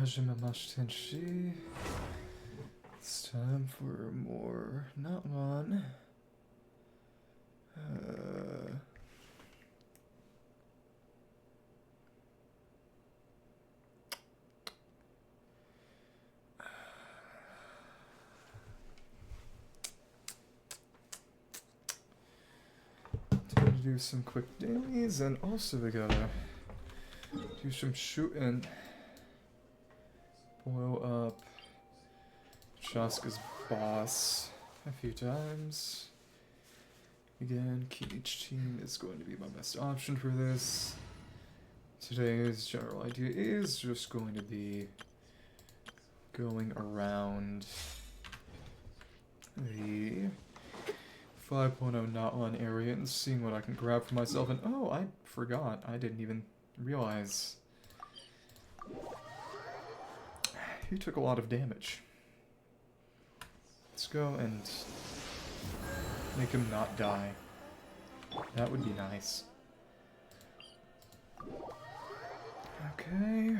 Hajimamashitenshi. It's time for more Natlan. Time to do some quick dailies, and also we gotta do some shooting. Blow up Shaska's boss a few times. Again, each team is going to be my best option for this. Today's general idea is just going to be going around the 5.0 Natlan area and seeing what I can grab for myself. And oh, I forgot. I didn't even realize. He took a lot of damage. Let's go and make him not die. That would be nice. Okay.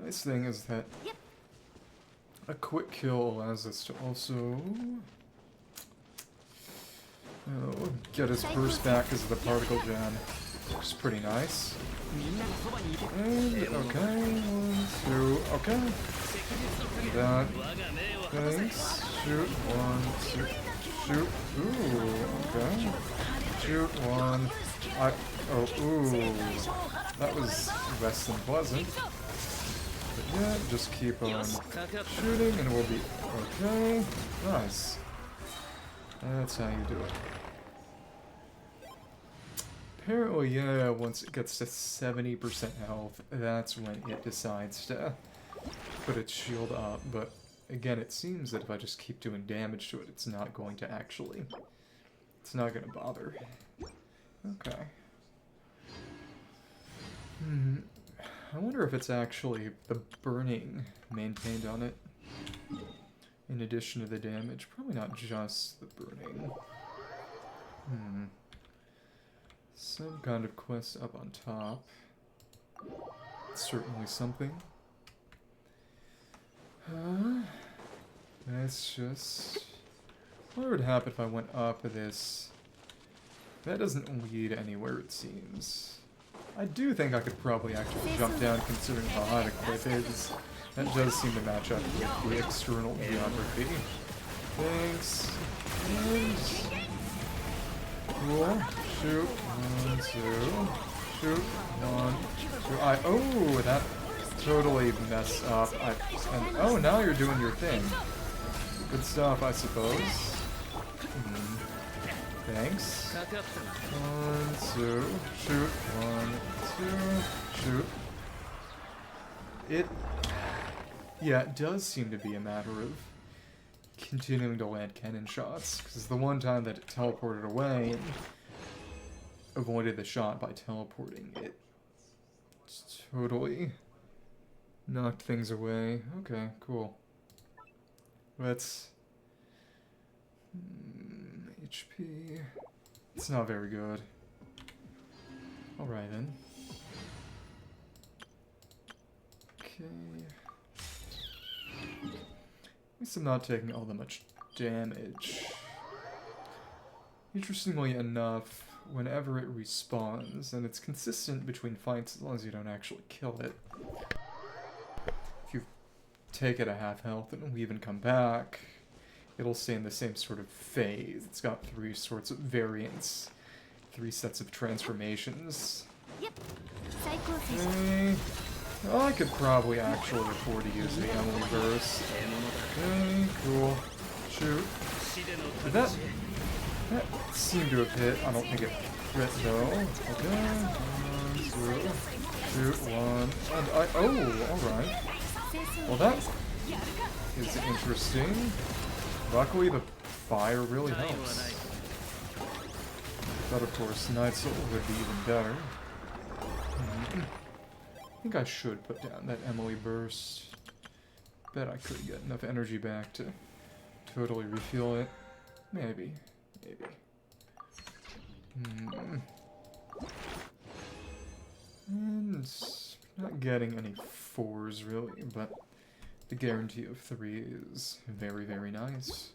Nice thing is that a quick kill allows us to also get his burst back because of the particle gen, which is pretty nice. And, okay, 1, 2, okay. That. Thanks. Shoot, 1, 2, shoot, ooh, okay. Shoot, 1, ooh. That was less than pleasant. But yeah, just keep on shooting and we'll be okay. Nice. That's how you do it. Apparently, yeah, once it gets to 70% health, that's when it decides to put its shield up, but again, it seems that if I just keep doing damage to it, it's not going to actually... It's not going to bother. Okay. I wonder if it's actually the burning maintained on it, in addition to the damage. Probably not just the burning. Some kind of quest up on top. Certainly something. That's just... What would happen if I went up this? That doesn't lead anywhere, it seems. I do think I could probably actually jump down, considering how high the cliff is. That does seem to match up with the external geography. Thanks. And... Cool. Shoot. 1, 2. Shoot. 1, 2. Oh, that totally messed up. And oh, now you're doing your thing. Good stuff, I suppose. Thanks. 1, 2. Shoot. 1, 2. Shoot. Yeah, it does seem to be a matter of continuing to land cannon shots, because the one time that it teleported away and avoided the shot by teleporting, it totally knocked things away. Okay, cool. Let's... HP... It's not very good. Alright then. Okay... At least I'm not taking all that much damage. Interestingly enough, whenever it respawns, and it's consistent between fights as long as you don't actually kill it. If you take it at half health and leave and come back, it'll stay in the same sort of phase. It's got 3 sorts of variants, 3 sets of transformations. Okay. Well, I could probably actually afford to use the Emily Burst. Okay, cool. Shoot. Did that seemed to have hit. I don't think it crit though. Okay. 1, 2. Shoot. 1. And oh, alright. Well, that is interesting. Luckily, the fire really helps. But of course, Nightsoul would be even better. I think I should put down that Emily Burst. Bet I could get enough energy back to totally refuel it. Maybe. And Not getting any 4s really, but the guarantee of 3 is very, very nice.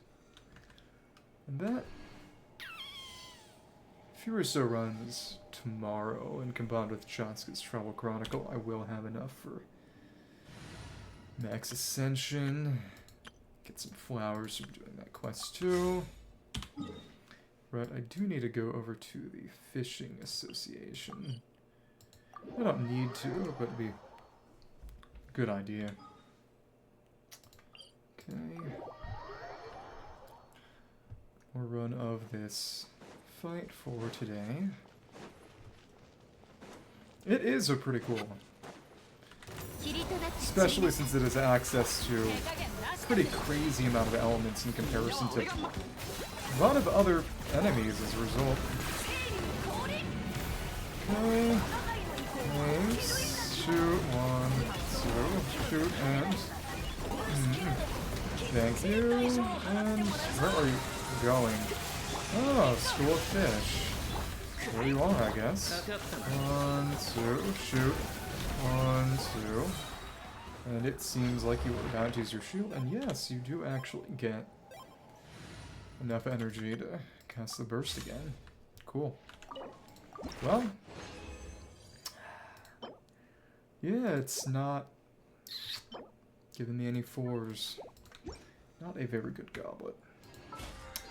And that, if Furiso runs tomorrow and combined with Chatska's Travel Chronicle, I will have enough for Max Ascension. Get some flowers from doing that quest too. But I do need to go over to the Fishing Association. I don't need to, but it'd be a good idea. Okay. More run of this fight for today. It is a pretty cool one. Especially since it has access to a pretty crazy amount of elements in comparison to a lot of other enemies as a result. Okay. Nice. Shoot. 1, 2. Shoot and... Thank you. And where are you going? Oh, School of Fish. There you are, I guess. 1, 2. Shoot. 1, 2. And it seems like you were about to use your shield, and yes, you do actually get enough energy to cast the burst again. Cool. Well, yeah, it's not giving me any 4s. Not a very good goblet.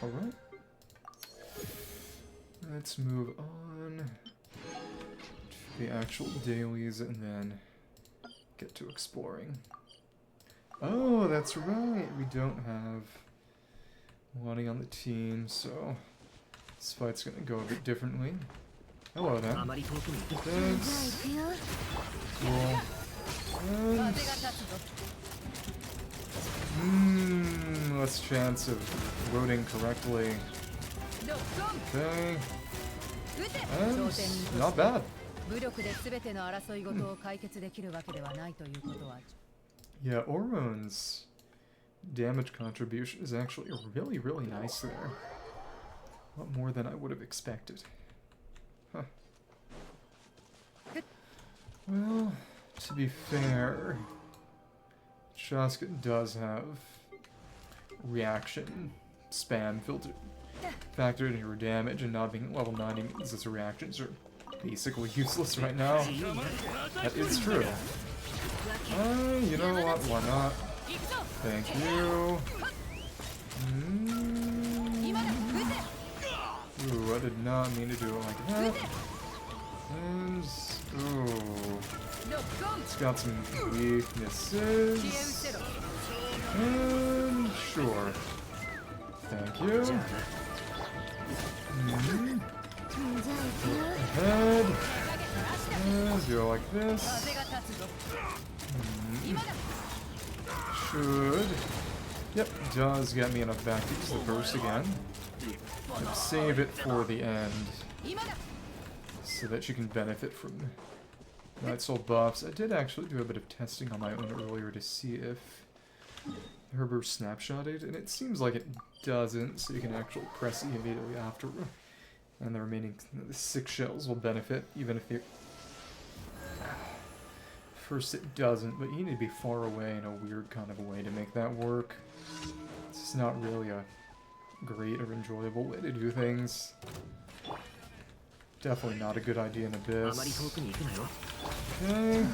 Alright. Let's move on to the actual dailies and then get to exploring. Oh, that's right. We don't have Wani on the team, so this fight's gonna go a bit differently. Hello then. Thanks. Cool. And less chance of loading correctly. Okay. And not bad. Yeah, Orone's damage contribution is actually really, really nice there. A lot more than I would have expected. Huh. Well, to be fair, Shaska does have reaction spam factored into her damage, and not being at level 90 means its reactions are basically useless right now. That is true. You know what? Why not? Thank you. Ooh, I did not mean to do it like that. And, ooh. It's got some weaknesses. And, sure. Thank you. Ahead. And go like this. Should. Yep, does get me enough back to use the burst again. And save it for the end. So that you can benefit from Nightsoul buffs. I did actually do a bit of testing on my own earlier to see if her burst snapshotted, and it seems like it doesn't, so you can actually press E immediately after. And the remaining 6 shells will benefit, even if you... First it doesn't, but you need to be far away in a weird kind of a way to make that work. It's not really a great or enjoyable way to do things. Definitely not a good idea in Abyss. Okay.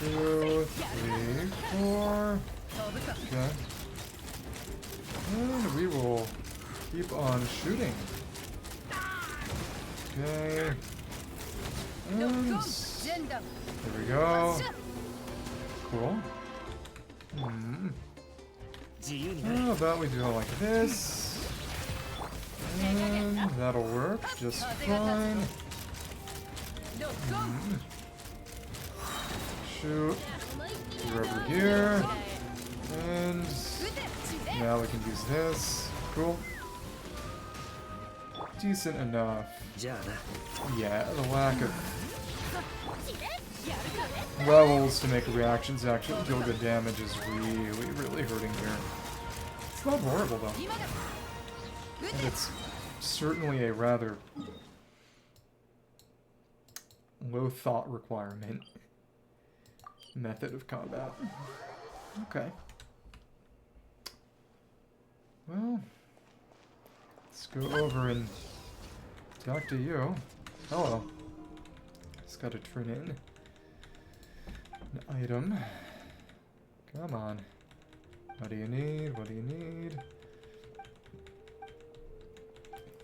2, 3, 4. Okay. And we will keep on shooting. Okay. And there we go. Cool. How about we do it like this? And that'll work just fine. Shoot. You're over here. And now we can use this. Cool. Decent enough. Yeah, the lack of levels to make reactions actually deal good damage is really, really hurting here. It's not horrible though. And it's certainly a rather low thought requirement method of combat. Okay. Well, let's go over and talk to you. Hello. Just gotta turn in an item. Come on. What do you need? What do you need?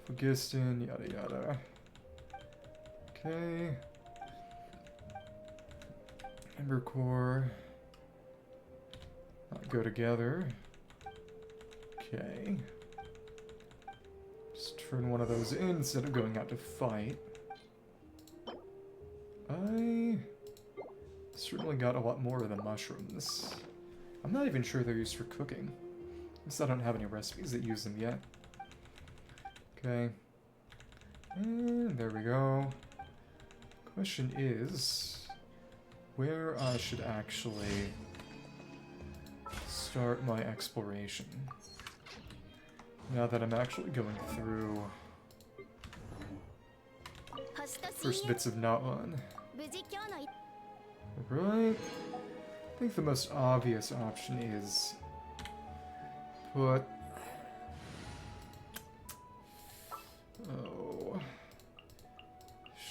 Phlogiston, yada yada. Okay. Ember core. Not go together. Okay. Just turn one of those in instead of going out to fight. I certainly got a lot more of the mushrooms. I'm not even sure they're used for cooking. At least I don't have any recipes that use them yet. Okay. And there we go. Question is where I should actually start my exploration. Now that I'm actually going through first bits of Natlan. Right. I think the most obvious option is put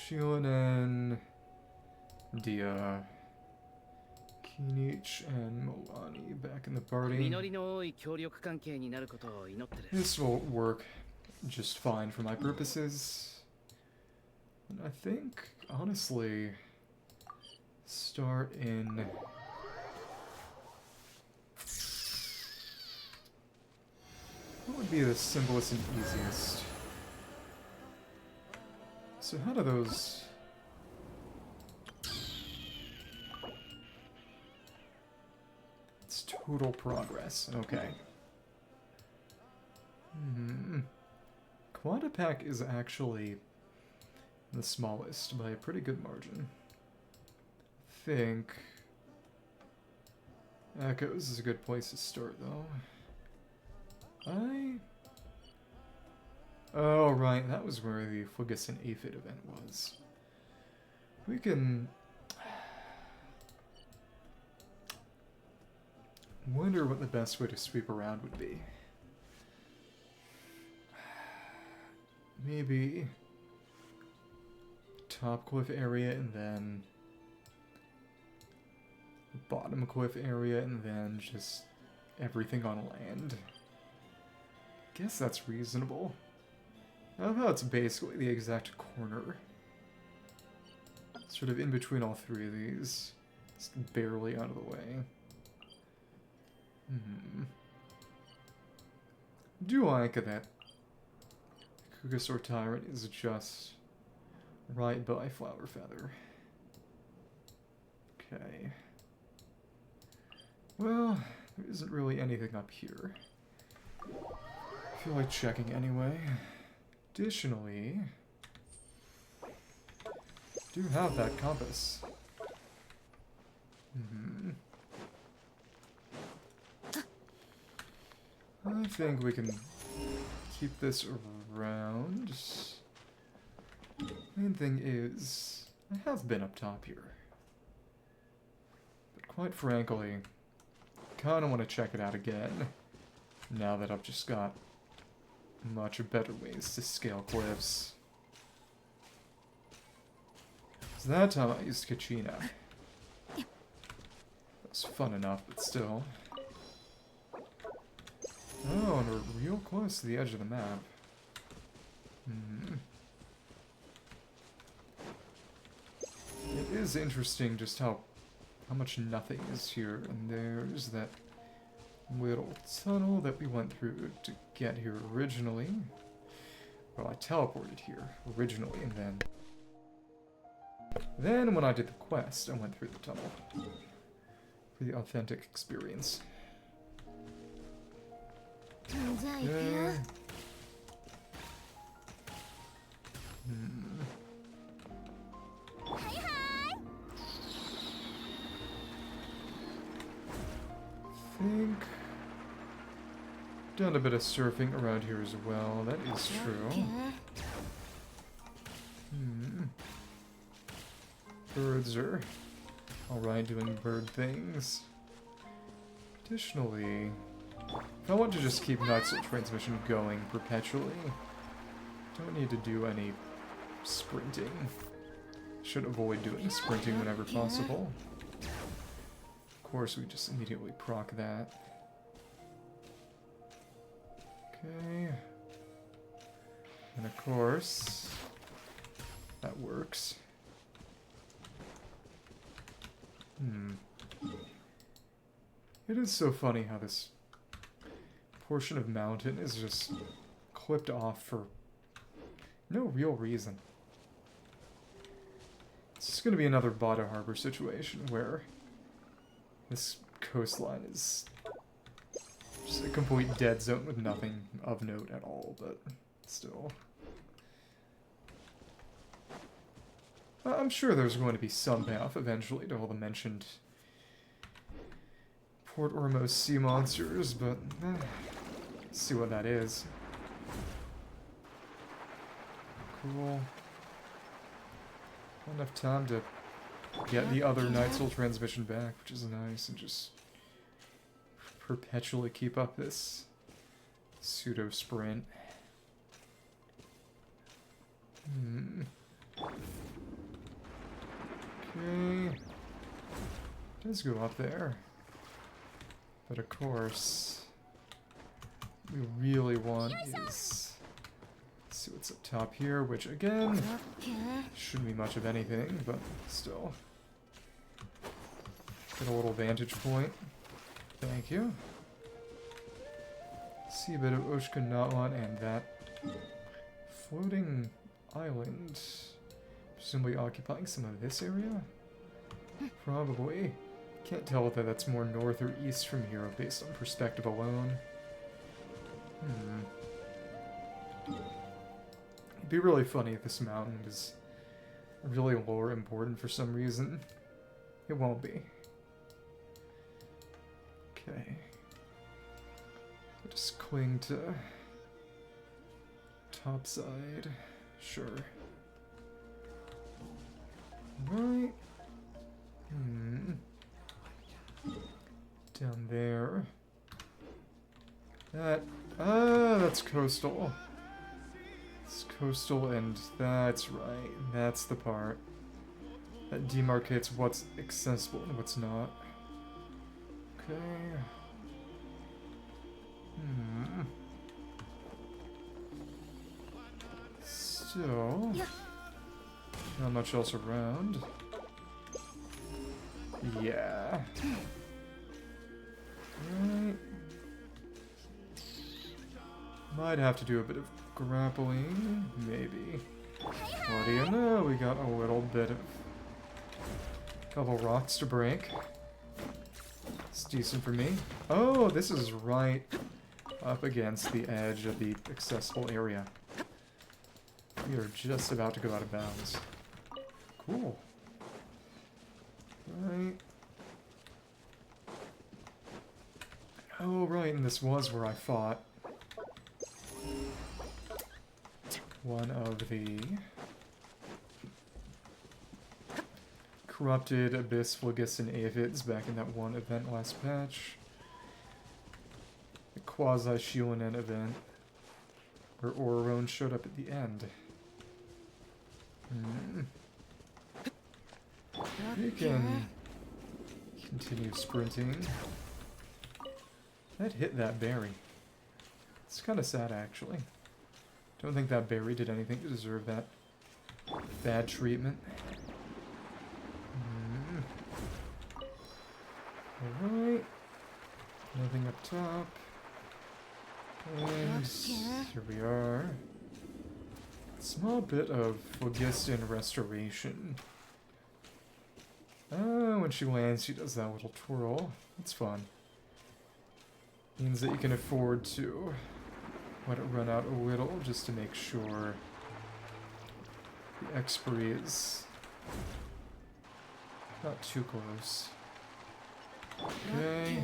Xianyun, Dia, Kinich, and Milani back in the party. This will work just fine for my purposes. And I think, honestly, start in... What would be the simplest and easiest? So how do those... It's total progress, okay. Quadapack is actually the smallest by a pretty good margin. I think Echoes is a good place to start, though. Oh, right, that was where the Phlogiston Aphid event was. We can... Wonder what the best way to sweep around would be. Maybe... top cliff area and then... bottom cliff area and then just everything on land. Guess that's reasonable. I love how it's basically the exact corner. Sort of in between all three of these. It's barely out of the way. Do like that Kugasaur Tyrant is just right by Flower Feather. Okay. Well, there isn't really anything up here. I feel like checking anyway. Additionally, do have that compass. I think we can keep this around. Main thing is, I have been up top here. But quite frankly, kind of want to check it out again, now that I've just got much better ways to scale cliffs. So that time I used Kachina. That was fun enough, but still. Oh, and we're real close to the edge of the map. It is interesting just how much nothing is here, and there's that little tunnel that we went through to get here originally. Well, I teleported here originally, and then when I did the quest, I went through the tunnel for the authentic experience. Okay. Think done a bit of surfing around here as well. That is true. Birds are Alright, doing bird things. Additionally, if I want to just keep Nightsoul transmission going perpetually, don't need to do any sprinting. Should avoid doing sprinting whenever possible. Of course, we just immediately proc that. Okay. And of course, that works. It is so funny how this portion of mountain is just clipped off for no real reason. It's just going to be another Bada Harbor situation where this coastline is just a complete dead zone with nothing of note at all, but still. I'm sure there's going to be some payoff eventually to all the mentioned Port Ormos sea monsters, but see what that is. Cool. Not enough time to get the other Nightsoul transmission back, which is nice, and just perpetually keep up this pseudo sprint. Okay. It does go up there. But of course, what we really want is, let's see what's up top here, which again, shouldn't be much of anything, but still. Get a little vantage point. Thank you. See a bit of Oshka Natlan and that floating island, presumably occupying some of this area? Probably. Can't tell whether that's more north or east from here based on perspective alone. It'd be really funny if this mountain is really lore important for some reason. It won't be. Okay. I'll just cling to topside. Sure. Right. Down there. That's coastal. It's coastal, and that's right. That's the part that demarcates what's accessible and what's not. Okay. Still, not much else around. Yeah. Right. Might have to do a bit of grappling, maybe. What do you know? We got a little bit of... couple rocks to break. It's decent for me. Oh, this is right up against the edge of the accessible area. We are just about to go out of bounds. Cool. Right. Oh, right, and this was where I fought one of the corrupted Abyss, Phlogiston Aphids back in that one event last patch. The quasi-Xianyun event, where Orone showed up at the end. We can continue sprinting. That hit that berry. It's kind of sad, actually. Don't think that berry did anything to deserve that bad treatment. Alright. Nothing up top. And here we are. Small bit of Phlogiston restoration. Oh, when she lands, she does that little twirl. It's fun. Means that you can afford to let it run out a little just to make sure the expiry is not too close. Okay.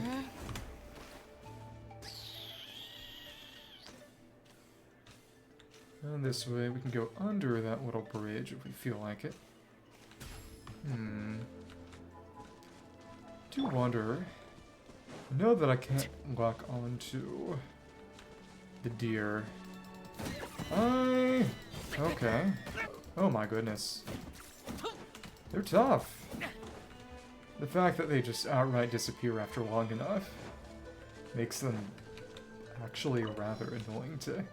And this way we can go under that little bridge if we feel like it. do wonder... I know that I can't lock onto the deer. Okay. Oh my goodness. They're tough. The fact that they just outright disappear after long enough makes them actually rather annoying to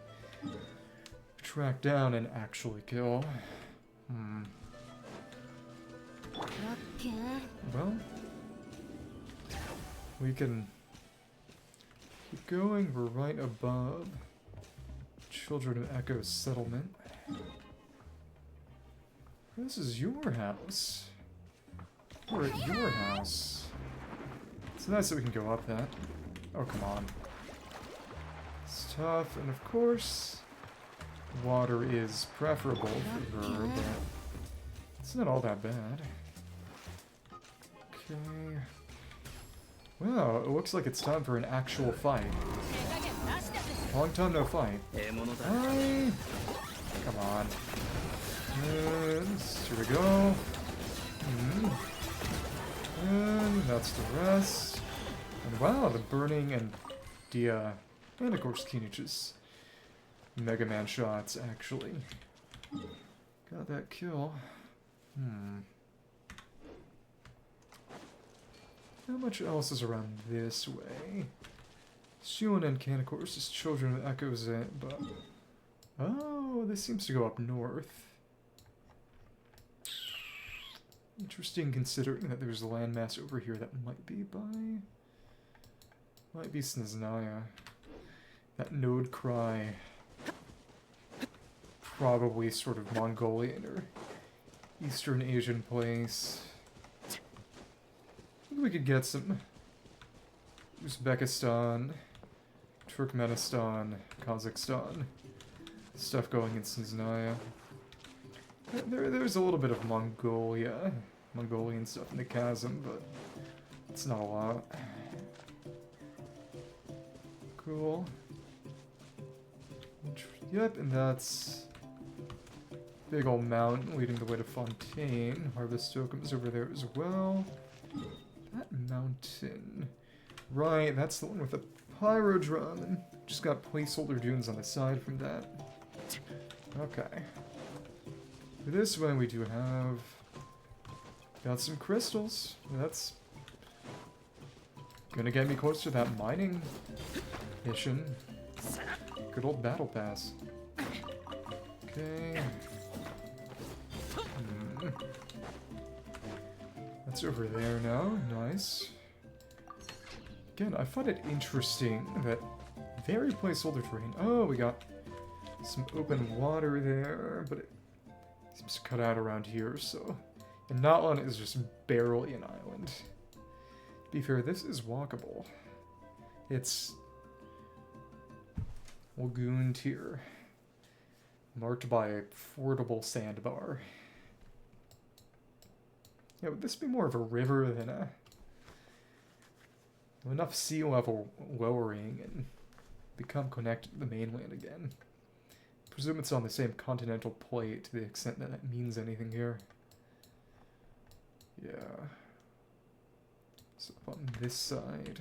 track down and actually kill. Well, we can keep going. We're right above Children of Echo's settlement. This is your house. We're at your house. It's nice that we can go up that. Oh, come on. It's tough, and of course, water is preferable for her, but it's not all that bad. Okay. Well, it looks like it's time for an actual fight. Long time no fight. Come on. And here we go. And that's the rest. And wow, the burning and the, and of course Kinich's Mega Man shots actually got that kill. How much else is around this way? Xianyun can, of course, is Children of Echoes it, but... Oh, this seems to go up north. Interesting, considering that there's a landmass over here that might be by... Might be Snezhnaya. That node cry. Probably sort of Mongolian or Eastern Asian place. I think we could get some Uzbekistan, Turkmenistan, Kazakhstan stuff going in Snezhnaya. There's a little bit of Mongolian stuff in the chasm, but it's not a lot. Cool. Yep, and that's big old mountain leading the way to Fontaine. Harvest tokens over there as well. That mountain. Right, that's the one with the pyro drum. And just got placeholder dunes on the side from that. Okay. For this one we do have... Got some crystals. That's gonna get me close to that mining mission. Good old battle pass. Okay. That's over there now. Nice. Again, I find it interesting that very placeholder terrain. Oh, we got some open water there, but it seems to cut out around here, so... And Natlan is just barely an island. To be fair, this is walkable. It's... Lagoon tier. Marked by a fordable sandbar. Yeah, would this be more of a river than a... Enough sea level lowering and become connected to the mainland again. I presume it's on the same continental plate to the extent that that means anything here. Yeah. So up on this side.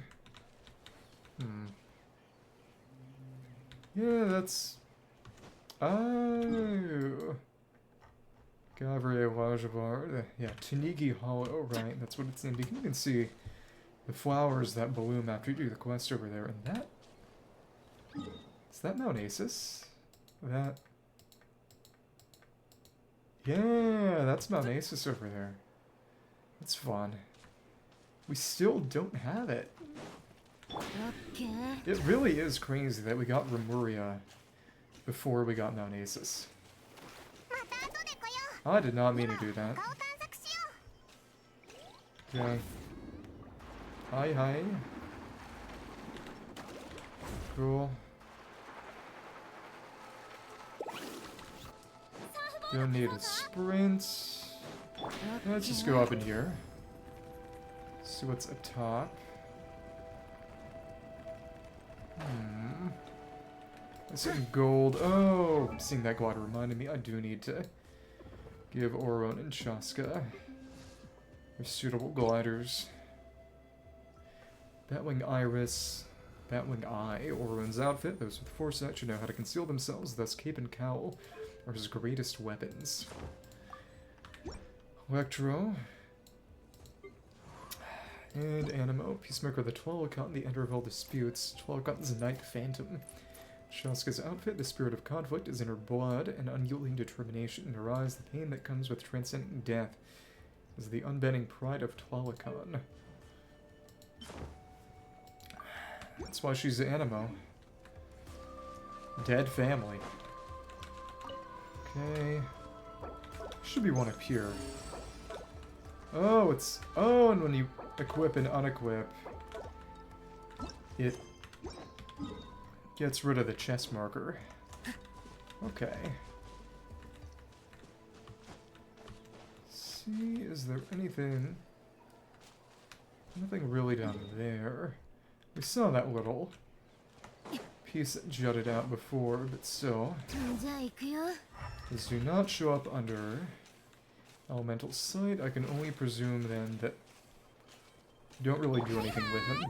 Yeah, that's... Oh! Gavre Wajabar. Yeah, Tanigi Hollow, right? That's what it's in. You can see the flowers that bloom after you do the quest over there. And that... Is that Mount Asus? That... Yeah, that's Mount Asus over there. That's fun. We still don't have it. It really is crazy that we got Remuria before we got Mount Asus. I did not mean to do that. Okay. Hi, hi. Cool. Don't need a sprint. Let's just go up in here. See what's up top. There's some gold. Oh, seeing that glider reminded me I do need to give Oron and Shaska their suitable gliders. Batwing Iris, Batwing Eye, Orion's outfit. Those with foresight should know how to conceal themselves, thus Cape and Cowl are his greatest weapons. Electro. And Animo. Peacemaker of the Tequemecan, the Ender of all disputes. Tequemecan's Night Phantom. Shaska's outfit, the spirit of conflict, is in her blood, an unyielding determination in her eyes. The pain that comes with transcending death is the unbending pride of Tequemecan. That's why she's Animo. Dead family. Okay. Should be one up here. Oh, it's... Oh, and when you equip and unequip, it gets rid of the chest marker. Okay. See, is there anything... Nothing really down there. We saw that little piece that jutted out before, but still. These do not show up under elemental sight. I can only presume then that you don't really do anything with him.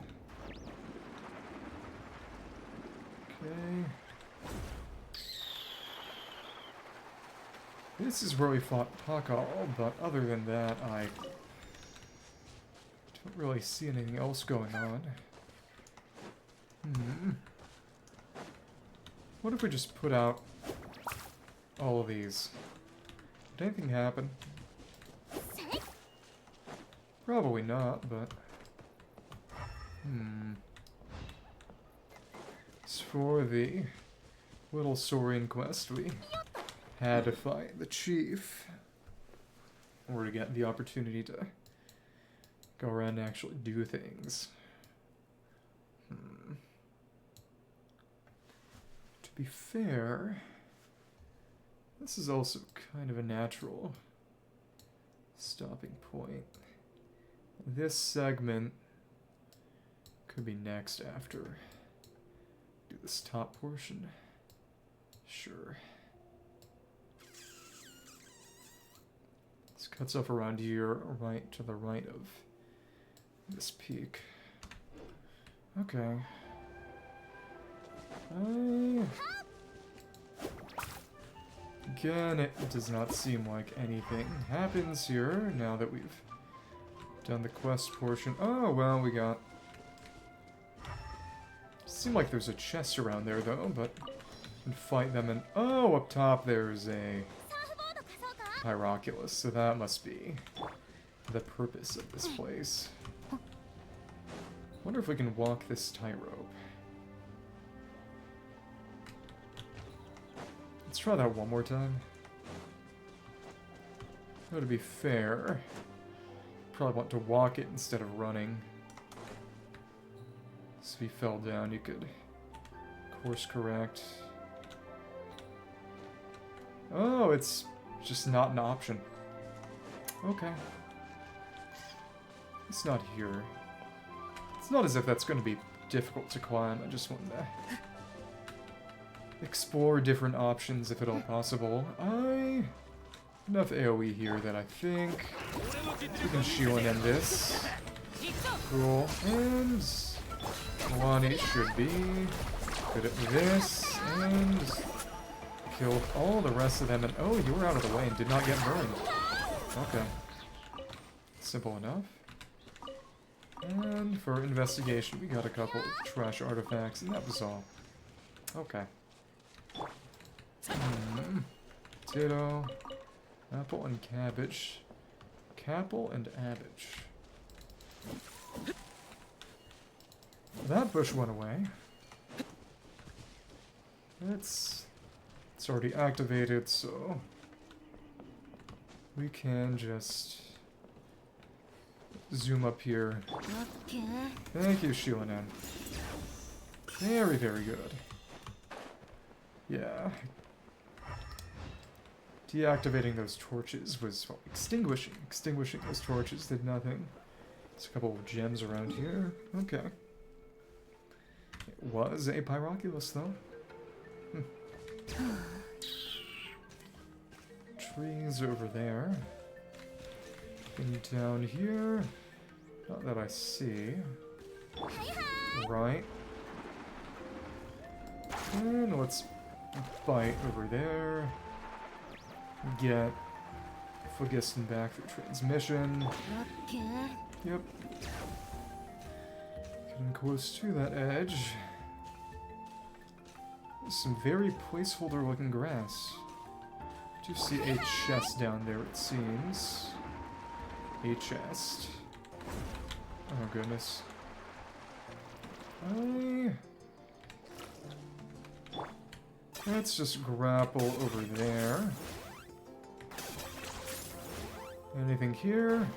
Okay. This is where we fought Pakal, but other than that, I don't really see anything else going on. What if we just put out all of these? Would anything happen? Probably not, but... As for the little Saurian quest, we had to fight the chief in order to get the opportunity to go around and actually do things. To be fair, this is also kind of a natural stopping point. This segment could be next after. Do this top portion. Sure. This cuts off around here, right to the right of this peak. Okay. Again, it does not seem like anything happens here now that we've done the quest portion. Oh, well, we got... Seemed like there's a chest around there, though, but... We can fight them and... Oh, up top there's a... Pyroculus, so that must be the purpose of this place. Wonder if we can walk this tightrope. Let's try that one more time. Though to be fair, probably want to walk it instead of running. So if you fell down, you could course correct. Oh, it's just not an option. Okay. It's not here. It's not as if that's going to be difficult to climb. I just want to explore different options if at all possible. Enough AoE here that I think we can Xianyun in this. Cool. And Milani should be good at this. And killed all the rest of them. And oh, you were out of the way and did not get burned. Okay. Simple enough. And for investigation, we got a couple of trash artifacts, and that was all. Okay. Potato, apple and cabbage. Capel and cabbage. That bush went away. It's already activated, so we can just zoom up here. Thank you, Xianyun. Very, very good. Yeah. Deactivating those torches was, well, extinguishing. Extinguishing those torches did nothing. There's a couple of gems around here. Okay. It was a Pyroculus, though. Trees over there. And down here. Not that I see. Right. And let's bite over there. Get Phlogiston back through transmission. Yep. Getting close to that edge. Some very placeholder looking grass. Do see a chest down there, it seems. A chest. Oh goodness. Let's just grapple over there. Anything here?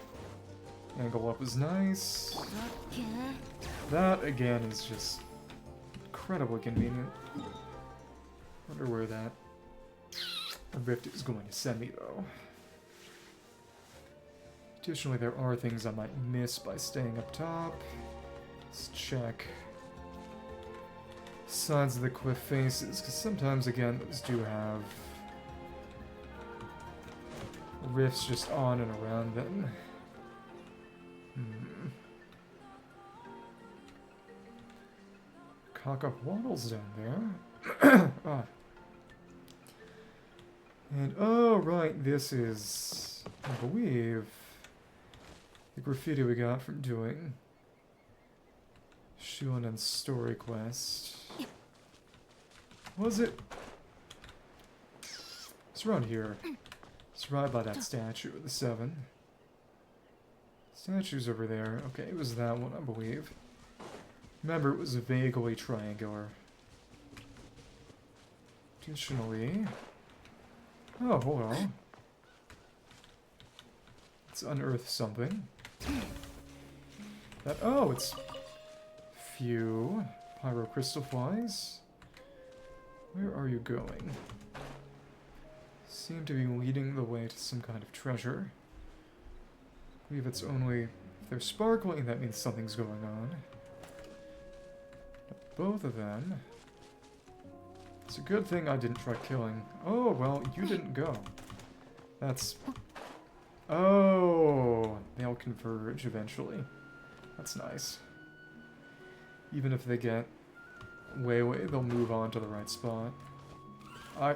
Angle up is nice. That, again, is just incredibly convenient. Wonder where that rift is going to send me, though. Additionally, there are things I might miss by staying up top. Let's check sides of the cliff faces, because sometimes, again, those do have rifts just on and around them. Cock up waddles down there. Ah. And, oh, right, this is, I believe, the graffiti we got from doing Xianyun's story quest. Was it? It's around here. It's right by that statue of the 7. Statue's over there. Okay, it was that one, I believe. Remember, it was vaguely triangular. Additionally... Oh, hold on. Let's unearth something. That, oh, it's few pyrocrystal flies. Where are you going? Seem to be leading the way to some kind of treasure. I believe it's only... If they're sparkling, that means something's going on. Both of them... It's a good thing I didn't try killing. Oh, well, you didn't go. That's... Oh! They'll converge eventually. That's nice. Even if they get way, they'll move on to the right spot. Huh?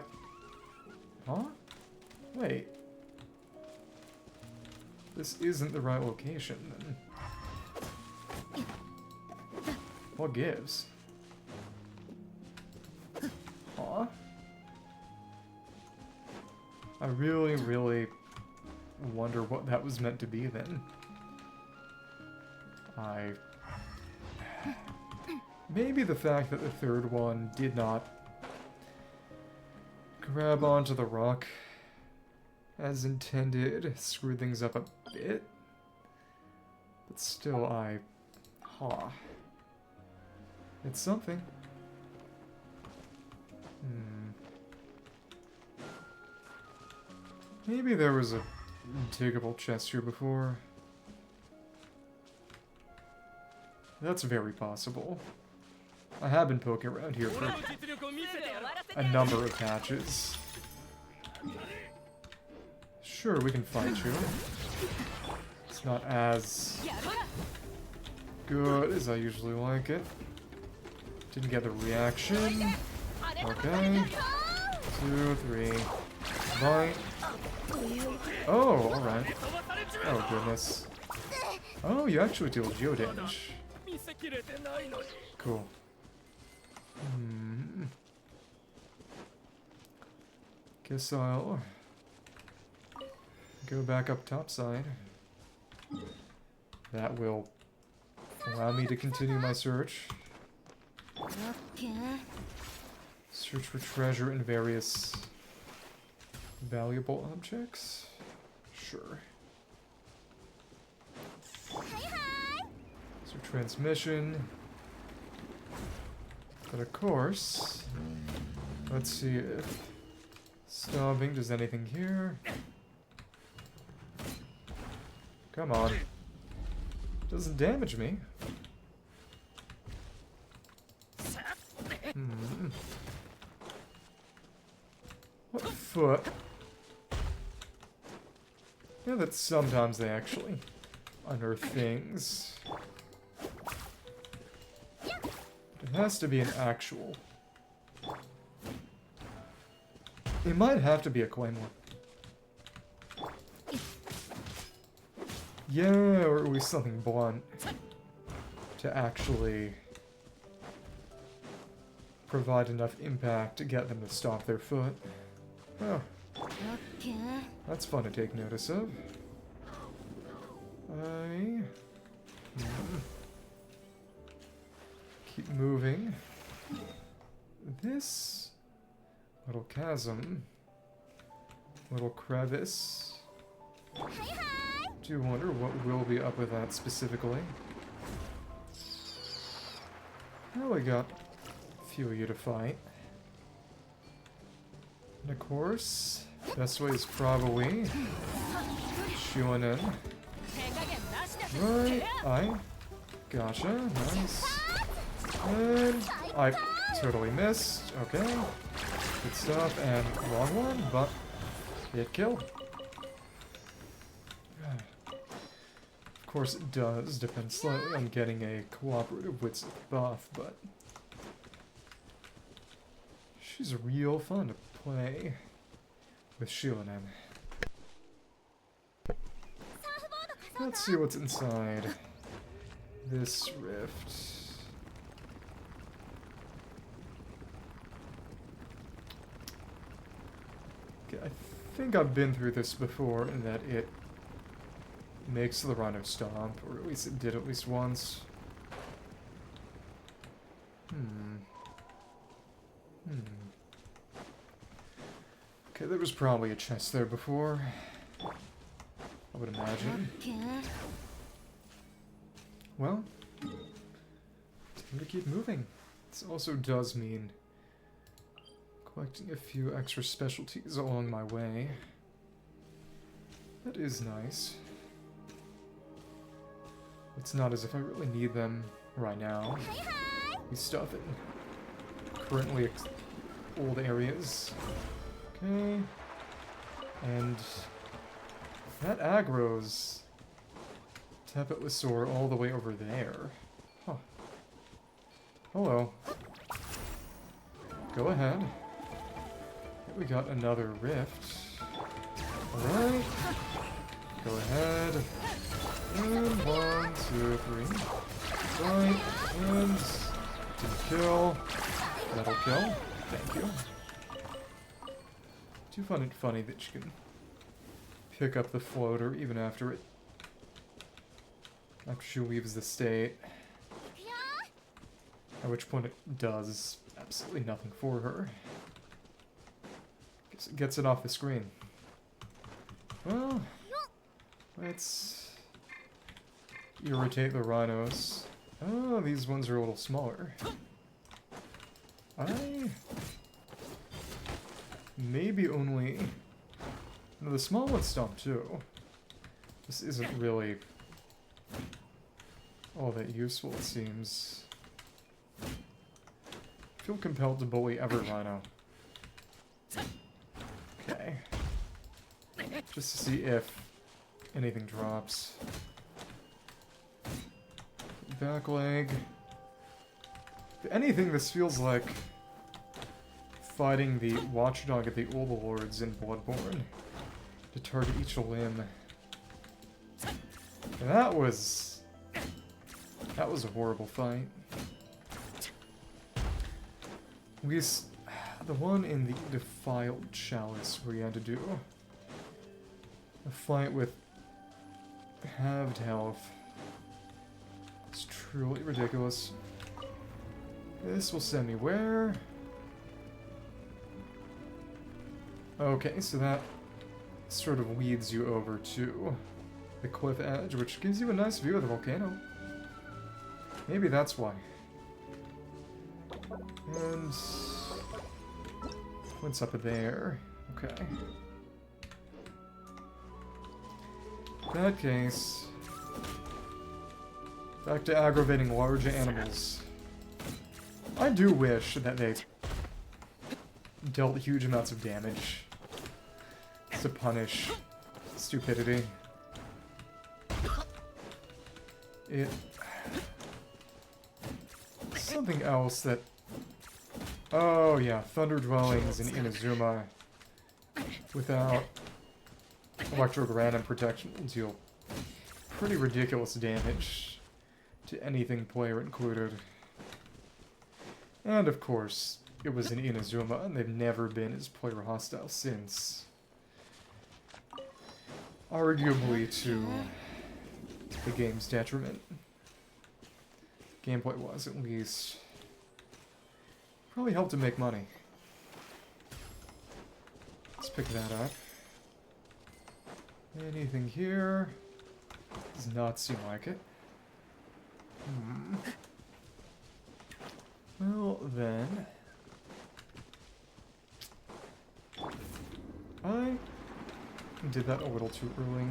Wait. This isn't the right location, then. What gives? Huh? I really, really wonder what that was meant to be, then. Maybe the fact that the third one did not grab onto the rock as intended screwed things up a bit. But still, Huh. It's something. Maybe there was a diggable chest here before. That's very possible. I have been poking around here for a number of patches. Sure, we can fight you. It's not as good as I usually like it. Didn't get the reaction. Okay. 2, 3. Bite. Oh, alright. Oh, goodness. Oh, you actually deal geo damage. Cool. Guess I'll go back up topside. That will allow me to continue my search. Search for treasure in various valuable objects? Sure. So transmission. But of course, let's see if stomping does anything here. Come on. Doesn't damage me. What foot? Yeah, that sometimes they actually unearth things. It has to be an actual. It might have to be a claymore. Yeah, or at least something blunt to actually provide enough impact to get them to stomp their foot. Oh, that's fun to take notice of. Keep moving. This little chasm, little crevice. Do wonder what will be up with that specifically. Well, we got a few of you to fight. And of course, best way is probably Xianyun. Right, I gotcha, nice. And I totally missed. Okay, good stuff. And wrong one, but hit kill. Of course, it does depend slightly on getting a cooperative wits buff, but she's real fun to play with Xianyun. Let's see what's inside this rift. Okay, I think I've been through this before in that it makes the rhino stomp, or at least it did at least once. Okay, there was probably a chest there before, I would imagine. Well, time to keep moving. This also does mean collecting a few extra specialties along my way. That is nice. It's not as if I really need them right now. We stuff in currently old areas. Okay. And that aggro's Tepetlisaurs all the way over there. Huh. Hello. Go ahead. We got another rift. Alright. Go ahead. And 1, 2, 3. Right. And didn't kill. That'll kill. Thank you. Do find it funny that you can pick up the floater even after she leaves the state. At which point it does absolutely nothing for her. Guess it gets it off the screen. Well, let's irritate the rhinos. Oh, these ones are a little smaller. Maybe only... No, the small ones stomp too. This isn't really all that useful, it seems. I feel compelled to bully every rhino. Okay. Just to see if anything drops. Back leg. If anything, this feels like fighting the watchdog of the overlords in Bloodborne to target each limb. And that was a horrible fight. At least the one in the defiled chalice where you had to do a fight with halved health. It's truly ridiculous. This will send me where? Okay, so that sort of leads you over to the cliff edge, which gives you a nice view of the volcano. Maybe that's why. And what's up there? Okay. In that case, back to aggravating large animals. I do wish that they dealt huge amounts of damage to punish stupidity. something else that... Oh yeah, Thunder Dwellings in Inazuma without Electro Granum protection will deal pretty ridiculous damage to anything player included. And of course, it was in Inazuma, and they've never been as player hostile since. Arguably to the game's detriment. Gameplay-wise, at least. Probably helped to make money. Let's pick that up. Anything here? Does not seem like it. Well, then... I did that a little too early.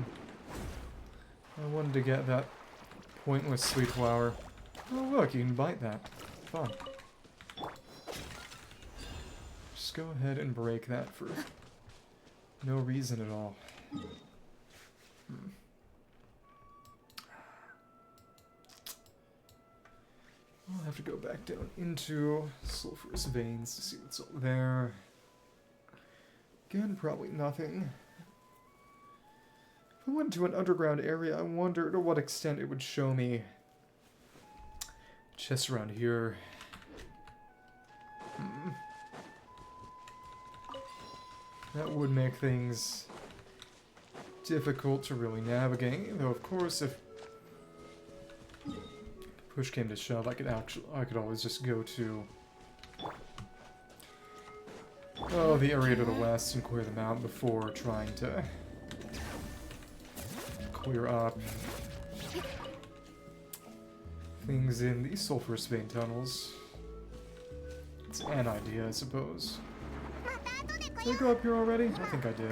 I wanted to get that pointless sweet flower. Oh look, you can bite that. Fun. Just go ahead and break that for no reason at all. I'll have to go back down into sulfurous veins to see what's up there. Again, probably nothing. If I went to an underground area, I wonder to what extent it would show me chests around here. That would make things difficult to really navigate, though of course if push came to shove, I could always just go to the area to the west and clear them out before trying to clear up things in the sulfurous vein tunnels. It's an idea, I suppose. Did I go up here already? I think I did.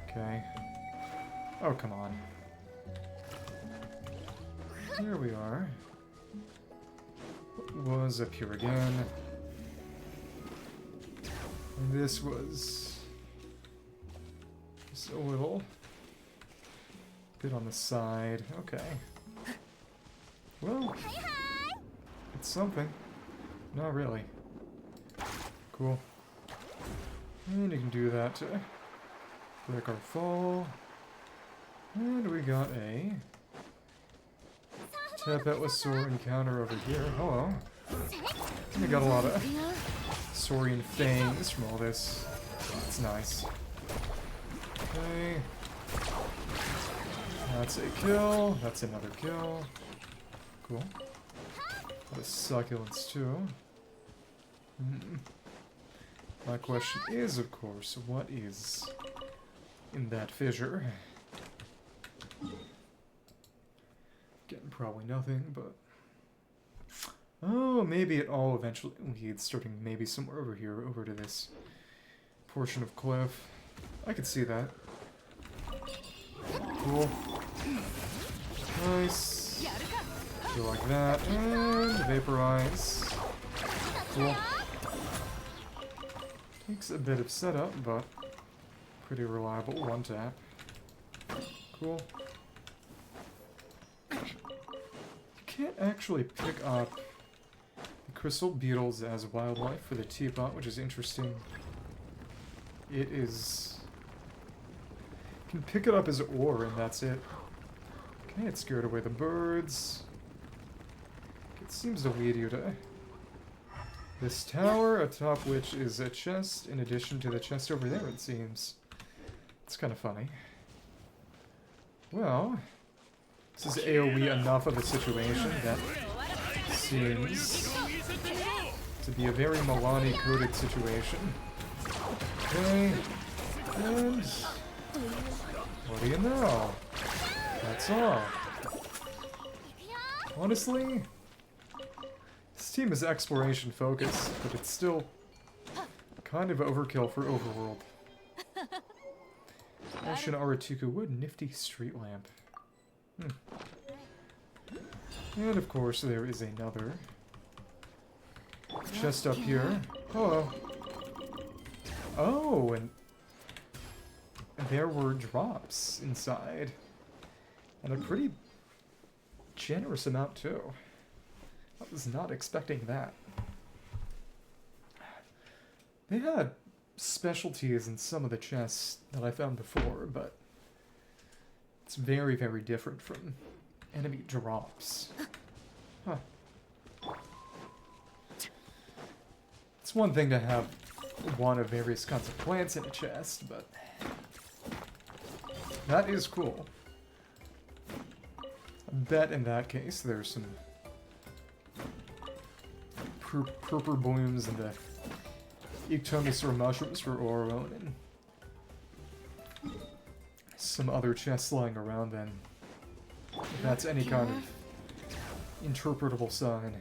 Okay. Oh, come on. There we are. What was up here again? And this was just a little bit on the side. Okay. Well, it's something. Not really. Cool. And you can do that to break our fall. And we got a Tepetlisaurs encounter over here. Hello. And we got a lot of saurian fangs from all this. That's nice. Okay. That's a kill. That's another kill. Cool. A lot of succulents too. My question is, of course, what is in that fissure? Again, probably nothing, but... Oh, maybe it all eventually leads, starting maybe somewhere over here, over to this portion of cliff. I could see that. Cool. Nice. Do like that, and vaporize. Cool. Takes a bit of setup, but pretty reliable one tap. Cool. You can't actually pick up the crystal beetles as wildlife for the teapot, which is interesting. It is... You can pick it up as ore, and that's it. Okay, it scared away the birds. It seems to lead you to this tower, atop which is a chest, in addition to the chest over there, it seems. It's kind of funny. Well, this is AoE enough of a situation that seems to be a very Milani-coded situation. Okay, and what do you know? That's all. Honestly, this team is exploration focused, but it's still kind of overkill for Overworld. Ashen Aratuku Wood, nifty street lamp. And of course there is another chest up here. Hello. Oh, and there were drops inside. And a pretty generous amount too. I was not expecting that. They had specialties in some of the chests that I found before, but it's very, very different from enemy drops. Huh. It's one thing to have one of various kinds of plants in a chest, but that is cool. I bet in that case there's some purple blooms and the Tequemecan mushrooms for Oron and some other chests lying around then. If that's any kind of interpretable sign.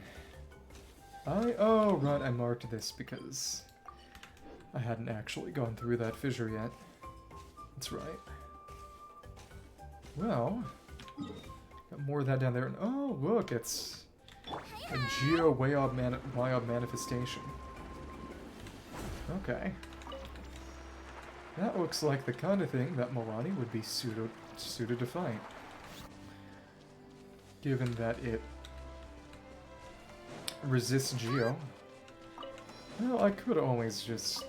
Oh, right, I marked this because I hadn't actually gone through that fissure yet. That's right. Well, got more of that down there. And oh, look, it's a Wayob manifestation. Okay. That looks like the kind of thing that Milani would be suited to fight. Given that it resists Geo. Well, I could always just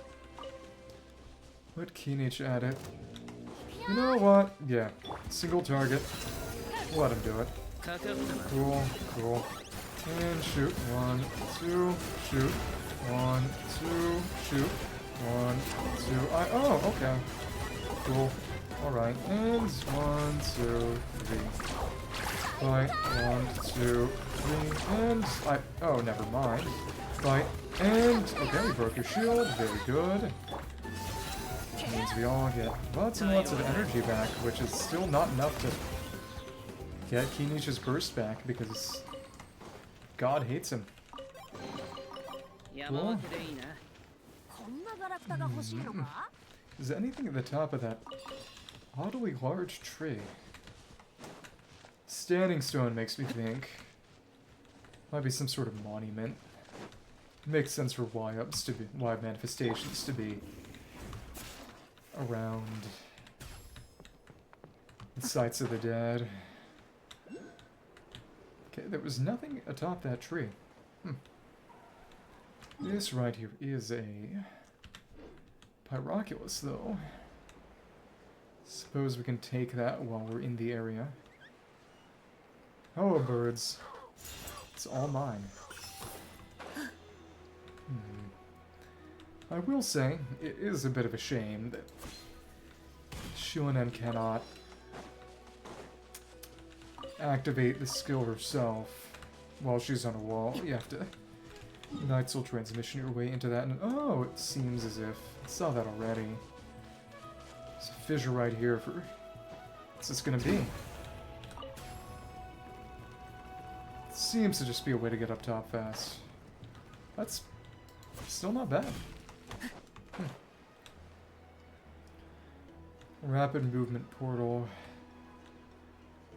let Kinich at it. You know what? Yeah, single target. Let him do it. Cool, cool. And shoot. 1, 2, shoot. 1, 2, shoot. 1, 2. Oh, okay. Cool. Alright. And 1, 2, 3. Fight. 1, 2, 3. And oh, never mind. Fight. And okay, we broke your shield. Very good. Means we all get lots and lots of energy back, which is still not enough to get Kinich's burst back because God hates him. Cool. Is there anything at the top of that oddly large tree? Standing stone makes me think. Might be some sort of monument. Makes sense for Wayobs to be Wayob manifestations to be around the sites of the dead. Okay, there was nothing atop that tree. This right here is a Pyroculus, though. Suppose we can take that while we're in the area. Oh, birds. It's all mine. I will say, it is a bit of a shame that Xianyun cannot activate the skill herself while she's on a wall. You have to Nightsoul transmission your way into that, and oh, it seems as if I saw that already. There's a fissure right here for what's this gonna be? Seems to just be a way to get up top fast. That's still not bad. Rapid movement portal.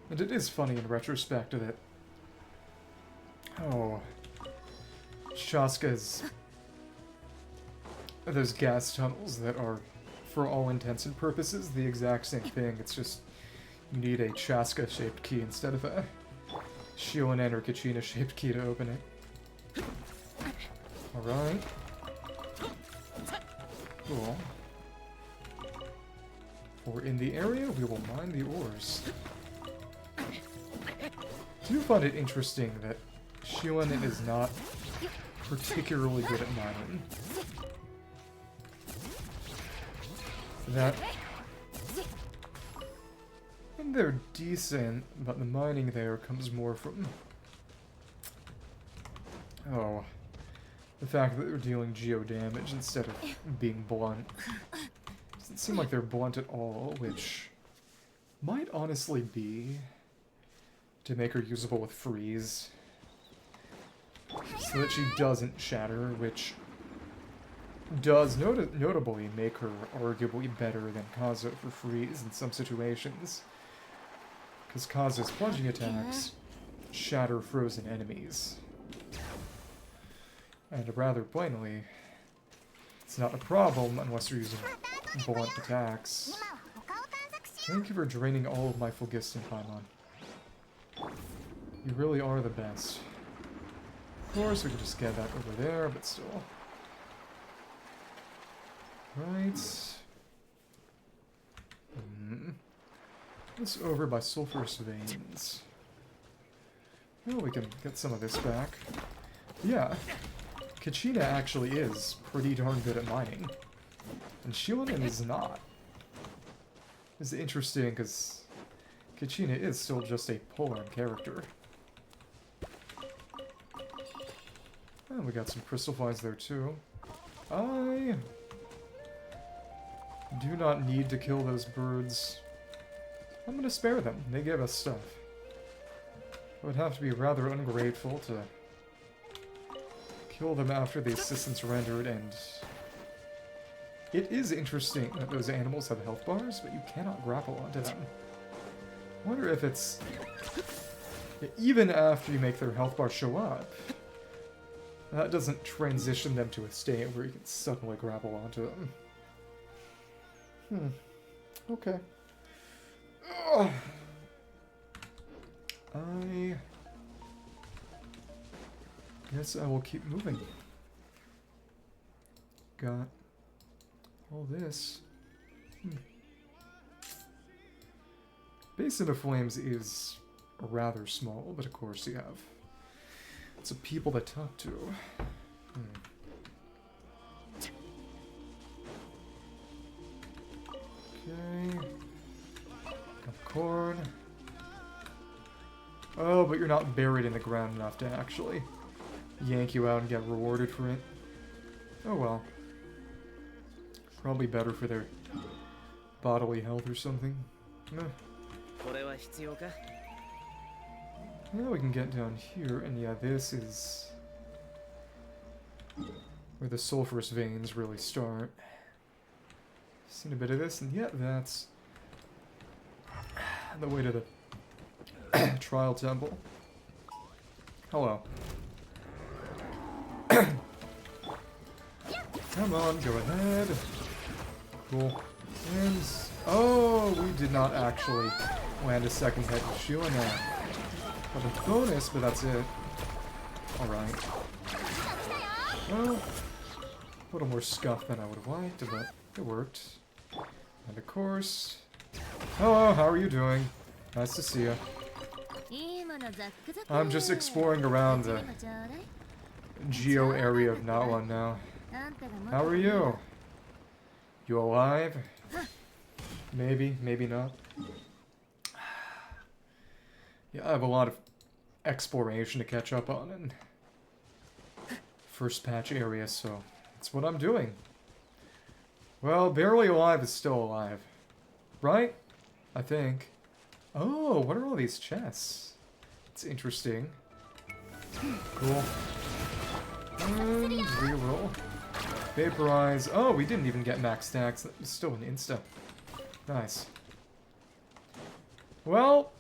And it is funny in retrospect that Shaska's those gas tunnels that are, for all intents and purposes, the exact same thing. It's just you need a Chaska-shaped key instead of a Xianyun or Kachina-shaped key to open it. Alright. Cool. We're in the area, we will mine the ores. Do you find it interesting that Xianyun is not particularly good at mining? That... And they're decent, but the mining there comes more from... oh... the fact that they're dealing geo damage instead of being blunt. Doesn't seem like they're blunt at all, which might honestly be to make her usable with freeze. So that she doesn't shatter, which does notably make her arguably better than Kaza for freeze in some situations. Because Kaza's plunging attacks shatter frozen enemies. And rather plainly, it's not a problem unless you're using blunt attacks. Thank you for draining all of my Phlogiston, Paimon. You really are the best. Of course, we could just get that over there, but still. Right. This over by sulfurous veins. Well, we can get some of this back. Yeah. Kachina actually is pretty darn good at mining. And Xianyun is not. It's interesting because Kachina is still just a polearm character. And we got some crystal flies there too. I do not need to kill those birds. I'm gonna spare them. They give us stuff. I would have to be rather ungrateful to kill them after the assistance rendered, and it is interesting that those animals have health bars, but you cannot grapple onto them. I wonder if it's... even after you make their health bar show up, that doesn't transition them to a state where you can suddenly grapple onto them. Okay. Ugh. I guess I will keep moving. Got all this. Basin of Flames is rather small, but of course you have some people to talk to. Okay. Got corn. Oh, but you're not buried in the ground enough to actually yank you out and get rewarded for it. Oh well. Probably better for their bodily health or something. Yeah, we can get down here, and yeah, this is where the sulfurous veins really start. Seen a bit of this, and yeah, that's the way to the trial temple. Hello. Come on, go ahead. Cool. And... oh, we did not actually land a second hit with Xianyun. Got a bonus, but that's it. Alright. Well, a little more scuff than I would have liked, but it worked. And of course... hello, how are you doing? Nice to see you. I'm just exploring around the geo area of Natlan now. How are you? You alive? Maybe, maybe not. Yeah, I have a lot of exploration to catch up on in first patch area, so that's what I'm doing. Well, barely alive is still alive. Right? I think. Oh, what are all these chests? It's interesting. Cool. And reroll. Vaporize. Oh, we didn't even get max stacks. That was still an insta. Nice. Well,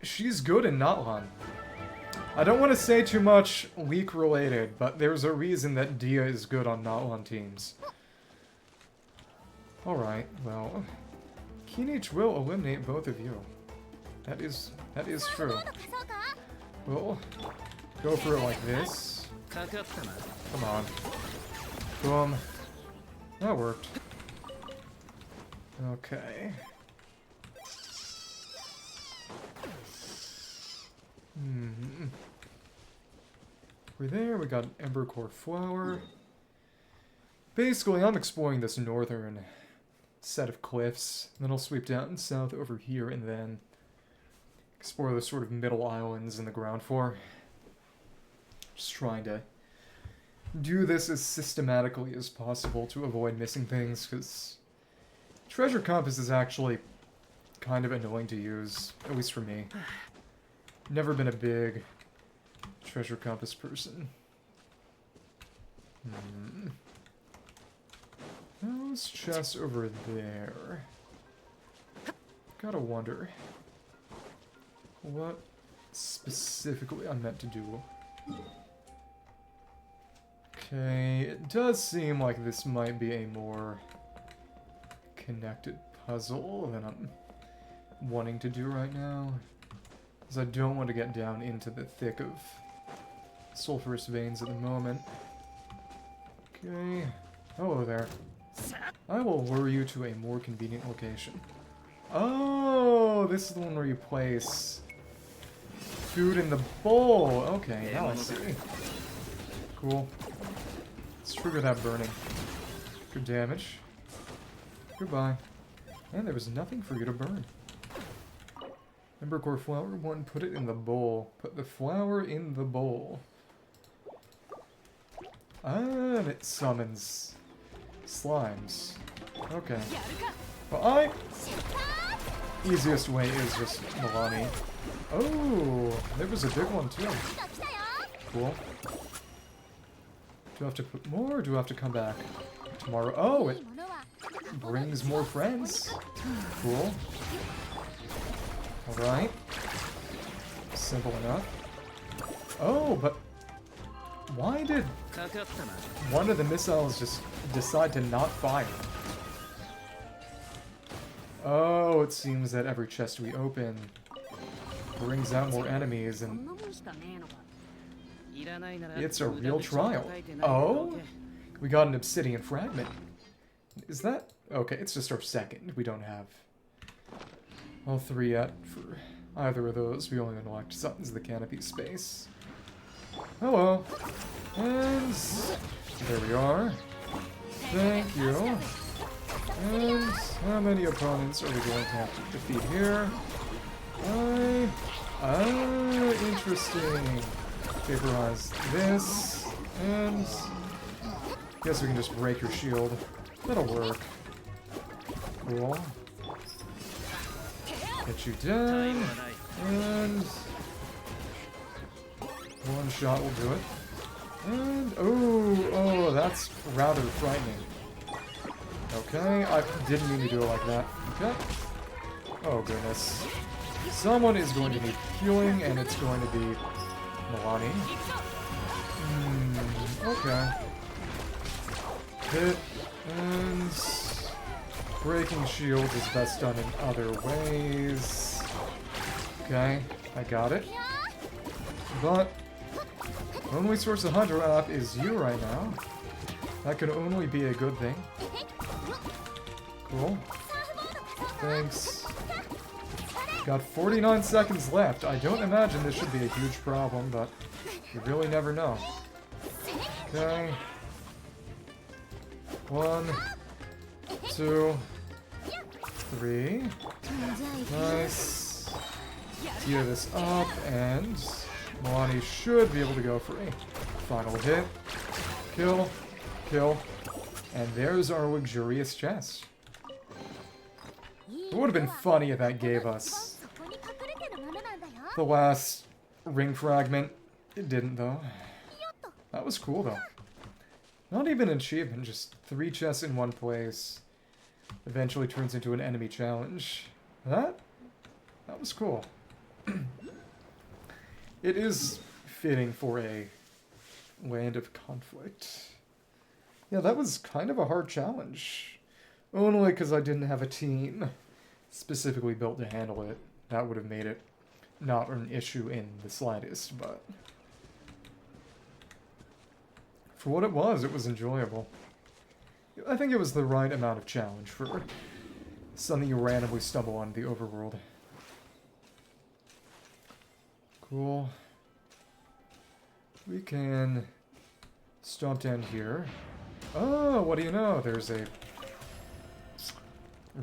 she's good in Natlan. I don't want to say too much leak related, but there's a reason that Dia is good on Natlan teams. Alright, well, Kinich will eliminate both of you. That is true. We'll go for it like this. Come on. Boom. That worked. Okay. We're there, we got an Embercore Flower. Basically, I'm exploring this northern set of cliffs. Then I'll sweep down south over here and then explore the sort of middle islands in the ground floor. Just trying to do this as systematically as possible to avoid missing things, because Treasure Compass is actually kind of annoying to use, at least for me. Never been a big Treasure Compass person. Those chests over there. Gotta wonder what specifically I'm meant to do. Okay, it does seem like this might be a more connected puzzle than I'm wanting to do right now. Because I don't want to get down into the thick of sulfurous veins at the moment. Okay. Hello there. I will lure you to a more convenient location. Oh, this is the one where you place food in the bowl. Okay, now I see. Cool. Let's trigger that burning. Good damage. Goodbye. And there was nothing for you to burn. Embercore flower 1, put it in the bowl. Put the flower in the bowl. And it summons slimes. Okay. Well, easiest way is just Milani. Oh, there was a big one too. Cool. Do I have to put more, or do I have to come back tomorrow? Oh, it brings more friends. Cool. Alright. Simple enough. Oh, but why did one of the missiles just decide to not fire? Oh, it seems that every chest we open brings out more enemies, and it's a real trial. Oh? We got an obsidian fragment. Is that... Okay, it's just our second. We don't have all three yet for either of those. We only unlocked Sons of the Canopy space. Hello. And there we are. Thank you. And how many opponents are we going to have to defeat here? Interesting. Vaporize this, and guess we can just break your shield. That'll work. Cool. Get you down, and one shot will do it. And oh, that's rather frightening. Okay, I didn't mean to do it like that. Okay. Oh goodness. Someone is going to need healing, and it's going to be Milani. Okay. Hit, and breaking shields is best done in other ways. Okay, I got it. But only source of Hunter app is you right now. That could only be a good thing. Cool. Thanks. Got 49 seconds left. I don't imagine this should be a huge problem, but you really never know. Okay. 1, 2, 3. Nice. Gear this up, and Milani should be able to go for a final hit. Kill. Kill. And there's our luxurious chest. It would have been funny if that gave us the last ring fragment. It didn't, though. That was cool, though. Not even an achievement, just 3 chests in one place. Eventually turns into an enemy challenge. That was cool. It is fitting for a land of conflict. Yeah, that was kind of a hard challenge. Only because I didn't have a team specifically built to handle it. That would have made it not an issue in the slightest, but for what it was enjoyable. I think it was the right amount of challenge for something you randomly stumble on in the overworld. Cool. We can stomp down here. Oh, what do you know? There's a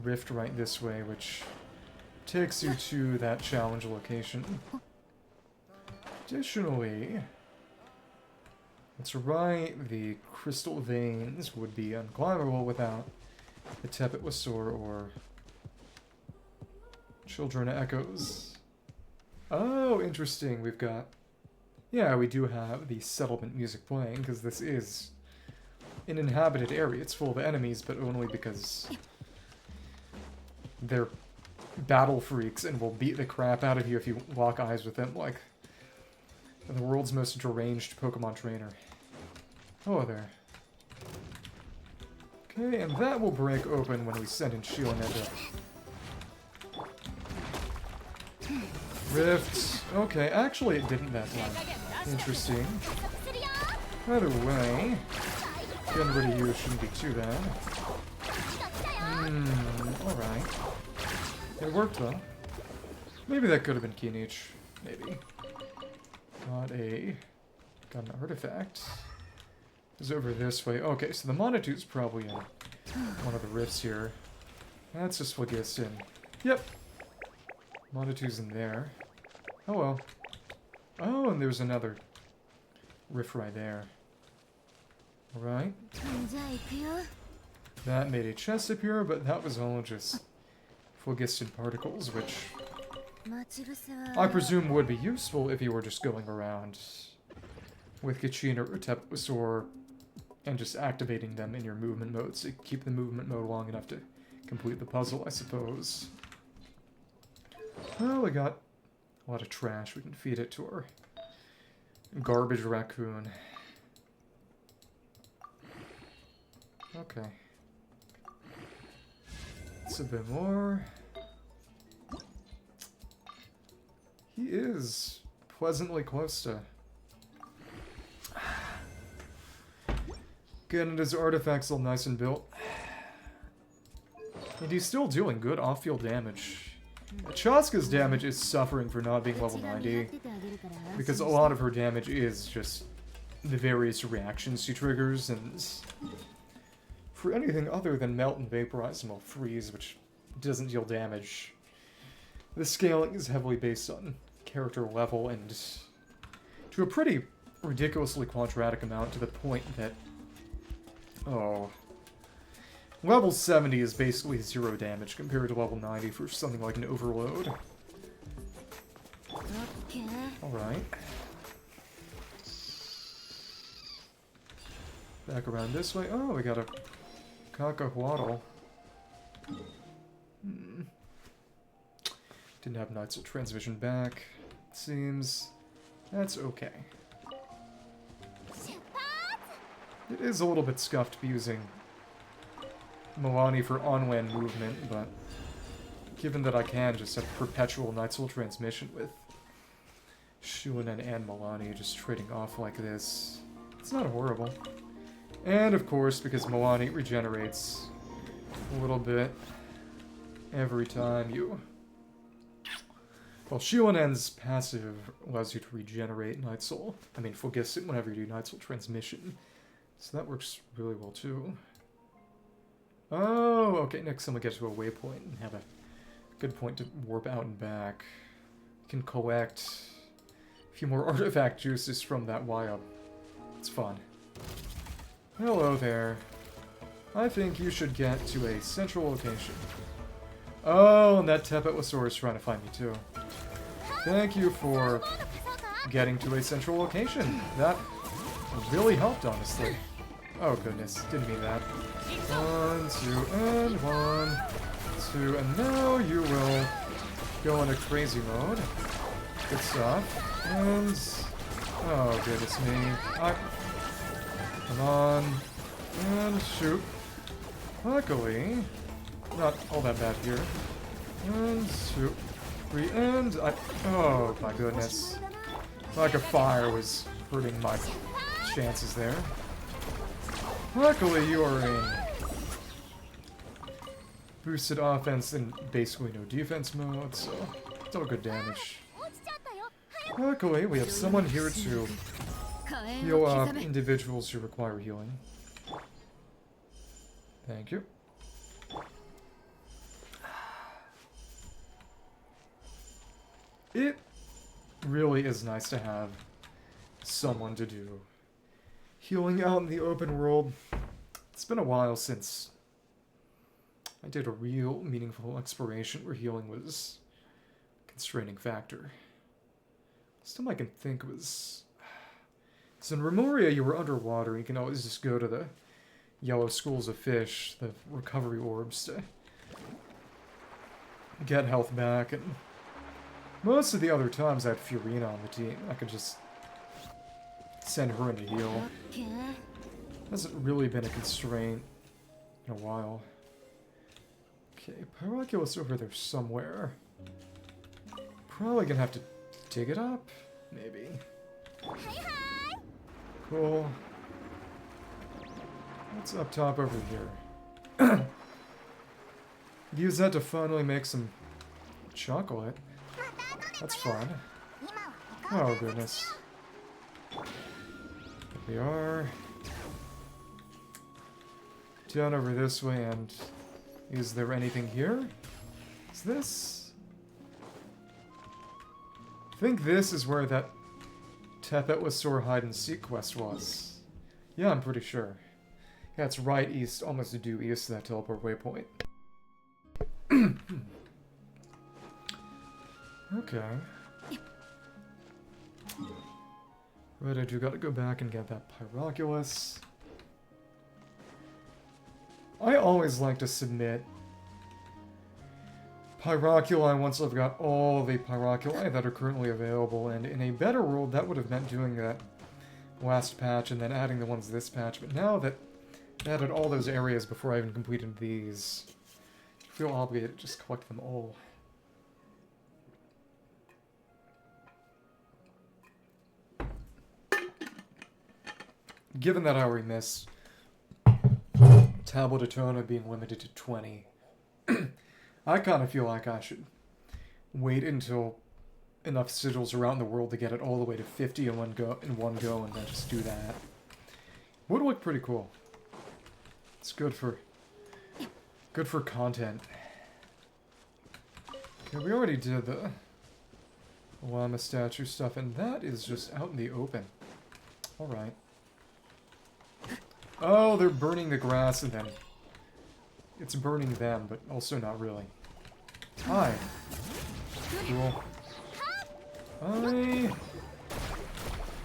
rift right this way, which takes you to that challenge location. Additionally, that's right, the crystal veins would be unclimbable without the Tepetlisaurs or Children Echoes. Oh, interesting. We've got... Yeah, we do have the settlement music playing, because this is an inhabited area. It's full of enemies, but only because they're battle freaks and will beat the crap out of you if you lock eyes with them, like the world's most deranged Pokemon trainer. Oh, there. Okay, and that will break open when we send in Xianyun. Rift. Okay, actually it didn't that time. Interesting. Either way, getting rid of you shouldn't be too bad. Alright. It worked though. Maybe that could have been Kinich. Maybe. Got an artifact. It's over this way. Okay, so the Monitu's probably in one of the rifts here. That's just what gets in. Yep. Monitu's in there. Oh well. Oh, and there's another rift right there. Alright. That made a chest appear, but that was all just phlogiston particles, which I presume would be useful if you were just going around with Genshin or Tepetlisaurs and just activating them in your movement modes to keep the movement mode long enough to complete the puzzle, I suppose. Well, we got a lot of trash. We can feed it to our garbage raccoon. Okay. It's a bit more. He is pleasantly close to getting his artifacts all nice and built. And he's still doing good off-field damage. Chaska's damage is suffering for not being level 90, because a lot of her damage is just the various reactions she triggers, and for anything other than melt and vaporize and freeze, which doesn't deal damage, the scaling is heavily based on character level, and to a pretty ridiculously quadratic amount, to the point that, oh, level 70 is basically 0 damage compared to level 90 for something like an overload. Alright. Back around this way. Oh, we got a Cacahuatl. Didn't have Nightsoul transmission back. Seems that's okay. It is a little bit scuffed to be using Milani for on-land movement, but given that I can just have perpetual Nightsoul transmission with Xianyun and Milani just trading off like this, it's not horrible. And of course, because Milani regenerates a little bit every time you... Well, Xianyun's passive allows you to regenerate Nightsoul. I mean, phlogiston whenever you do Nightsoul transmission. So that works really well too. Oh, okay, next time we get to a waypoint and have a good point to warp out and back. You can collect a few more artifact juices from that Wayob. It's fun. Hello there. I think you should get to a central location. Oh, and that Tepetlisaurs is trying to find me too. Thank you for getting to a central location. That really helped, honestly. Oh goodness, didn't mean that. 1, 2, and 1, 2, and now you will go into crazy mode. Good stuff. And... oh goodness me. Come on. And shoot. Luckily, not all that bad here. And shoot. 3, and oh my goodness. Like a fire was hurting my chances there. Luckily, you are in boosted offense and basically no defense mode, so it's all good damage. Luckily, we have someone here to heal up individuals who require healing. Thank you. It really is nice to have someone to do healing out in the open world. It's been a while since I did a real meaningful exploration where healing was a constraining factor. Last time I can think was... so in Remoria you were underwater, you can always just go to the yellow schools of fish, the recovery orbs, to get health back, and most of the other times I had Furina on the team. I could just send her in to heal. Hasn't really been a constraint in a while. Okay, Pyroculus over there somewhere. Probably gonna have to dig it up, maybe. Cool. What's up top over here? Use that to finally make some chocolate. That's fun. Oh, goodness. Here we are. Down over this way, and is there anything here? Is this? I think this is where that Tepetlisaurs hide-and-seek quest was. Yeah, I'm pretty sure. Yeah, it's right east, almost due east of that teleport waypoint. Okay. Right, I do gotta go back and get that Pyroculus. I always like to submit Pyroculi once I've got all the Pyroculi that are currently available, and in a better world that would have meant doing that last patch and then adding the ones this patch, but now that I added all those areas before I even completed these, I feel obligated to just collect them all. Given that I already miss Tablet Atona being limited to 20, I kind of feel like I should wait until enough sigils around the world to get it all the way to 50 in one go, and then just do that. Would look pretty cool. It's good for content. Okay, we already did the llama statue stuff, and that is just out in the open. Alright. Oh, they're burning the grass, and then it's burning them, but also not really. Hi. Cool. I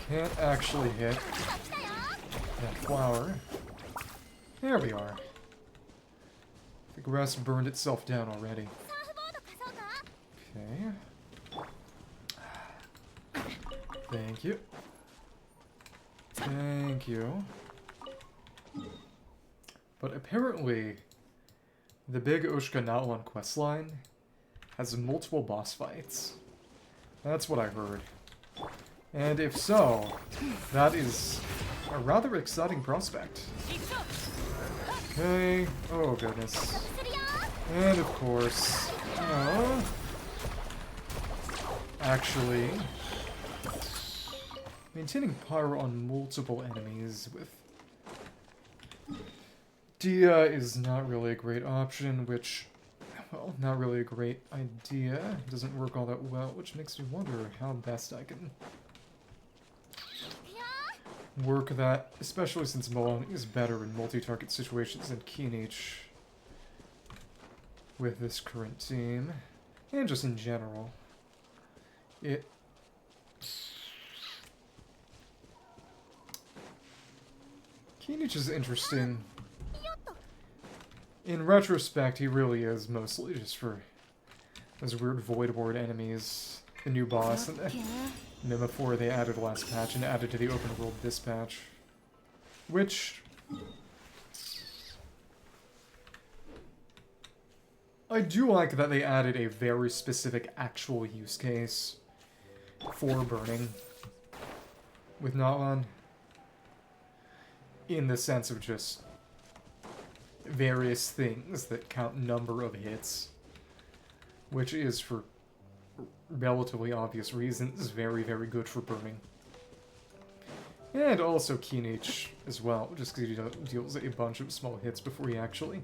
can't actually hit that flower. There we are. The grass burned itself down already. Okay. Thank you. Thank you. But apparently, the big Ushka Natlan questline has multiple boss fights. That's what I heard. And if so, that is a rather exciting prospect. Okay. Oh, goodness. And of course, actually, maintaining Pyro on multiple enemies with Dia is not really a great option, which, well, not really a great idea. It doesn't work all that well, which makes me wonder how best I can work that, especially since Malone is better in multi-target situations than Kinich with this current team, and just in general. Kinich is interesting. In retrospect, he really is mostly just for those weird Void Ward enemies, the new boss, and the Mimifor they added last patch and added to the open world this patch. Which I do like that they added a very specific actual use case for burning with Natlan, in the sense of just various things that count number of hits, which is, for relatively obvious reasons, very, very good for burning. And also Kinich as well, just because he deals a bunch of small hits before he actually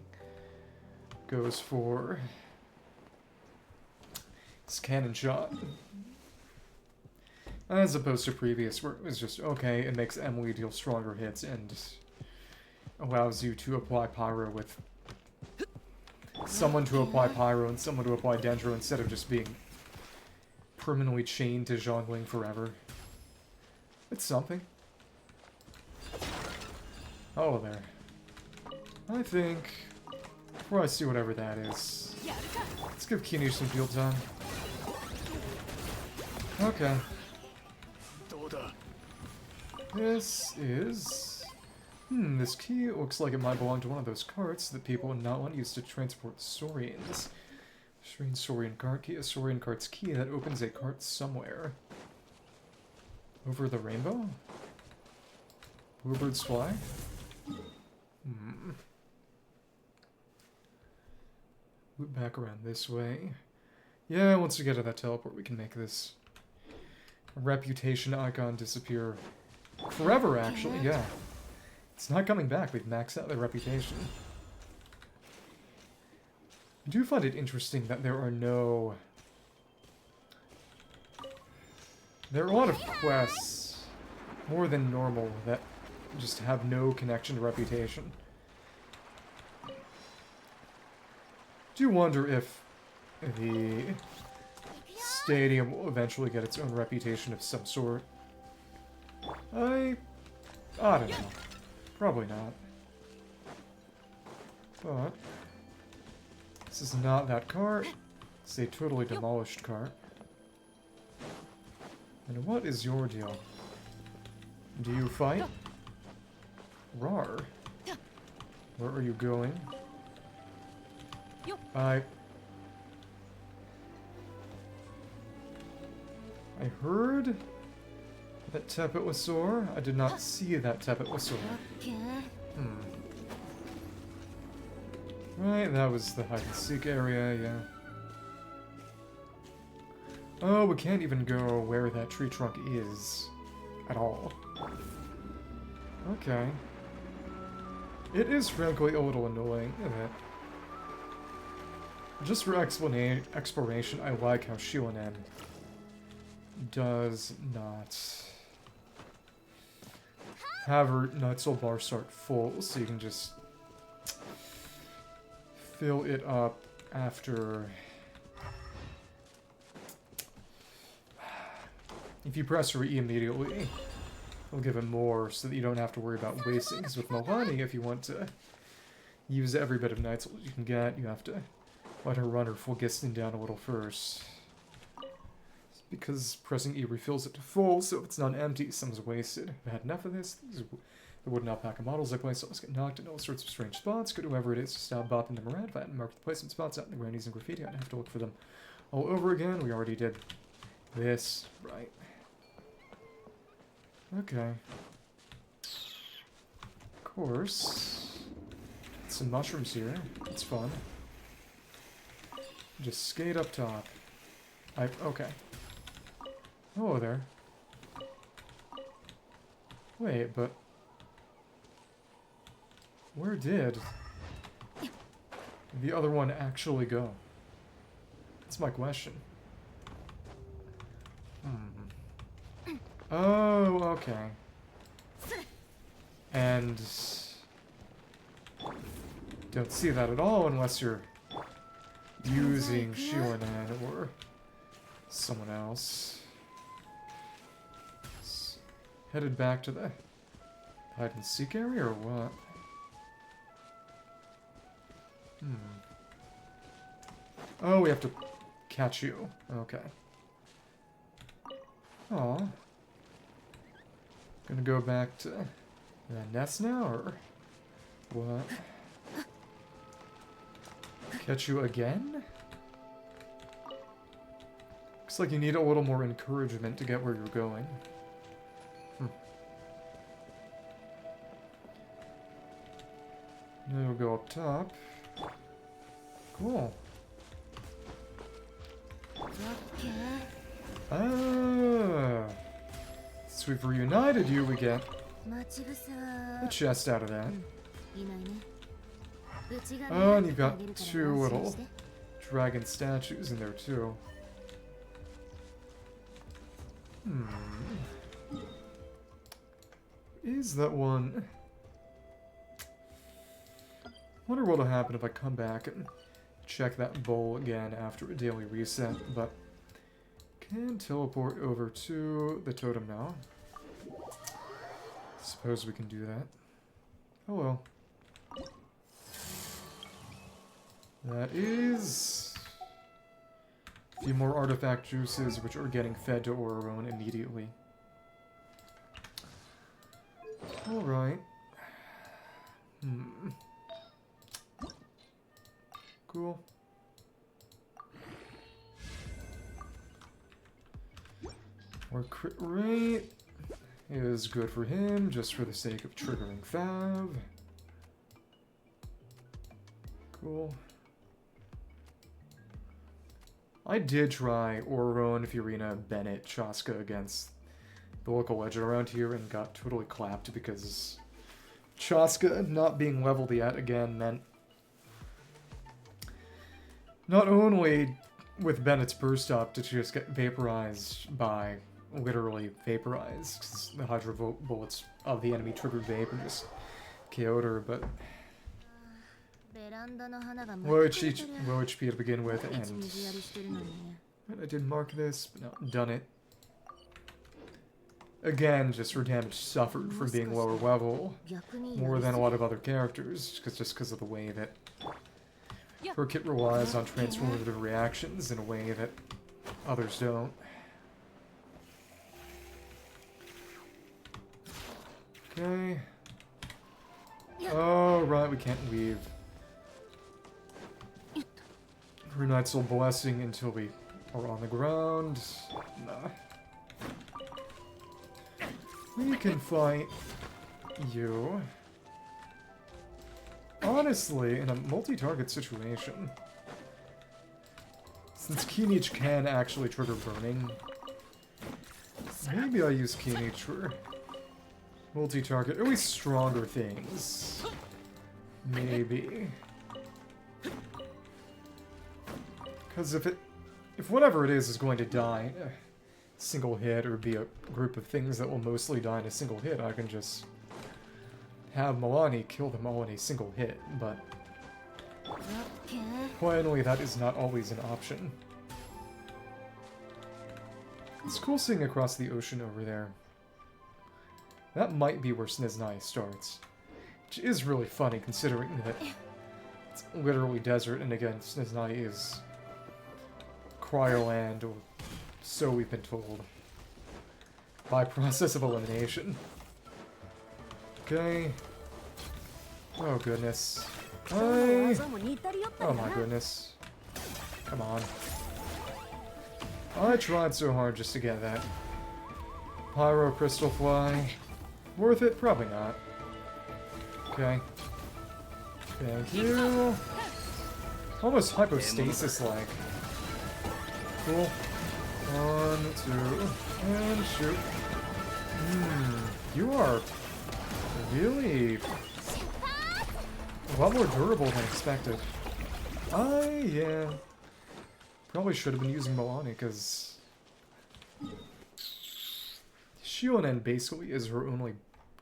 goes for his cannon shot. As opposed to previous, where it was just, okay, it makes Emily deal stronger hits and allows you to apply Pyro with someone to apply Pyro and someone to apply Dendro instead of just being permanently chained to Zhongling forever. It's something. Oh, there. I think, before I see whatever that is, let's give Kinich some field time. Okay. This is... this key looks like it might belong to one of those carts that people in Natlan used to transport Saurians. Strange Saurian cart key, a Saurian cart's key that opens a cart somewhere. Over the rainbow? Bluebirds fly? Hmm. Loop back around this way. Yeah, once we get to that teleport, we can make this reputation icon disappear forever, actually. Yeah. It's not coming back. We've maxed out the reputation. I do find it interesting that there are no... There are a lot of quests, more than normal, that just have no connection to reputation. Do wonder if the stadium will eventually get its own reputation of some sort. I don't know. Probably not. But this is not that cart. It's a totally demolished cart. And what is your deal? Do you fight? Rar. Where are you going? I heard that Tepetlisaurs. I did not see that Tepetlisaurs. Right, that was the hide-and-seek area, yeah. Oh, we can't even go where that tree trunk is. At all. Okay. It is frankly a little annoying, isn't it? Just for exploration, I like how Xianyun does not have her Nightsoul bar start full, so you can just fill it up after... If you press re immediately, it'll give it more so that you don't have to worry about wasting. Because with Milani, if you want to use every bit of Nightsoul you can get, you have to let her run her full Gistin down a little first. Because pressing E refills it to full, so if it's not empty, some's wasted. If I had enough of this, the wooden alpaca models I place always get knocked in all sorts of strange spots. Go to whoever it is to stop bopping them around. If I hadn't marked the placement spots out in the ground using graffiti, I'd have to look for them all over again. We already did this, right? Okay. Of course. Some mushrooms here. It's fun. Just skate up top. Okay. Hello there. Wait, but... Where did the other one actually go? That's my question. Oh, okay. And... Don't see that at all unless you're using Xianyun or someone else. Headed back to the hide-and-seek area, or what? Oh, we have to catch you. Okay. Aw. Gonna go back to the nest now, or what? Catch you again? Looks like you need a little more encouragement to get where you're going. Now you'll go up top. Cool. Ah. Since we've reunited you, we get a chest out of that. Oh, and you've got two little dragon statues in there, too. Is that one... Wonder what'll happen if I come back and check that bowl again after a daily reset, but can teleport over to the totem now. Suppose we can do that. Oh well. That is a few more artifact juices, which are getting fed to Ororone immediately. Alright. Cool. More crit rate. is good for him, just for the sake of triggering Fav. Cool. I did try Oron, Furina, Bennett, Chaska against the local legend around here and got totally clapped because Chaska not being leveled yet again meant not only with Bennett's burst up did she just get vaporized by literally vaporized, 'cause the Hydro bullets of the enemy triggered vape and just KO'd her, but low HP to begin with, and I did mark this, but not done it. Again, just her damage suffered from being lower level, more than a lot of other characters, just because of the way that her kit relies on transformative reactions in a way that others don't. Okay. Oh, right, we can't leave her Nightsoul Blessing until we are on the ground. Nah. We can fight you. Honestly, in a multi-target situation, since Keeneach can actually trigger burning, maybe I use Keeneach for multi-target, or at least stronger things. Maybe. Because if whatever it is going to die in a single hit, or be a group of things that will mostly die in a single hit, I can just have Milani kill them all in a single hit, but plainly that is not always an option. It's cool seeing across the ocean over there. That might be where Sneznai starts, which is really funny considering that it's literally desert, and again, Sneznai is cryoland, or so we've been told, by process of elimination. Okay. Oh goodness. Oh my goodness. Come on. I tried so hard just to get that Pyro Crystal Fly. Worth it? Probably not. Okay. Thank you. Almost hypostasis-like. Cool. 1, 2, and shoot. You are really a lot more durable than expected. Yeah. Probably should have been using Milani, because Xianyun basically is her only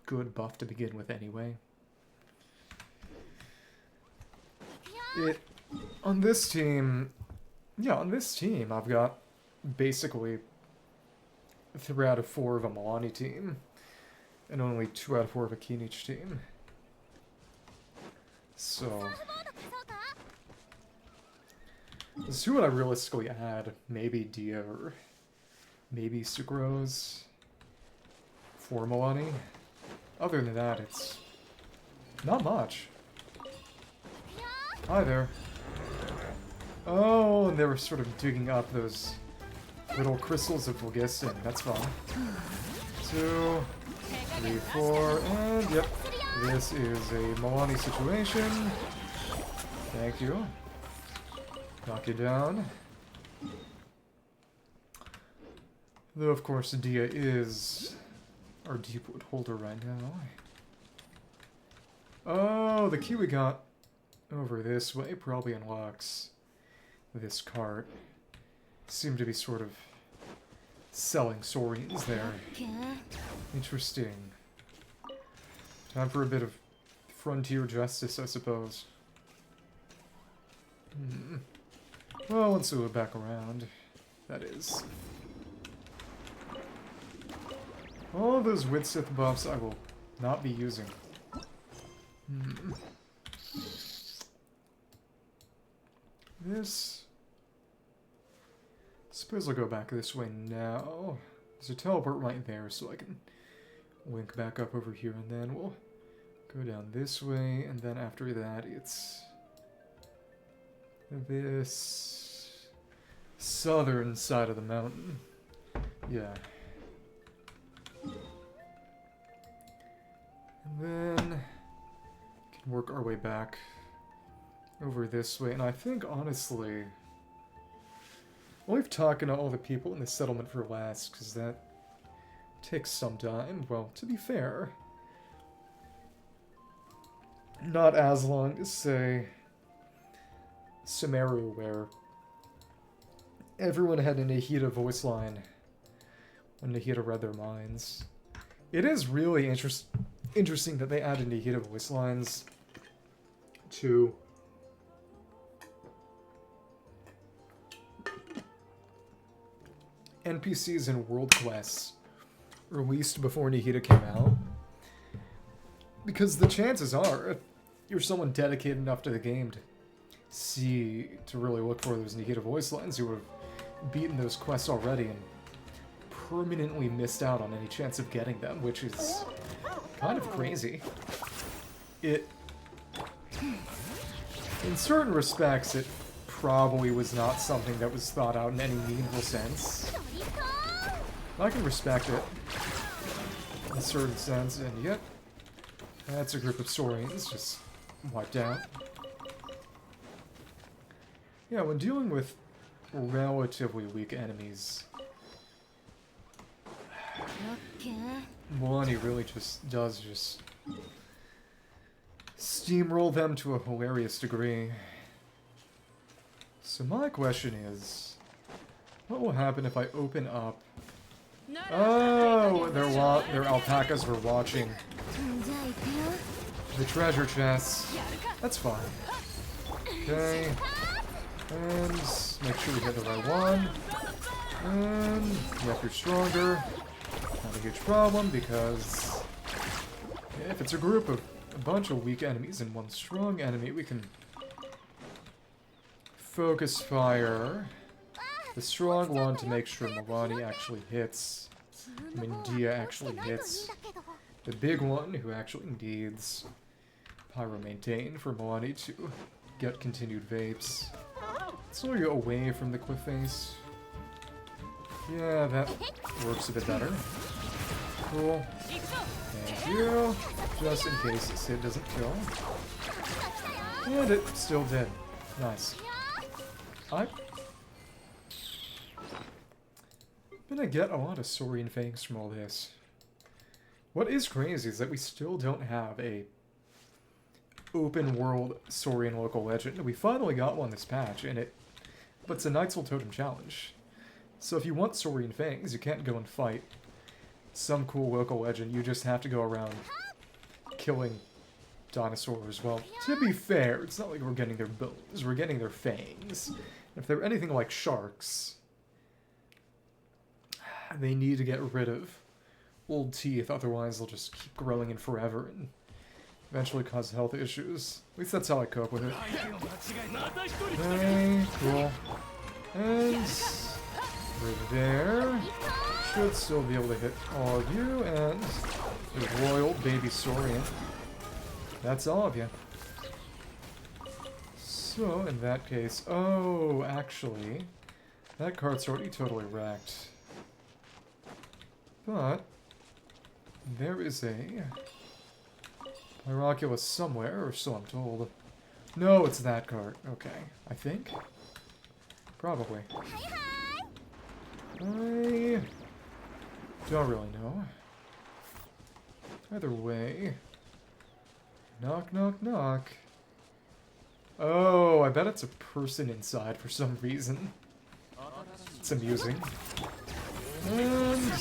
good buff to begin with anyway. On this team, I've got basically 3 out of 4 of a Milani team, and only 2 out of 4 of a Keeneach team. So this is who would I realistically add? Maybe Dia, or maybe Sucrose for Milani. Other than that, it's not much. Hi there. Oh, and they were sort of digging up those little crystals of Phlogiston. That's fun. 2, 3, 4, and yep. This is a Milani situation. Thank you. Knock you down. Though, of course, Dia is our Deepwood holder right now. Oh, the key we got over this way probably unlocks this cart. Seem to be sort of selling saurians there. Interesting. Time for a bit of frontier justice, I suppose. Well, once we go back around, that is. All of those Widsith buffs I will not be using. This... Suppose I'll go back this way now. There's a teleport right there, so I can link back up over here, and then we'll go down this way, and then after that it's this southern side of the mountain. Yeah. work our way back over this way. And I think, honestly, we'll leave talking to all the people in the settlement for last, because that takes some time. Well, to be fair, not as long as, say, Sumeru, where everyone had a Nahida voice line when Nahida read their minds. It is really interesting that they added Nahida voice lines to NPCs and world quests released before Nahida came out. Because the chances are, if you're someone dedicated enough to the game to really look for those Nahida voice lines, you would have beaten those quests already and permanently missed out on any chance of getting them, which is kind of crazy. In certain respects, it probably was not something that was thought out in any meaningful sense. I can respect it in a certain sense, and yet that's a group of Saurians just wiped out. Yeah, when dealing with relatively weak enemies, Milani really does steamroll them to a hilarious degree. So my question is, what will happen if I open up... Oh, their alpacas were watching the treasure chests. That's fine. Okay. And make sure we hit the right one. And if you're stronger, not a huge problem, because if it's a group of a bunch of weak enemies and one strong enemy, we can focus fire the strong one to make sure Milani actually hits. Dia actually hits the big one, who actually needs Pyro Maintain for Milani to get continued vapes. So you away from the cliff face. Yeah, that works a bit better. Cool. Thank you. Just in case Sid doesn't kill. And it still did. Nice. I'm gonna get a lot of Saurian fangs from all this. What is crazy is that we still don't have a open world Saurian local legend. We finally got one this patch, but it's a Nightsoul Totem challenge. So if you want Saurian fangs, you can't go and fight some cool local legend. You just have to go around killing dinosaurs. Well, to be fair, it's not like we're getting their bones, we're getting their fangs. If they're anything like sharks, they need to get rid of old teeth, otherwise they'll just keep growing in forever and eventually cause health issues. At least that's how I cope with it. Okay, cool. And over there. Should still be able to hit all of you, and a royal baby Saurian. That's all of you. So, in that case... Oh, actually, that card's already totally wrecked. But there is a Pyroculus somewhere, or so I'm told. No, it's that card. Okay, I think. Probably. I don't really know. Either way. Knock, knock, knock. Oh, I bet it's a person inside for some reason. It's amusing. And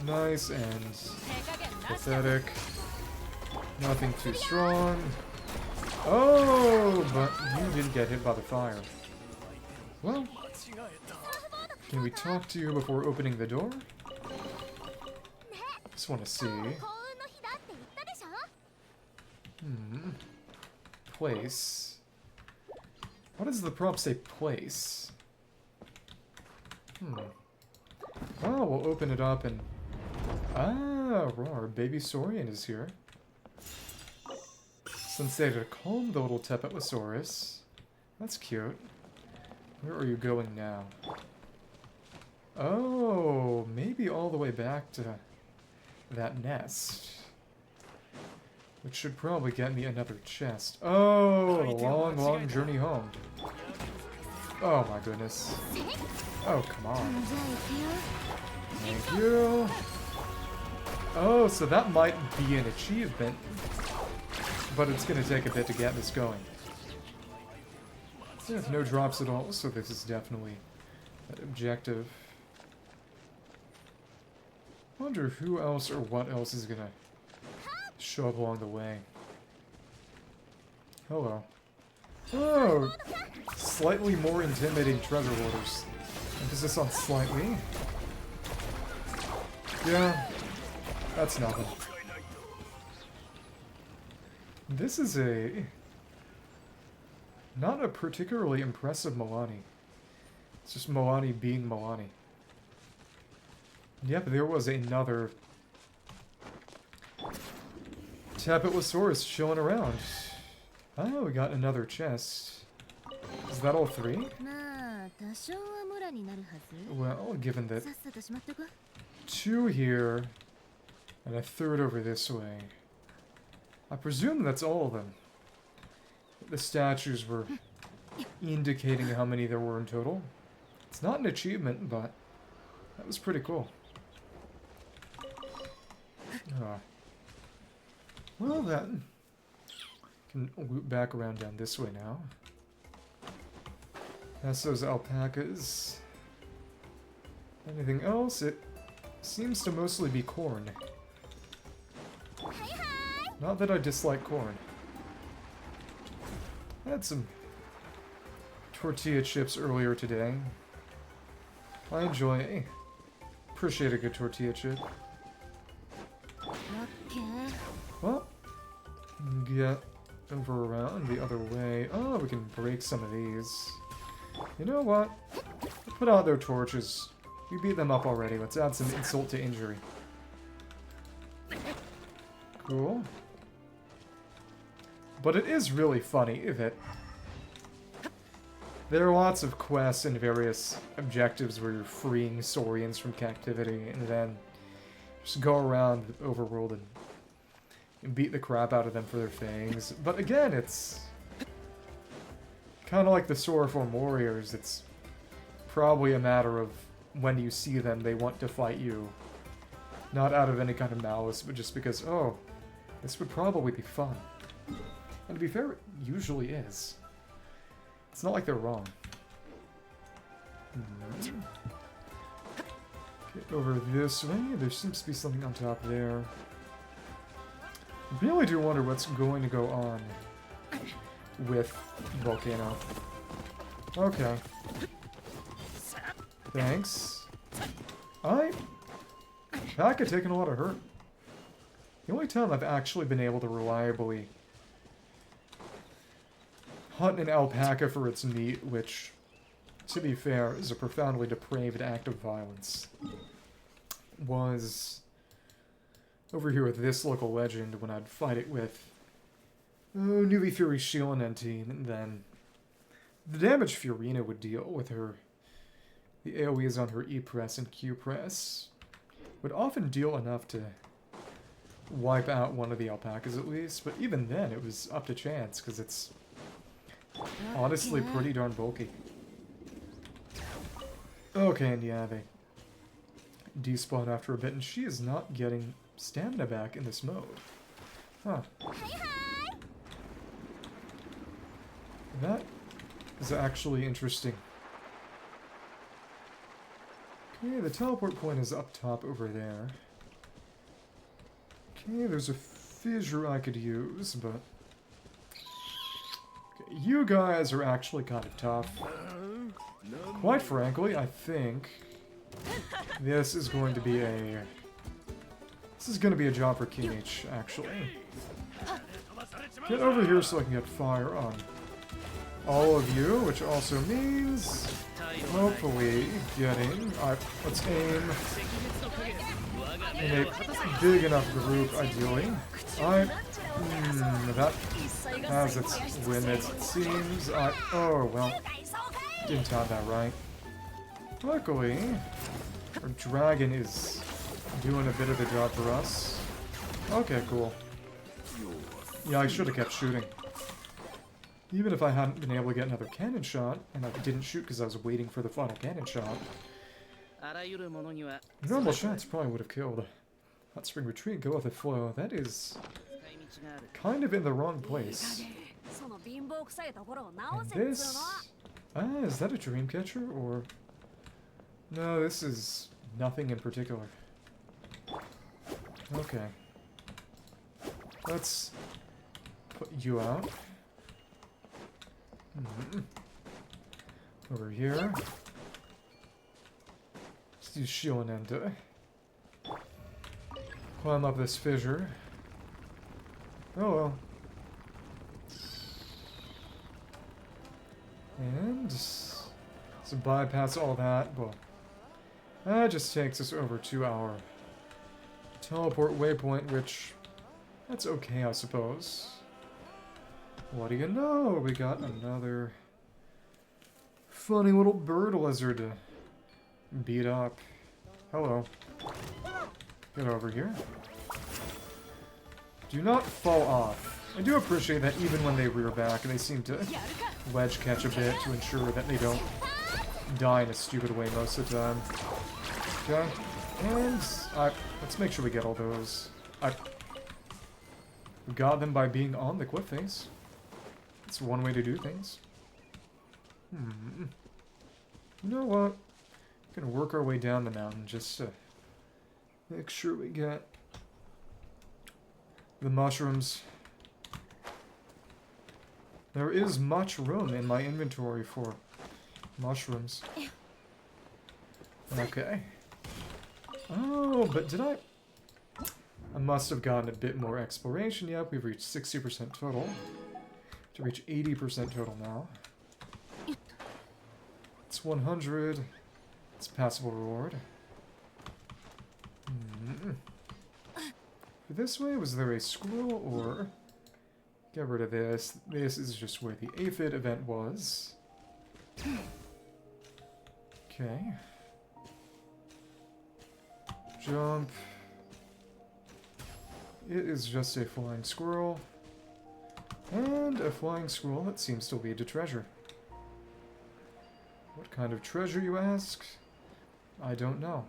nice and pathetic. Nothing too strong. Oh, but you didn't get hit by the fire. Well, can we talk to you before opening the door? Just want to see. Place. What does the prompt say, place? Oh, we'll open it up and... Ah, our baby Saurian is here. Since they had to calm the little Tepetlisaurs. That's cute. Where are you going now? Oh, maybe all the way back to that nest. Which should probably get me another chest. Oh, a long, long journey home. Oh my goodness. Oh, come on. Thank you. Oh, so that might be an achievement. But it's going to take a bit to get this going. Yeah, no drops at all, so this is definitely an objective. I wonder who else or what else is going to show up along the way. Hello. Oh! Slightly more intimidating treasure hoarders. Emphasis on slightly. Yeah. That's nothing. This is not a particularly impressive Milani. It's just Milani being Milani. Yep, there was another Tepetlisaurs chilling around. Oh, we got another chest. Is that all three? Well, given that 2 here and a third over this way, I presume that's all of them. The statues were indicating how many there were in total. It's not an achievement, but that was pretty cool. Well then, can loop back around down this way now. That's those alpacas. Anything else? It seems to mostly be corn. Not that I dislike corn. I had some tortilla chips earlier today. I appreciate a good tortilla chip. Well, get over around the other way. Oh, we can break some of these. You know what? Put out their torches. We beat them up already. Let's add some insult to injury. Cool. But it is really funny that there are lots of quests and various objectives where you're freeing Saurians from captivity and then just go around the overworld and beat the crap out of them for their fangs. But again, it's kind of like the Sauriform warriors. It's probably a matter of when you see them, they want to fight you. Not out of any kind of malice, but just because, oh, this would probably be fun. And to be fair, it usually is. It's not like they're wrong. Get over this way. There seems to be something on top there. I really do wonder what's going to go on with Volcano. Okay. Thanks. Pack had taken a lot of hurt. The only time I've actually been able to reliably hunt an alpaca for its meat, which, to be fair, is a profoundly depraved act of violence, was over here with this local legend when I'd fight it with Newly Fury Xianyun, and then the damage Furina would deal with her, the AoEs on her E-press and Q-press, would often deal enough to wipe out one of the alpacas at least, but even then it was up to chance, because it's honestly pretty darn bulky. Okay, and yeah, they despawn after a bit, and she is not getting stamina back in this mode. Huh. That is actually interesting. Okay, the teleport point is up top over there. Okay, there's a fissure I could use, but okay, you guys are actually kind of tough. Quite frankly, I think this is going to be a job for King H, actually. Get over here so I can get fire on all of you, which also means hopefully getting... let's aim in a big enough group, ideally. That has its limits, it seems. Oh, well. Didn't time that right. Luckily, our dragon is doing a bit of the job for us. Okay, cool. Yeah, I should have kept shooting. Even if I hadn't been able to get another cannon shot, and I didn't shoot because I was waiting for the final cannon shot, normal shots probably would have killed. Hot Spring Retreat, go with the flow. That is kind of in the wrong place. And this... Ah, is that a dream catcher, or... No, this is nothing in particular. Okay. Let's put you out. Over here. Let's do Xianyun. Climb up this fissure. Oh well. And so bypass all that. Well, that just takes us over 2 hour teleport waypoint, which that's okay, I suppose. What do you know? We got another funny little bird lizard to beat up. Hello. Get over here. Do not fall off. I do appreciate that even when they rear back, they seem to wedge catch a bit to ensure that they don't die in a stupid way most of the time. Okay. And let's make sure we get all those. We got them by being on the cliff face. It's one way to do things. You know what? We're gonna work our way down the mountain just to make sure we get the mushrooms. There is much room in my inventory for mushrooms. Okay. Oh, but did I must have gotten a bit more exploration. Yep, we've reached 60% total. To reach 80% total now. It's 100. It's passable reward. For this way, was there a scroll or... Get rid of this. This is just where the aphid event was. Okay. Jump. It is just a flying squirrel. And a flying squirrel that seems to lead to treasure. What kind of treasure, you ask? I don't know.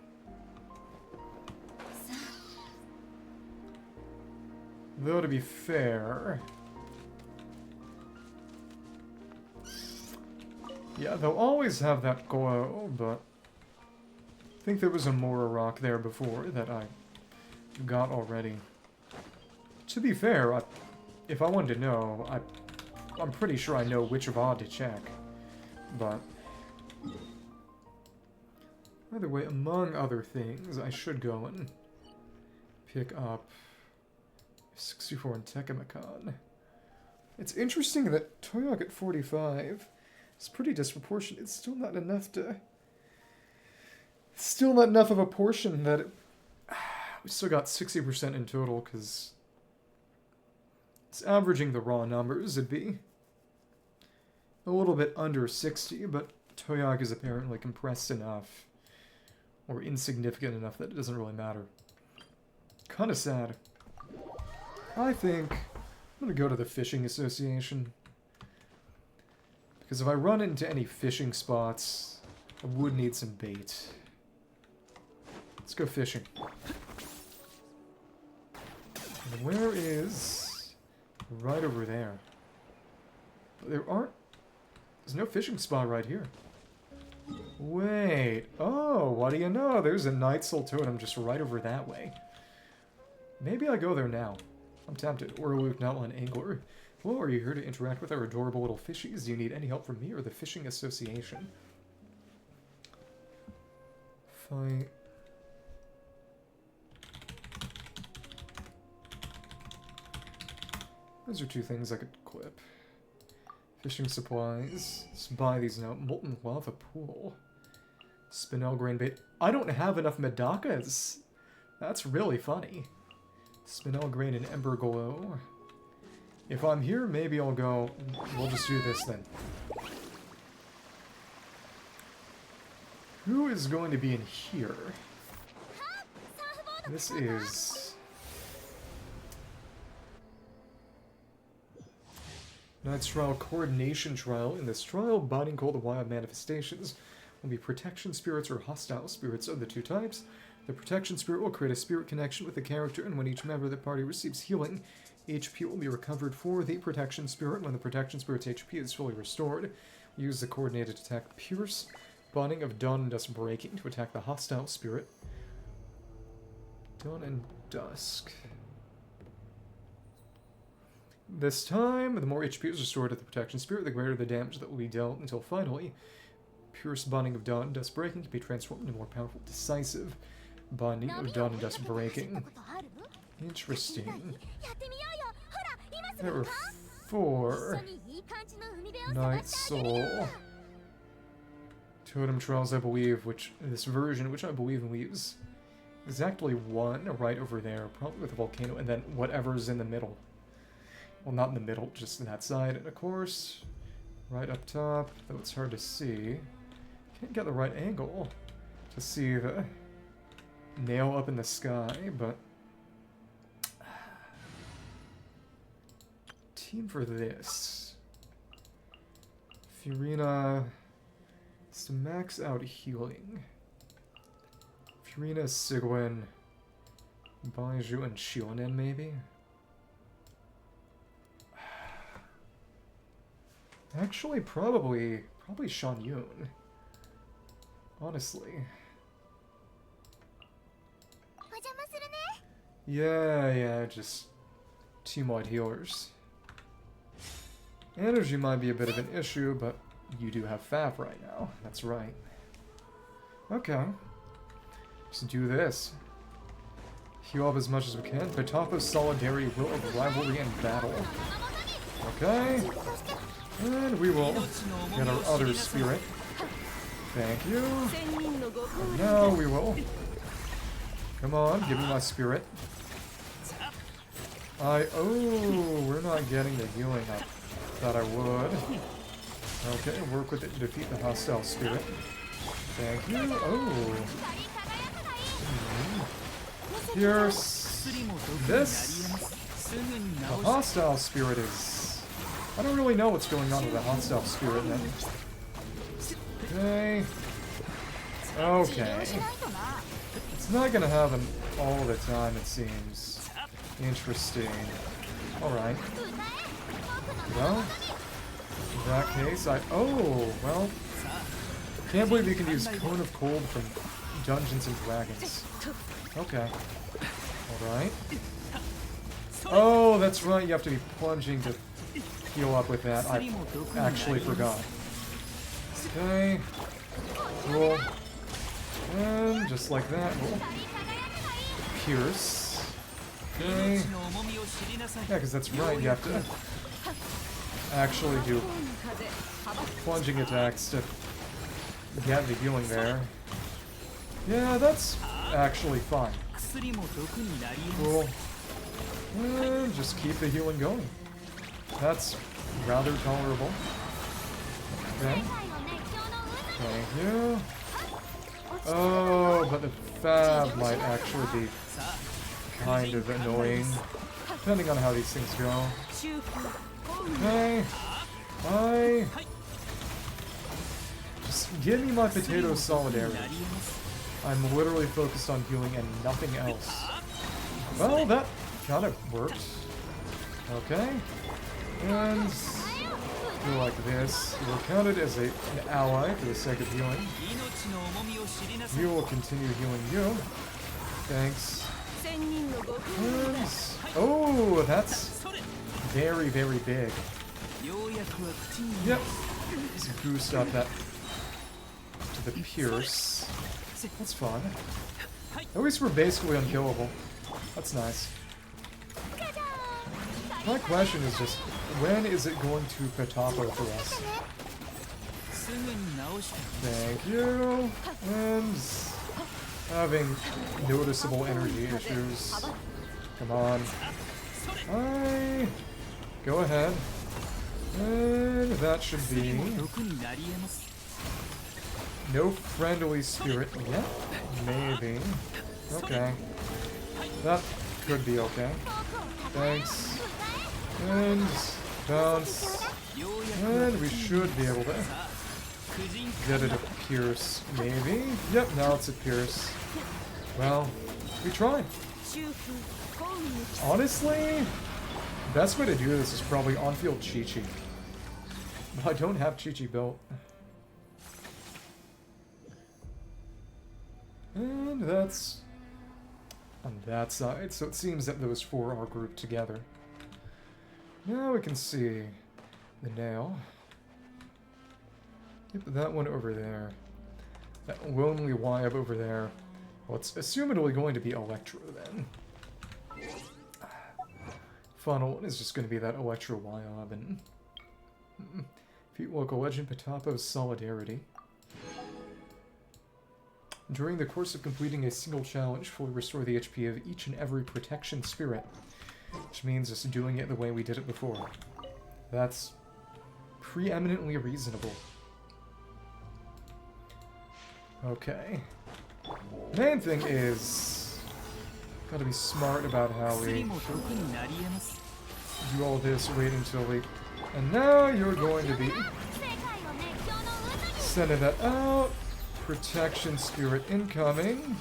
Though, to be fair... Yeah, they'll always have that glow, but... I think there was a Mora rock there before that I got already. To be fair, if I wanted to know, I'm pretty sure I know which VOD to check. But... By the way, among other things, I should go and pick up 64 in Tequemecan. It's interesting that Toyok at 45 is pretty disproportionate. It's still not enough to... Still not enough of a portion that... we still got 60% in total, because... It's averaging the raw numbers. It'd be a little bit under 60, but Toyok is apparently compressed enough, or insignificant enough that it doesn't really matter. Kinda sad. I think I'm gonna go to the Fishing Association. Because if I run into any fishing spots, I would need some bait. Let's go fishing. And where is... Right over there. There aren't... There's no fishing spot right here. Wait. Oh, what do you know? There's a Nightsoul Totem just right over that way. Maybe I go there now. I'm tempted. Or a Luke Natlan angler. Hello, are you here to interact with our adorable little fishies? Do you need any help from me or the Fishing Association? Fight. Those are two things I could clip. Fishing supplies. Let's buy these now. Molten lava pool. Spinel grain bait. I don't have enough medakas. That's really funny. Spinel grain and ember glow. If I'm here, maybe I'll go... We'll just do this then. Who is going to be in here? This is... Knight's Trial Coordination Trial. In this trial, binding called the Wayob manifestations will be protection spirits or hostile spirits of the two types. The protection spirit will create a spirit connection with the character, and when each member of the party receives healing, HP will be recovered for the protection spirit. When the protection spirit's HP is fully restored, use the coordinated attack Pierce, Binding of Dawn and Dusk Breaking to attack the hostile spirit. Dawn and Dusk. This time, the more HP is restored to the protection spirit, the greater the damage that will be dealt, until finally, Pierce, Binding of Dawn and Dusk Breaking can be transformed into more powerful, decisive Binding of Dawn and Dusk Breaking. Interesting. There were 4 Nightsoul Totem trials, I believe, which this version, which I believe leaves exactly 1 right over there, probably with a volcano, and then whatever's in the middle. Well, not in the middle, just on that side, and of course, right up top, though it's hard to see. Can't get the right angle to see the nail up in the sky, but team for this. Furina is to max out healing. Furina, Sigewinne, Baizhu, and Xianyun, maybe? Actually, probably Xianyun. Honestly. Yeah, just team-wide healers. Energy might be a bit of an issue, but you do have Fav right now. That's right. Okay. Let's do this. Heal up as much as we can. Potapo's solidarity, will of rivalry, and battle. Okay. And we will get our other spirit. Thank you. And now we will. Come on, give me my spirit. Oh, we're not getting the healing I thought I would. Okay, work with it to defeat the hostile spirit. Thank you. Oh. Here's this. The hostile spirit is... I don't really know what's going on with the hostile spirit then. Okay. Okay. It's not gonna happen all the time, it seems. Interesting. Alright. Well, in that case, oh, well. Can't believe you can use Cone of Cold from Dungeons and Dragons. Okay. Alright. Oh, that's right, you have to be plunging to heal up with that. I actually forgot. Okay. Cool. And just like that, we'll pierce. Okay. Yeah, because that's right, you have to actually do plunging attacks to get the healing there. Yeah, that's actually fine. Cool. And just keep the healing going. That's rather tolerable. Okay. Thank you. Oh, but the Fab might actually be kind of annoying, depending on how these things go. Okay. Bye. Just give me my potato solidarity. I'm literally focused on healing and nothing else. Well, that kind of worked. Okay. And go like this. You're counted as an ally for the sake of healing. We will continue healing you. Thanks. And, oh, that's very, very big. Yep. Let's boost up that to the pierce. That's fun. At least we're basically unkillable. That's nice. My question is just, when is it going to Potapo for us? Thank you. And having noticeable energy issues. Come on. Hi. Go ahead. And that should be no friendly spirit yet. Maybe. Okay. That could be okay. Thanks. And bounce. And we should be able to get it a pierce, maybe? Yep, now it's a pierce. Well, we tried. Honestly, best way to do this is probably on-field Chi-Chi. But I don't have Chi-Chi built. And that's on that side, so it seems that those four are grouped together. Now we can see the nail. Yep, that one over there. That lonely Wayob over there. Well, it's assumedly going to be Electro then. Final one is just going to be that Electro Wayob and defeat local legend Potapo's Solidarity. During the course of completing a single challenge, fully restore the HP of each and every protection spirit. Which means just doing it the way we did it before. That's preeminently reasonable. Okay. Main thing is, gotta be smart about how we do all this, wait until we... And now you're going to be sending that out. Protection spirit incoming.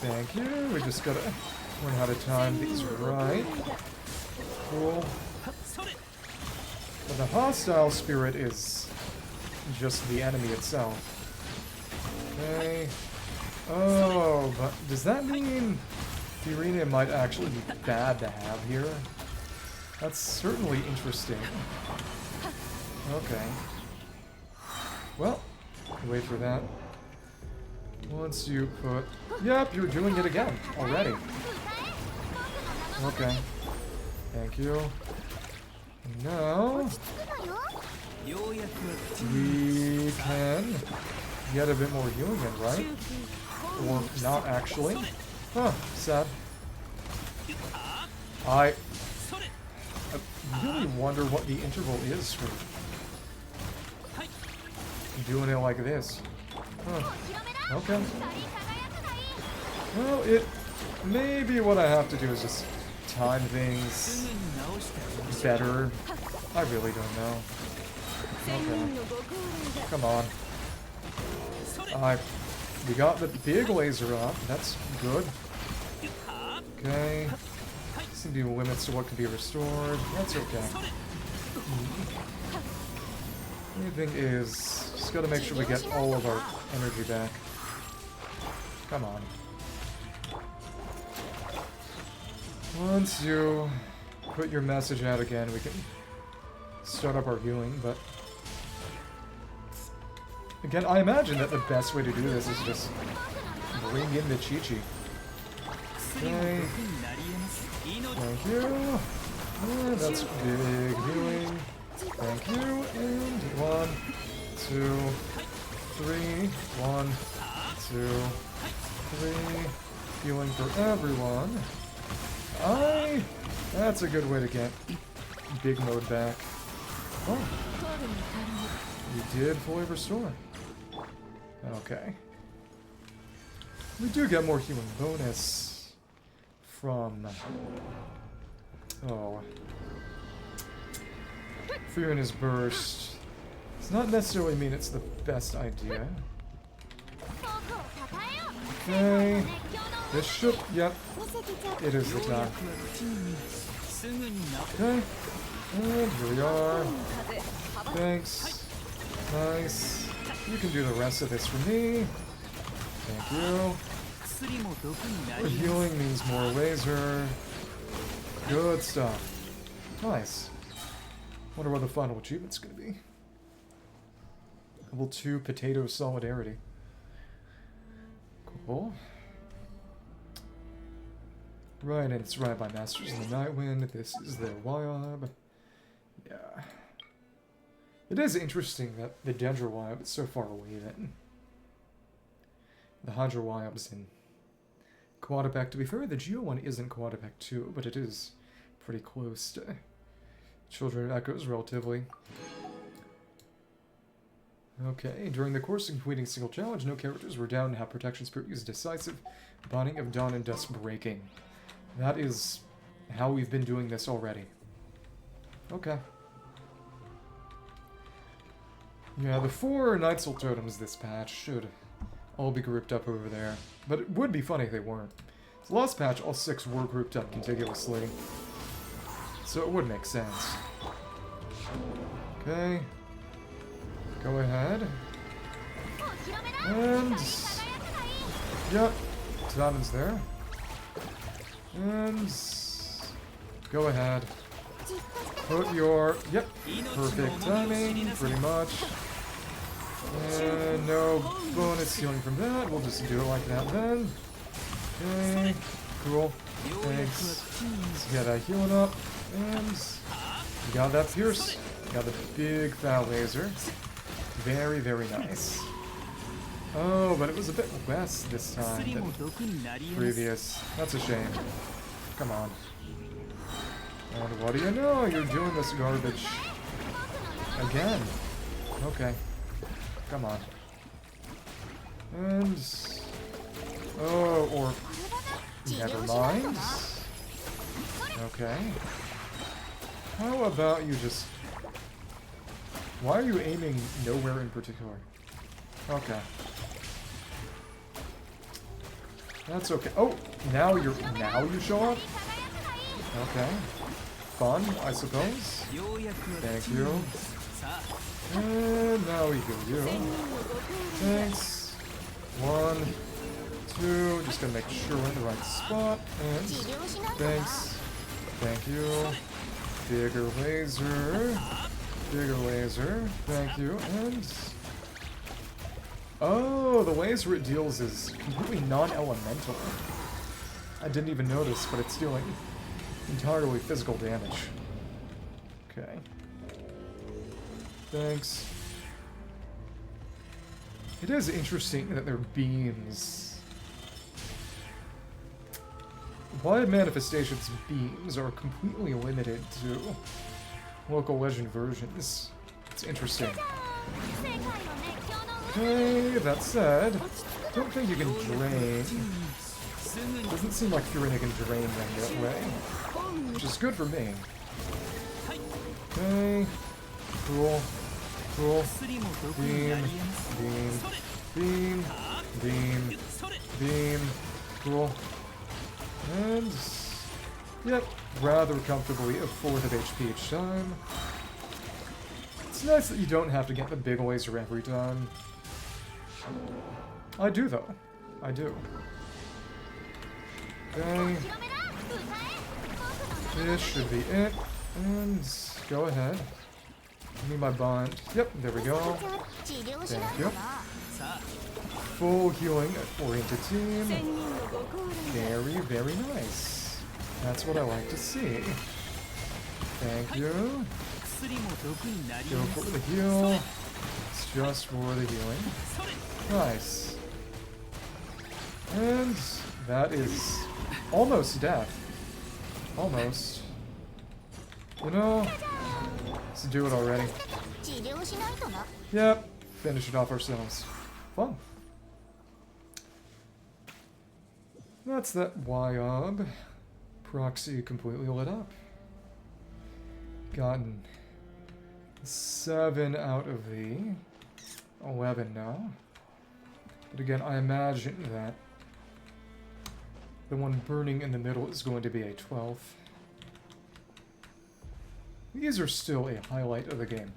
Thank you. We just gotta learn how to time these right. Cool. But the hostile spirit is just the enemy itself. Okay. Oh, but does that mean Furina might actually be bad to have here? That's certainly interesting. Okay. Well, wait for that. Once you put... Yep, you're doing it again already. Okay. Thank you. Now... we can get a bit more healing in, right? Or not actually. Huh, sad. I really wonder what the interval is for doing it like this. Huh. Okay. Well, it maybe what I have to do is just time things better. I really don't know. Okay. Come on. We got the big laser up. That's good. Okay. Seem to be limits to what can be restored. That's okay. Main thing is, just gotta make sure we get all of our energy back. Come on. Once you put your message out again, we can start up our healing, but... Again, I imagine that the best way to do this is just bring in the Chi-Chi. Okay. Thank you. And that's big healing. Thank you. And 1, 2, 3. 1, 2, 3. Healing for everyone. That's a good way to get big mode back. Oh. We did fully restore. Okay. We do get more healing bonus from... Oh. Furina's burst. Does not necessarily mean it's the best idea. Okay. This should... Yep. It is the time. Okay. And here we are. Thanks. Nice. You can do the rest of this for me. Thank you. More healing means more laser. Good stuff. Nice. Wonder what the final achievement's gonna be. Level 2 Potato Solidarity. Cool. Right, and it's right by Masters in the Nightwind. This is their Wayob. Yeah. It is interesting that the Dendra Wayob is so far away then. The Hydra Wayob's in Quadapec. To be fair, the Geo one isn't Quadapec too, but it is pretty close to Children of Echoes, relatively. Okay, during the course of completing single challenge, no characters were down and have Protection Spirit use Decisive, Bonding of Dawn and Dusk Breaking. That is how we've been doing this already. Okay. Yeah, the 4 Nightsoul Totems this patch should all be grouped up over there. But it would be funny if they weren't. The last patch, all 6 were grouped up contiguously. So it would make sense. Okay. Go ahead. And... yep. Diamond's there. And... go ahead. Put your... yep. Perfect timing, pretty much. And no bonus healing from that. We'll just do it like that then. Okay. Cool. Thanks. Let's get that healing up. And... we got that pierce. Got the big fat laser. Very, very nice. Oh, but it was a bit less this time than previous. That's a shame. Come on. And what do you know? You're doing this garbage. Again. Okay. Come on. And... oh, or... never mind. Okay. How about you just... why are you aiming nowhere in particular? Okay. That's okay. Oh, now you show up? Okay. Fun, I suppose. Thank you. And now we heal you. Thanks. 1, 2. Just gonna make sure we're in the right spot. And thanks. Thank you. Bigger laser. Bigger laser. Thank you. And... oh, the laser it deals is completely non-elemental. I didn't even notice, but it's dealing entirely physical damage. Okay. Thanks. It is interesting that their beams... why Manifestation's beams are completely limited to local legend versions. It's interesting. Okay, that said, don't think you can drain. Doesn't seem like Furina can drain them that way. Which is good for me. Okay. Cool. Cool. Beam. Beam. Beam. Beam. Beam. Cool. And... yep. Rather comfortably a 4th of HP each time. It's nice that you don't have to get the big laser every time. I do, though. I do. Okay. This should be it. And go ahead. Give me my bond. Yep, there we go. Thank you. Full healing oriented team. Very, very nice. That's what I like to see. Thank you. Go for the heal. It's just for the healing. Nice. And that is almost death. Almost. You know, let's do it already. Yep, finish it off ourselves. Fun. That's that Wayob. Proxy completely lit up. Gotten 7 out of the 11 now. But again, I imagine that the one burning in the middle is going to be a 12th. These are still a highlight of the game.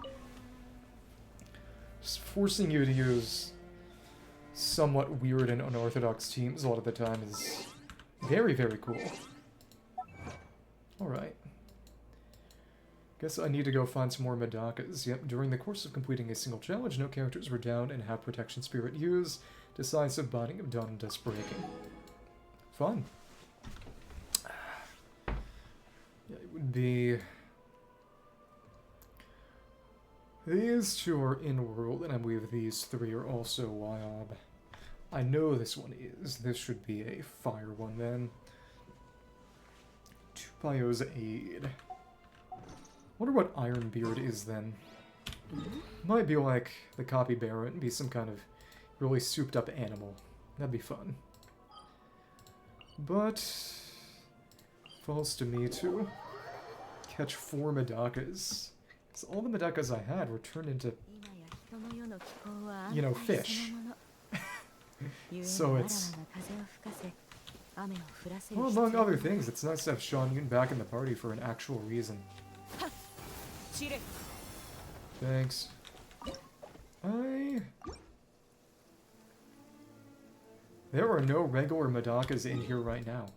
Just forcing you to use somewhat weird and unorthodox teams a lot of the time is very, very cool. Alright. Guess I need to go find some more Medakas. Yep, during the course of completing a single challenge, no characters were down and have Protection Spirit used. Decisive binding of done and dust breaking. Fun. Yeah, it would be... these 2 are in-world, and I believe these 3 are also Wayob. I know this one is. This should be a fire one then. Tupayo's Aid. Wonder what Ironbeard is then. Might be like the Copy Baron, be some kind of really souped up animal. That'd be fun. But falls to me to catch 4 Medakas. So all the Medakas I had were turned into you know, fish. So it's... Well, among other things, it's nice to have Xianyun back in the party for an actual reason. Thanks. There are no regular Madakas in here right now.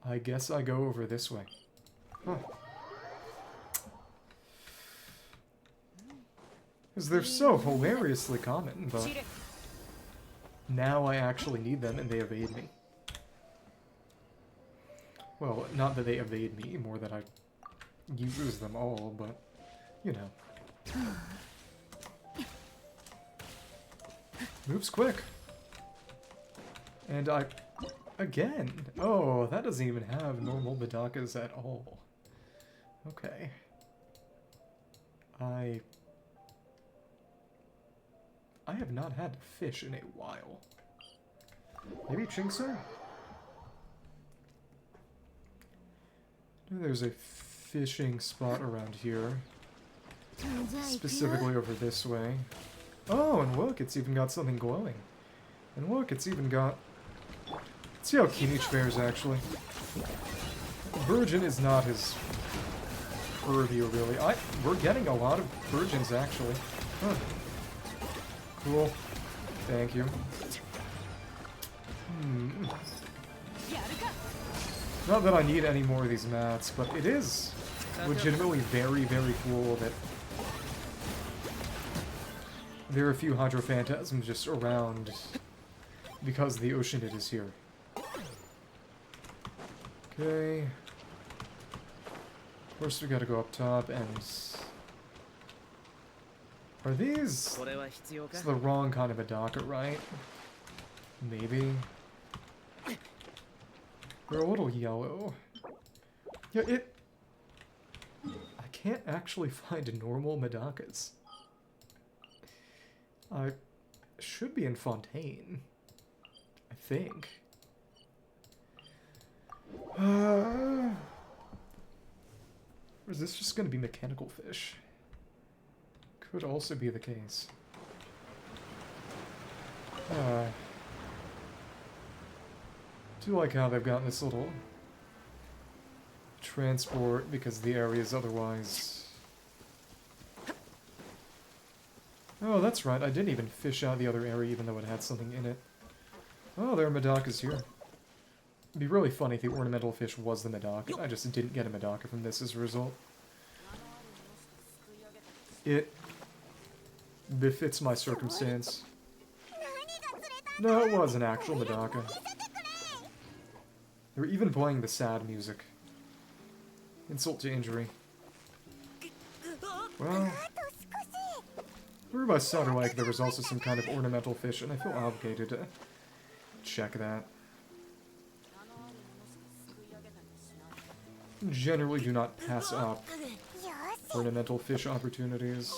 I guess I go over this way. Huh. Because they're so hilariously common, but... now I actually need them and they evade me. Well, not that they evade me, more that I use them all, but, you know. Moves quick. And again, oh, that doesn't even have normal Madakas at all. Okay. I have not had fish in a while. Maybe Chingsa? There's a fishing spot around here. Specifically over this way. Oh, and look, it's even got something glowing. And look, it's even got... Let's see how Kinich fares, actually. Virgin is not his purview, really. We're getting a lot of virgins, actually. Huh. Cool. Thank you. Not that I need any more of these mats, but it is legitimately very, very cool that there are a few Hydrophantasms just around because the Oceanid is here. Okay. Of course, we gotta go up top and... Are these... It's the wrong kind of a docket, right? Maybe. They're a little yellow. Yeah, I can't actually find normal Madakas. I should be in Fontaine. I think. Or is this just going to be mechanical fish? Could also be the case. Do like how they've got this little transport because the area is otherwise... Oh, that's right. I didn't even fish out the other area even though it had something in it. Oh, there are Madakas here. It'd be really funny if the ornamental fish was the Madaka. I just didn't get a Madaka from this as a result. It befits my circumstance. No, it was an actual Madaka. They were even playing the sad music. Insult to injury. Well, wherever by sounded like there was also some kind of ornamental fish, and I feel obligated to check that. Generally do not pass up ornamental fish opportunities.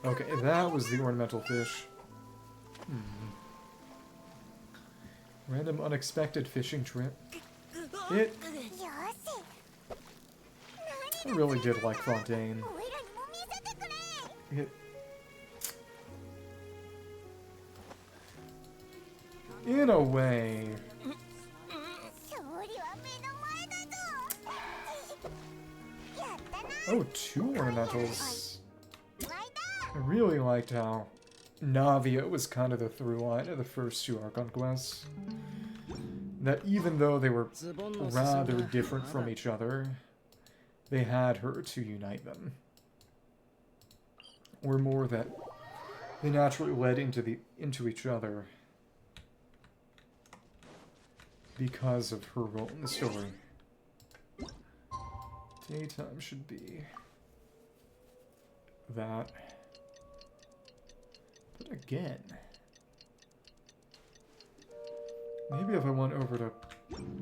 Okay, that was the ornamental fish. Random unexpected fishing trip. I really did like Fontaine. In a way... Oh, 2 ornamentals. I really liked how Navia was kind of the through line of the first 2 Archon quests. That even though they were rather different from each other, they had her to unite them. Or more that they naturally led into each other because of her role in the story. Daytime should be that. But again... Maybe if I went over to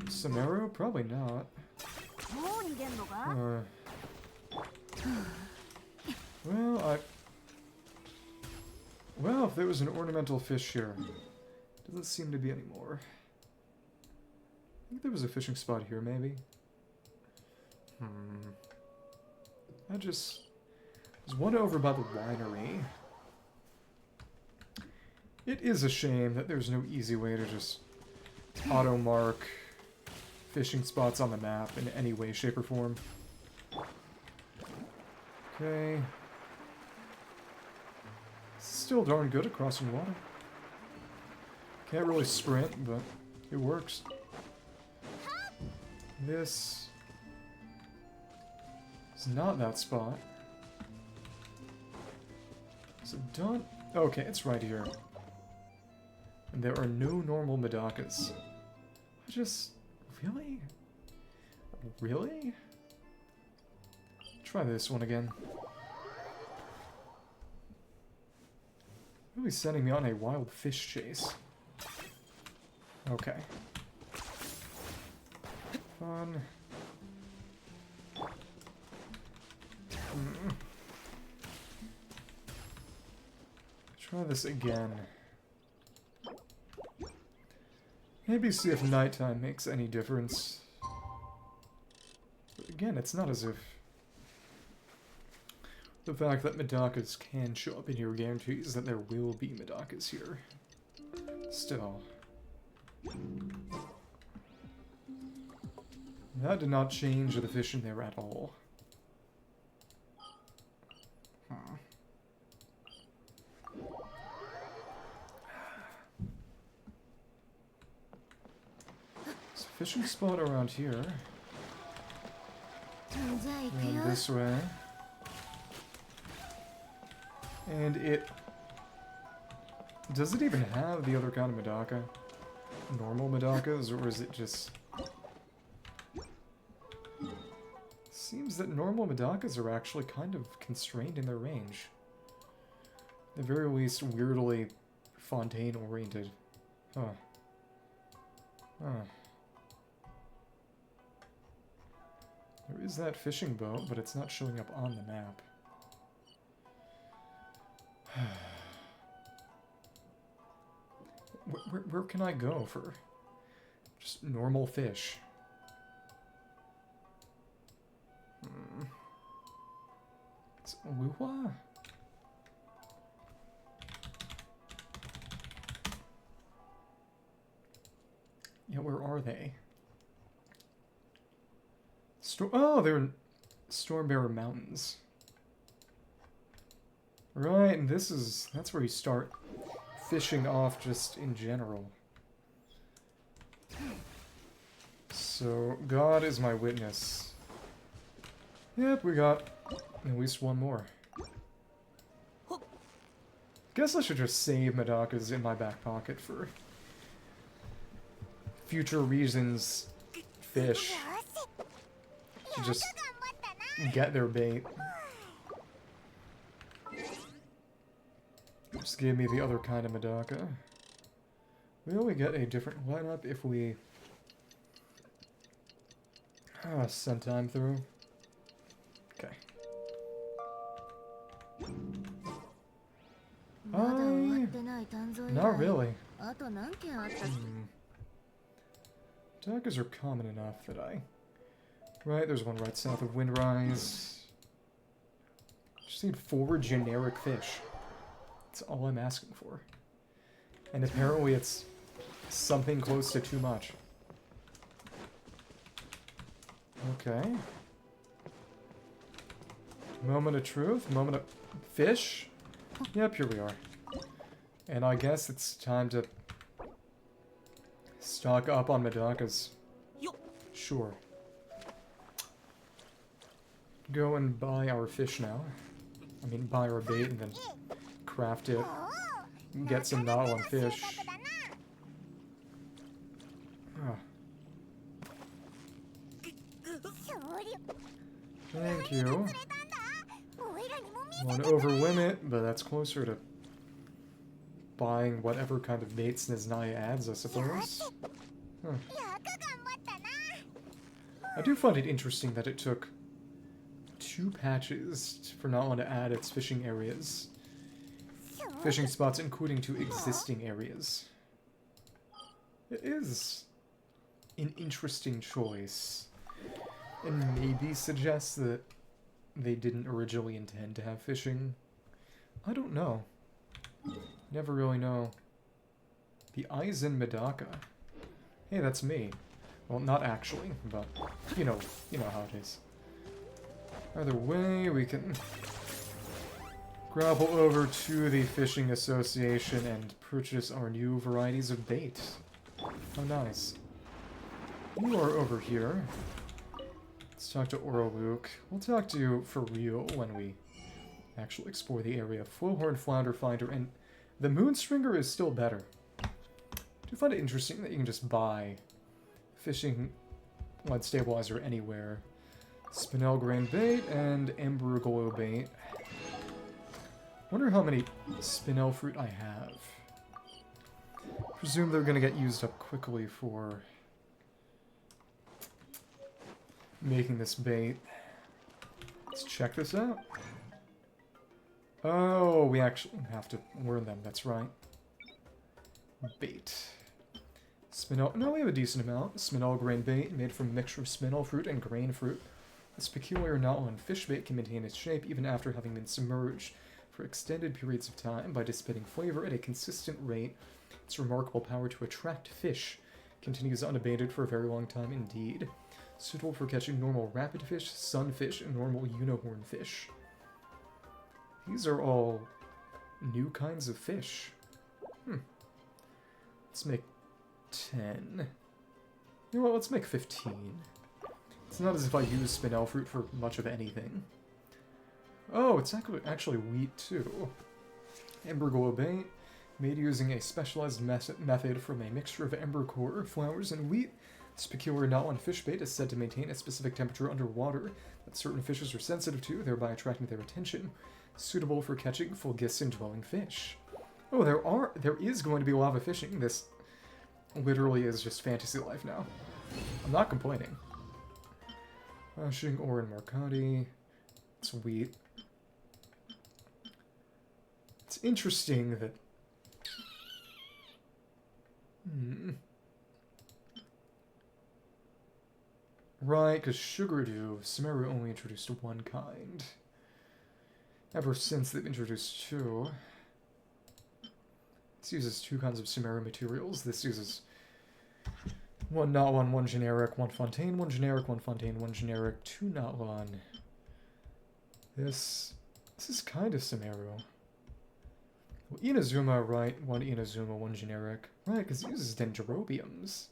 Samaro? Probably not. Well, if there was an ornamental fish here. Doesn't seem to be anymore. I think there was a fishing spot here, maybe. I just... There's one over by the winery. It is a shame that there's no easy way to just auto-mark fishing spots on the map in any way, shape, or form. Okay. Still darn good at crossing water. Can't really sprint, but it works. This is not that spot. Is it done? Okay, it's right here. And there are no normal Medakas. Really? Really? Try this one again. Really sending me on a wild fish chase. Okay. Fun. Try this again. Maybe see if nighttime makes any difference. But again, it's not as if the fact that Medakas can show up in here guarantees that there will be Medakas here. Still. That did not change the fish in there at all. There's a fishing spot around here. And this way. And it... Does it even have the other kind of Medaka? Normal Medakas, or is it just... Seems that normal Medakas are actually kind of constrained in their range. At the very least, weirdly Fontaine-oriented. Huh. Huh. There is that fishing boat, but it's not showing up on the map. Where can I go for just normal fish? It's Wuhua? Yeah, where are they? Oh, they're in Stormbearer Mountains. Right, and that's where you start fishing off just in general. So, God is my witness. Yep, we got at least one more. Guess I should just save Medakas in my back pocket for future reasons. Fish. To just get their bait. Just gave me the other kind of Medaka. Will we get a different lineup if we send time through? Okay. Not really. Medakas are common enough that I... Right, there's one right south of Windrise. Just need 4 generic fish. That's all I'm asking for. And apparently it's something close to too much. Okay. Moment of truth, moment of fish. Yep, here we are. And I guess it's time to stock up on Medakas. Sure. Go and buy our fish now. I mean, buy our bait and then craft it. Get some Natlan fish. Oh. Thank you. Want to overwhelm it, but that's closer to buying whatever kind of baits Niznaya adds, I suppose. Huh. I do find it interesting that it took 2 patches for Natlan to add its fishing areas. Fishing spots, including to existing areas. It is an interesting choice. And maybe suggests that they didn't originally intend to have fishing. I don't know. Never really know. The Aizen Medaka. Hey, that's me. Well, not actually, but you know how it is. Either way, we can grapple over to the Fishing Association and purchase our new varieties of bait. How nice. You are over here. Let's talk to Oraluk. We'll talk to you for real when we actually explore the area. Flowhorn, Flounder Finder, and the Moonstringer is still better. I do find it interesting that you can just buy fishing lead stabilizer anywhere. Spinel grain bait and Ember glow bait. Wonder how many spinel fruit I have. Presume they're gonna get used up quickly for making this bait. Let's check this out. Oh, we actually have to learn them, that's right. Bait. Spinel, no, we have a decent amount. Spinel grain bait, made from a mixture of spinel fruit and grain fruit. This peculiar Natlan fish bait can maintain its shape even after having been submerged for extended periods of time by dissipating flavor at a consistent rate. Its remarkable power to attract fish continues unabated for a very long time indeed. Suitable for catching normal rapid fish, sunfish, and normal unicorn fish. These are all new kinds of fish. Let's make 10. You know what, let's make 15. It's not as if I use spinel fruit for much of anything. Oh, it's actually wheat too. Ember glow bait, made using a specialized method from a mixture of ember core, flowers, and wheat. This peculiar Natlan fish bait is said to maintain a specific temperature underwater that certain fishes are sensitive to, thereby attracting their attention. Suitable for catching Fulgisson-dwelling fish. Oh, there is going to be lava fishing. This literally is just fantasy life now. I'm not complaining. Flashing Orin Marcati. It's wheat. It's interesting that... Right, because Sugardew, Sumeru only introduced one kind. Ever since they've introduced 2. This uses 2 kinds of Sumeru materials. This uses 1 Natlan, 1 generic, 1 Fontaine, 1 generic, 1 Fontaine, 1 generic, 2 Natlan. This is kind of Sumeru. Well, Inazuma, right, 1 Inazuma, 1 generic. Right, because it uses Dendrobiums.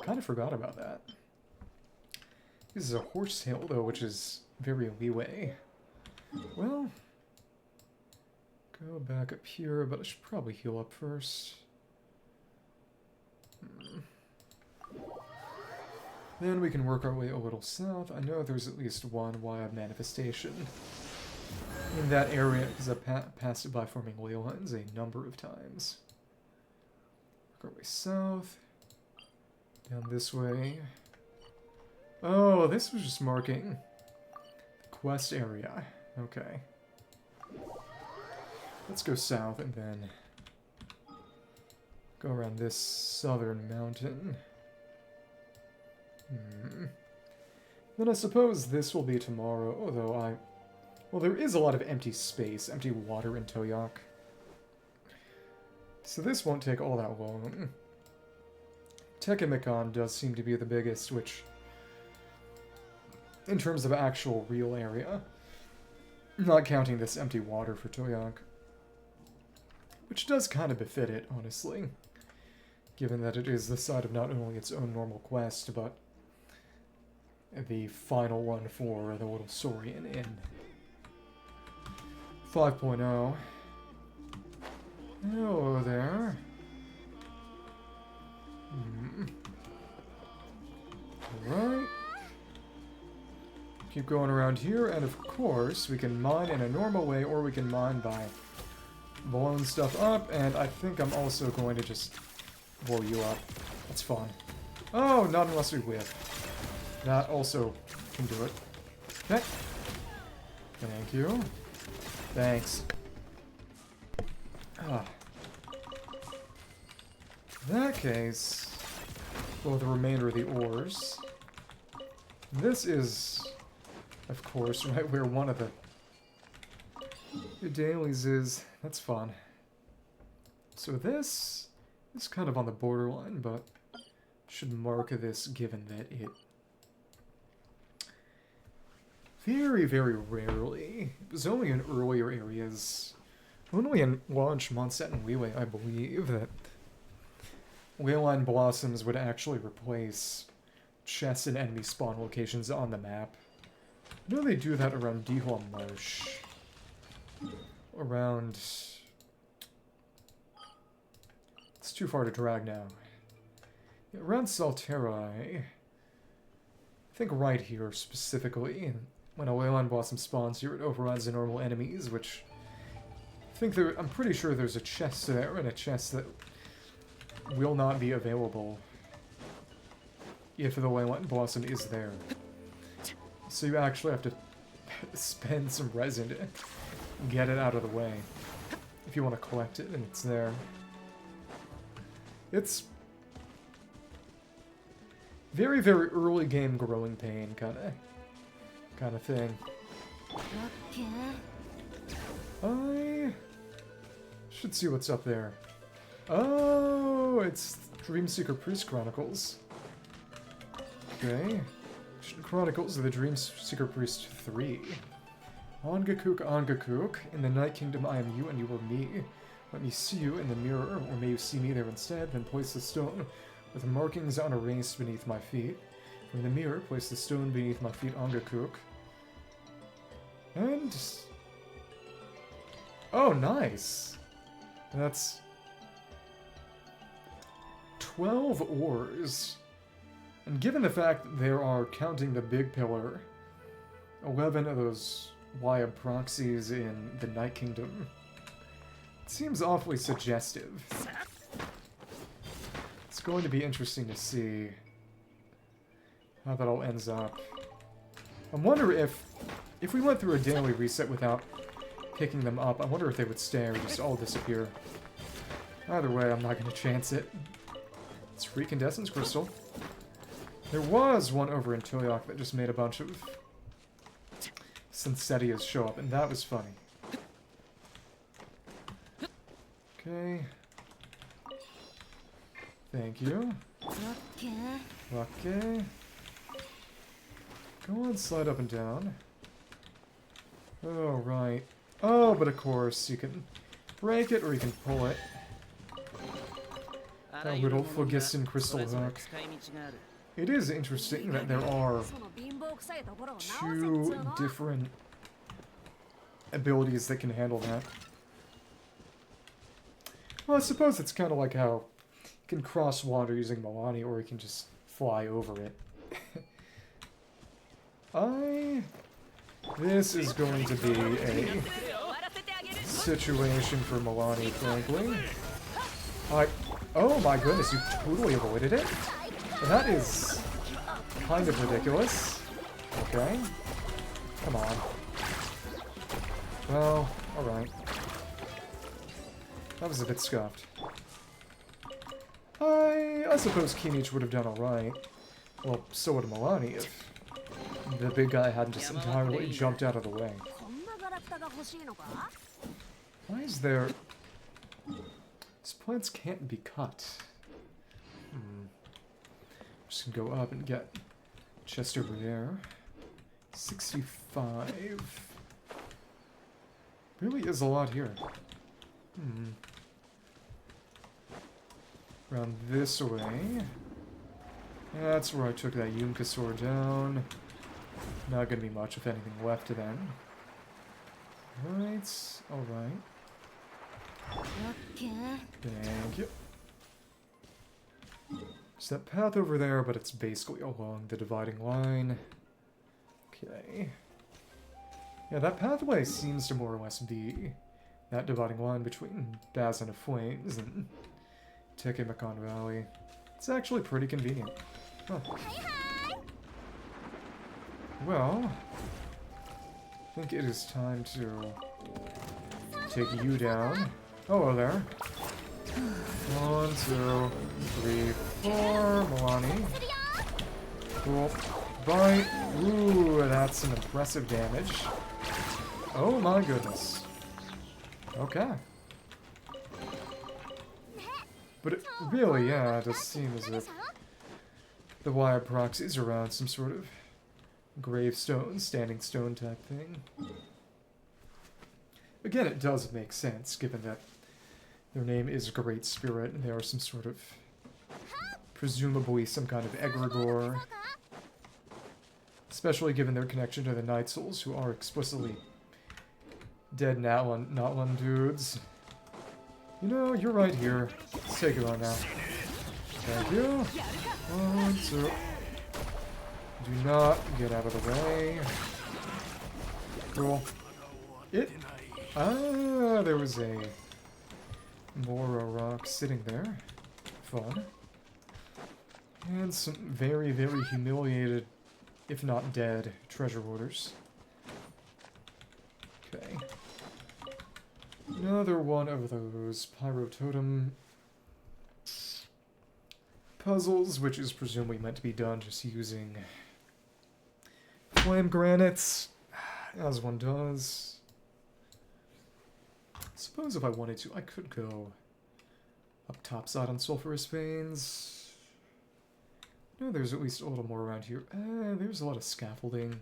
Kind of forgot about that. This is a Horsetail, though, which is very leeway. Well, go back up here, but I should probably heal up first. Then we can work our way a little south. I know there's at least 1 Wayob manifestation in that area, because I've passed it by forming ley lines a number of times. Work our way south. Down this way. Oh, this was just marking the quest area. Okay. Let's go south and then go around this southern mountain. Then I suppose this will be tomorrow, although well, there is a lot of empty space, empty water in Toyak. So this won't take all that long. Tequemecan does seem to be the biggest, which, in terms of actual real area, not counting this empty water for Toyak. Which does kind of befit it, honestly. Given that it is the site of not only its own normal quest, but the final one for the little Saurian in 5.0. Hello there. Alright. Keep going around here, and of course, we can mine in a normal way, or we can mine by blowing stuff up, and I think I'm also going to just blow you up. That's fun. Oh, not unless we whip. That also can do it. Okay. Thank you. Thanks. Ah. In that case, well, the remainder of the ores. This is, of course, right where one of the dailies is. That's fun. So this is kind of on the borderline, but should mark this given that it very, very rarely, it was only in earlier areas, only in launch Mondstadt and Liyue, I believe, that Leyline Blossoms would actually replace chests and enemy spawn locations on the map. I know they do that around Dihua Marsh. Around... It's too far to drag now. Yeah, around Salterai, I think right here specifically, when a Leyline Blossom spawns here, it overrides the normal enemies, which I think there, I'm pretty sure there's a chest there, and a chest that will not be available if the Leyline Blossom is there. So you actually have to spend some resin to get it out of the way if you want to collect it and it's there. It's very, very early game growing pain kind of thing. I should see what's up there. Oh, it's Dreamseeker Priest Chronicles. Okay. Chronicles of the Dreamseeker Priest 3. Angakuk, Angakuk, in the Night Kingdom I am you and you are me. Let me see you in the mirror, or may you see me there instead, then place the stone with markings on erased beneath my feet. From the mirror, place the stone beneath my feet, Angakuk. And... oh, nice! That's... 12 ores. And given the fact that there are, counting the big pillar, 11 of those Wayob proxies in the Night Kingdom, it seems awfully suggestive. It's going to be interesting to see how that all ends up. I wonder if we went through a daily reset without picking them up, I wonder if they would stay or just all disappear. Either way, I'm not going to chance it. It's Recandescence Crystal. There was one over in Toyok that just made a bunch of Synthetias show up, and that was funny. Okay. Thank you. Okay. Go on, slide up and down. Oh, right. Oh, but of course, you can break it or you can pull it. That little Phlogiston Crystal Hook. It is interesting that there are two different abilities that can handle that. Well, I suppose it's kind of like how you can cross water using Milani, or you can just fly over it. This is going to be a situation for Milani, frankly. Oh my goodness, you totally avoided it? That is kind of ridiculous. Okay. Come on. Well, alright. That was a bit scuffed. I suppose Kinich would have done alright. Well, so would Milani if the big guy hadn't just entirely jumped out of the way. Why is there... These plants can't be cut. Just gonna go up and get chest over there. 65. Really is a lot here. Around this way. That's where I took that Yunkasaur down. Not gonna be much, if anything, left then. Right. Alright. Thank you. There's that path over there, but it's basically along the dividing line. Okay. Yeah, that pathway seems to more or less be that dividing line between Baizhu of Flames and Tequemecan Valley. It's actually pretty convenient. Huh. Well, I think it is time to take you down. Hello there. 1, 2, 3, 4, Milani. Cool. Bite. Ooh, that's some impressive damage. Oh my goodness. Okay. But it really, yeah, it does seem as if the Wayob proxies around some sort of gravestone, standing stone type thing. Again, it does make sense, given that their name is Great Spirit, and they are some sort of, presumably some kind of egregore. Especially given their connection to the Nightsouls, who are explicitly dead Natlan dudes. You know, you're right here. Let's take it on now. Thank you. 1, 2. Do not get out of the way. Cool. There was a Mora rock sitting there. Fun. And some very, very humiliated, if not dead, treasure hoarders. Okay. Another one of those Pyro Totem puzzles, which is presumably meant to be done just using flame granites, as one does. I suppose if I wanted to, I could go up topside on sulfurous veins. No, there's at least a little more around here. There's a lot of scaffolding.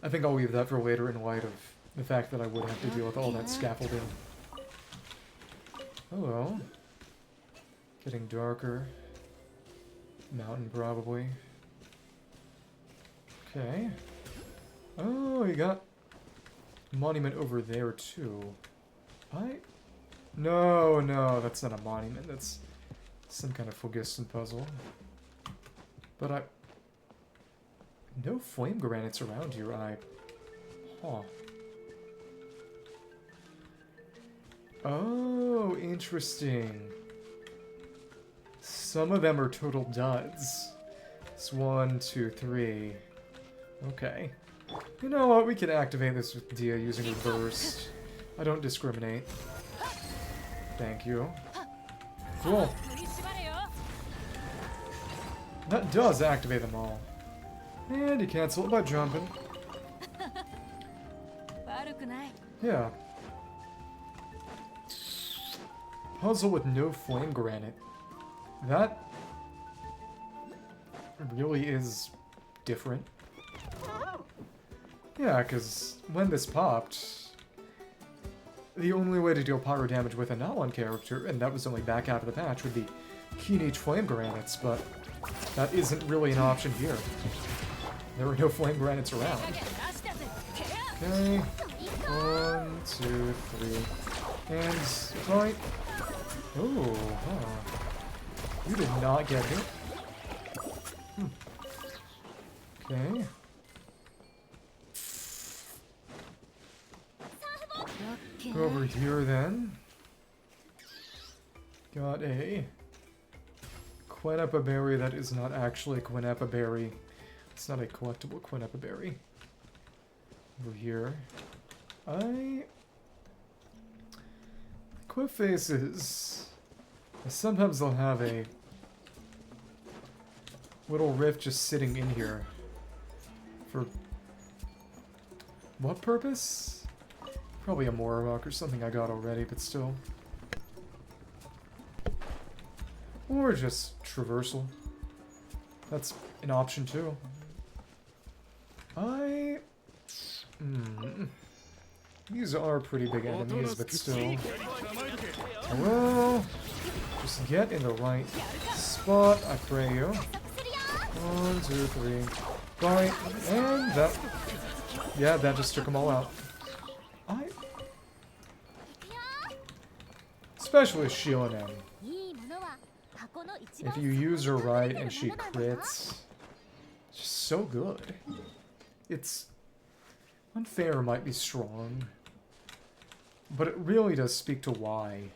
I think I'll leave that for later in light of the fact that I would have to deal with all that scaffolding. Hello. Getting darker. Mountain, probably. Okay. Oh, you got a monument over there, too. No, that's not a monument. That's some kind of phlogiston puzzle. But no flame granites around here, Huh. Oh, interesting. Some of them are total duds. It's 1, 2, 3. Okay. You know what? We can activate this with Dia using a burst. I don't discriminate. Thank you. Cool. That does activate them all. And you cancel it by jumping. Yeah. Puzzle with no flame granite. That really is different. Yeah, because when this popped, the only way to deal pyro damage with a Natlan character, and that was only back after the patch, would be Keen-H flame granites, but that isn't really an option here. There are no flame granites around. Okay. 1, 2, 3. And fight. Oh, huh. You did not get hit. Okay. Go over here then. Got a Quinapa berry that is not actually a Quinapa berry. It's not a collectible Quinapa berry. Over here. Cliff faces. Sometimes they'll have a little rift just sitting in here. For what purpose? Probably a Morrock or something I got already, but still. Or just traversal. That's an option too. These are pretty big enemies, but still. Well, just get in the right spot, I pray you. 1, 2, 3. Bite. And that... Yeah, that just took them all out. Especially Xianyun. If you use her right and she crits, it's just so good. It's... Unfair might be strong. But it really does speak to why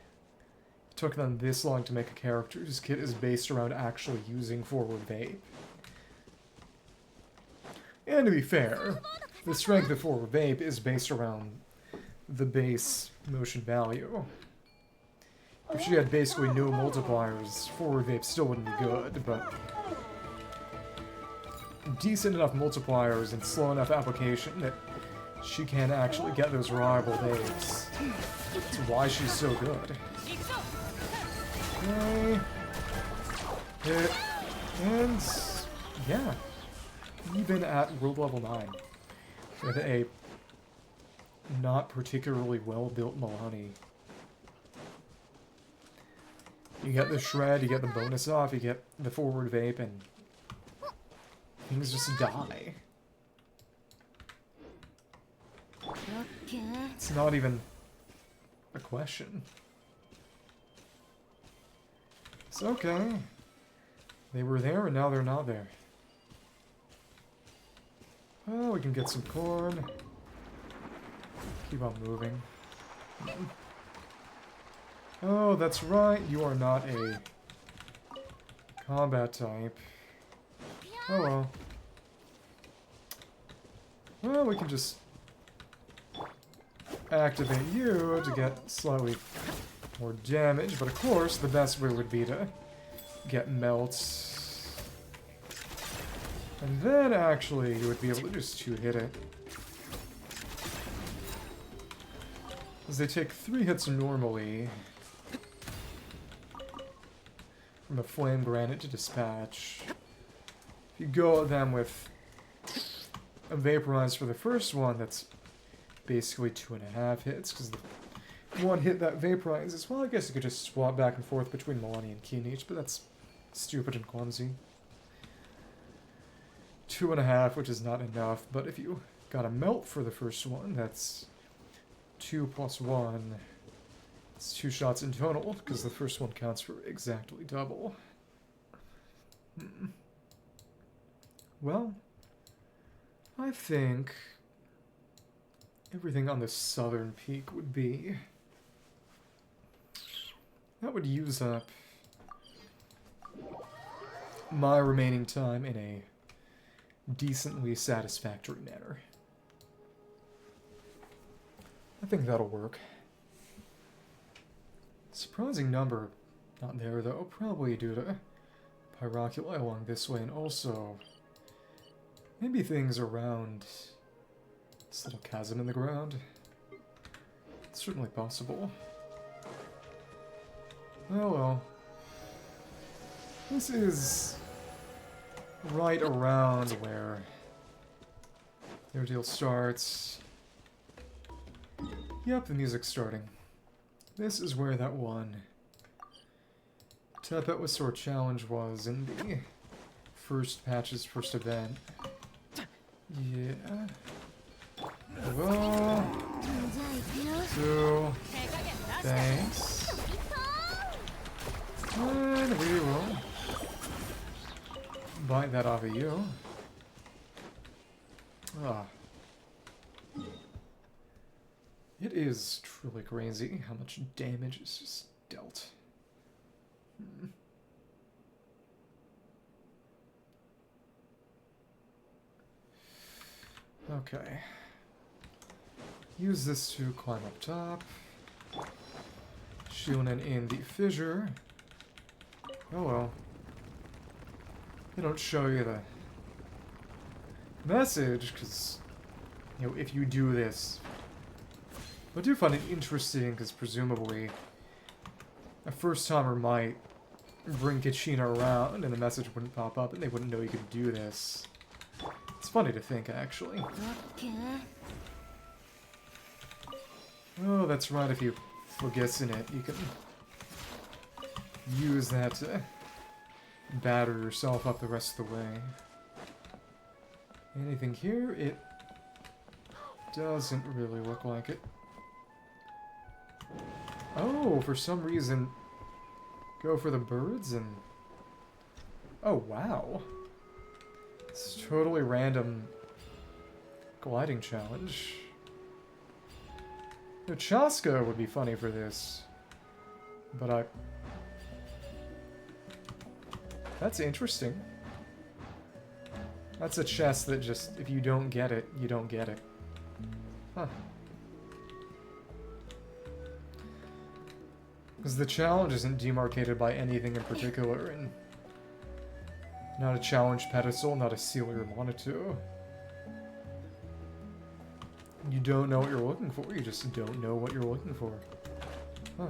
it took them this long to make a character whose kit is based around actually using forward vape. And to be fair, the strength of forward vape is based around the base motion value. If she had basically no multipliers, forward vape still wouldn't be good, but decent enough multipliers and slow enough application that she can actually get those reliable vapes. That's why she's so good. Okay. Hit. And yeah. Even at world level 9. With a not particularly well-built Milani. You get the shred, you get the bonus off, you get the forward vape, and things just die. It's not even a question. It's okay. They were there and now they're not there. Oh, we can get some corn. Keep on moving. Oh, that's right. You are not a combat type. Oh well. Well, we can just activate you to get slightly more damage, but of course the best way would be to get melts. And then actually you would be able to just two-hit it. As they take 3 hits normally from a flame granite to dispatch. If you go at them with a vaporize for the first one, that's basically 2.5 hits, because the one hit that vaporizes. Well, I guess you could just swap back and forth between Milani and Kinich, but that's stupid and clumsy. 2.5, which is not enough, but if you got a melt for the first one, that's 2 plus 1. It's 2 shots in total, because the first one counts for exactly double. Well, I think everything on the southern peak would be... that would use up my remaining time in a decently satisfactory manner. I think that'll work. Surprising number not there, though, probably due to Pyroculi along this way, and also maybe things around this little chasm in the ground. It's certainly possible. Oh well. This is right around where their deal starts. Yep, the music's starting. This is where that one Tepetlisaurs challenge was in the first patch's first event. Yeah. Well, 2. Thanks. And we will bite that off of you. Ah. It is truly crazy how much damage is just dealt. Okay. Use this to climb up top. Xianyun in the fissure. Oh well. They don't show you the message, because, you know, if you do this... I do find it interesting, because presumably a first-timer might bring Kachina around and the message wouldn't pop up and they wouldn't know you could do this. It's funny to think, actually. Oh, that's right, if you forget in it, you can use that to batter yourself up the rest of the way. Anything here? It doesn't really look like it. Oh, for some reason, go for the birds and... oh, wow. It's a totally random gliding challenge. The Chaska would be funny for this. But that's interesting. That's a chest that just, if you don't get it, you don't get it. Huh. Because the challenge isn't demarcated by anything in particular, and not a challenge pedestal, not a seal or monitor. You don't know what you're looking for, you just don't know what you're looking for. Huh.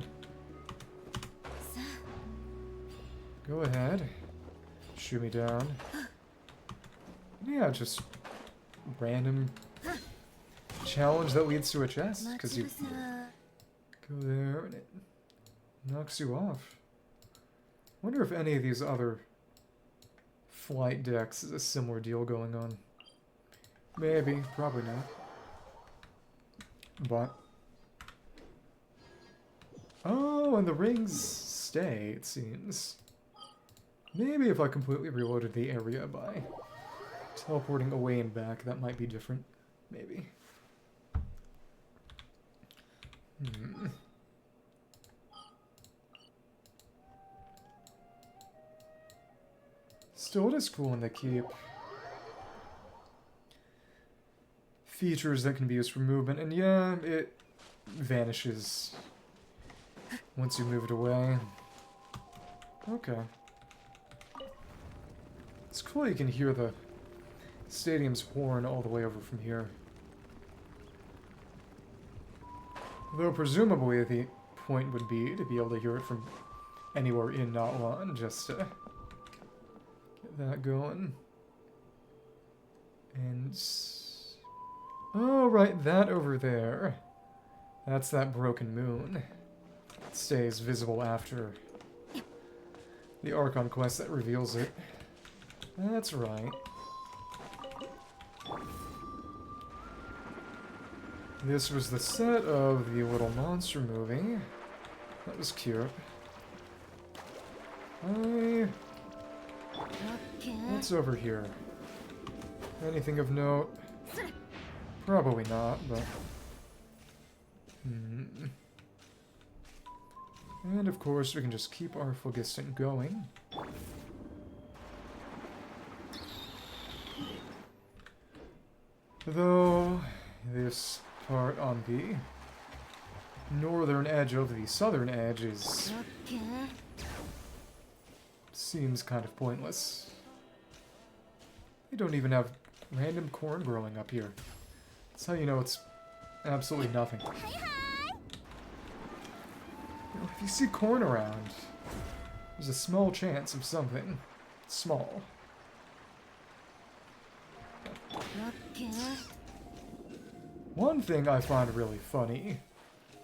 Go ahead. Shoot me down. Yeah, just random challenge that leads to a chest, because you go there and it knocks you off. Wonder if any of these other flight decks is a similar deal going on. Maybe, probably not. But... oh, and the rings stay, it seems. Maybe if I completely reloaded the area by teleporting away and back, that might be different. Maybe. Still, it is cool when they keep features that can be used for movement, and yeah, it vanishes once you move it away. Okay. It's cool you can hear the stadium's horn all the way over from here. Though presumably the point would be to be able to hear it from anywhere in Natlan, just to get that going. And... oh, right, that over there. That's that broken moon. It stays visible after the Archon quest that reveals it. That's right. This was the set of the little monster movie. That was cute. What's over here? Anything of note? Probably not, but... And of course, we can just keep our Phlogiston going. Though, this part on the northern edge of the southern edge is... seems kind of pointless. They don't even have random corn growing up here. That's how you know it's absolutely nothing. You know, if you see corn around, there's a small chance of something small. One thing I find really funny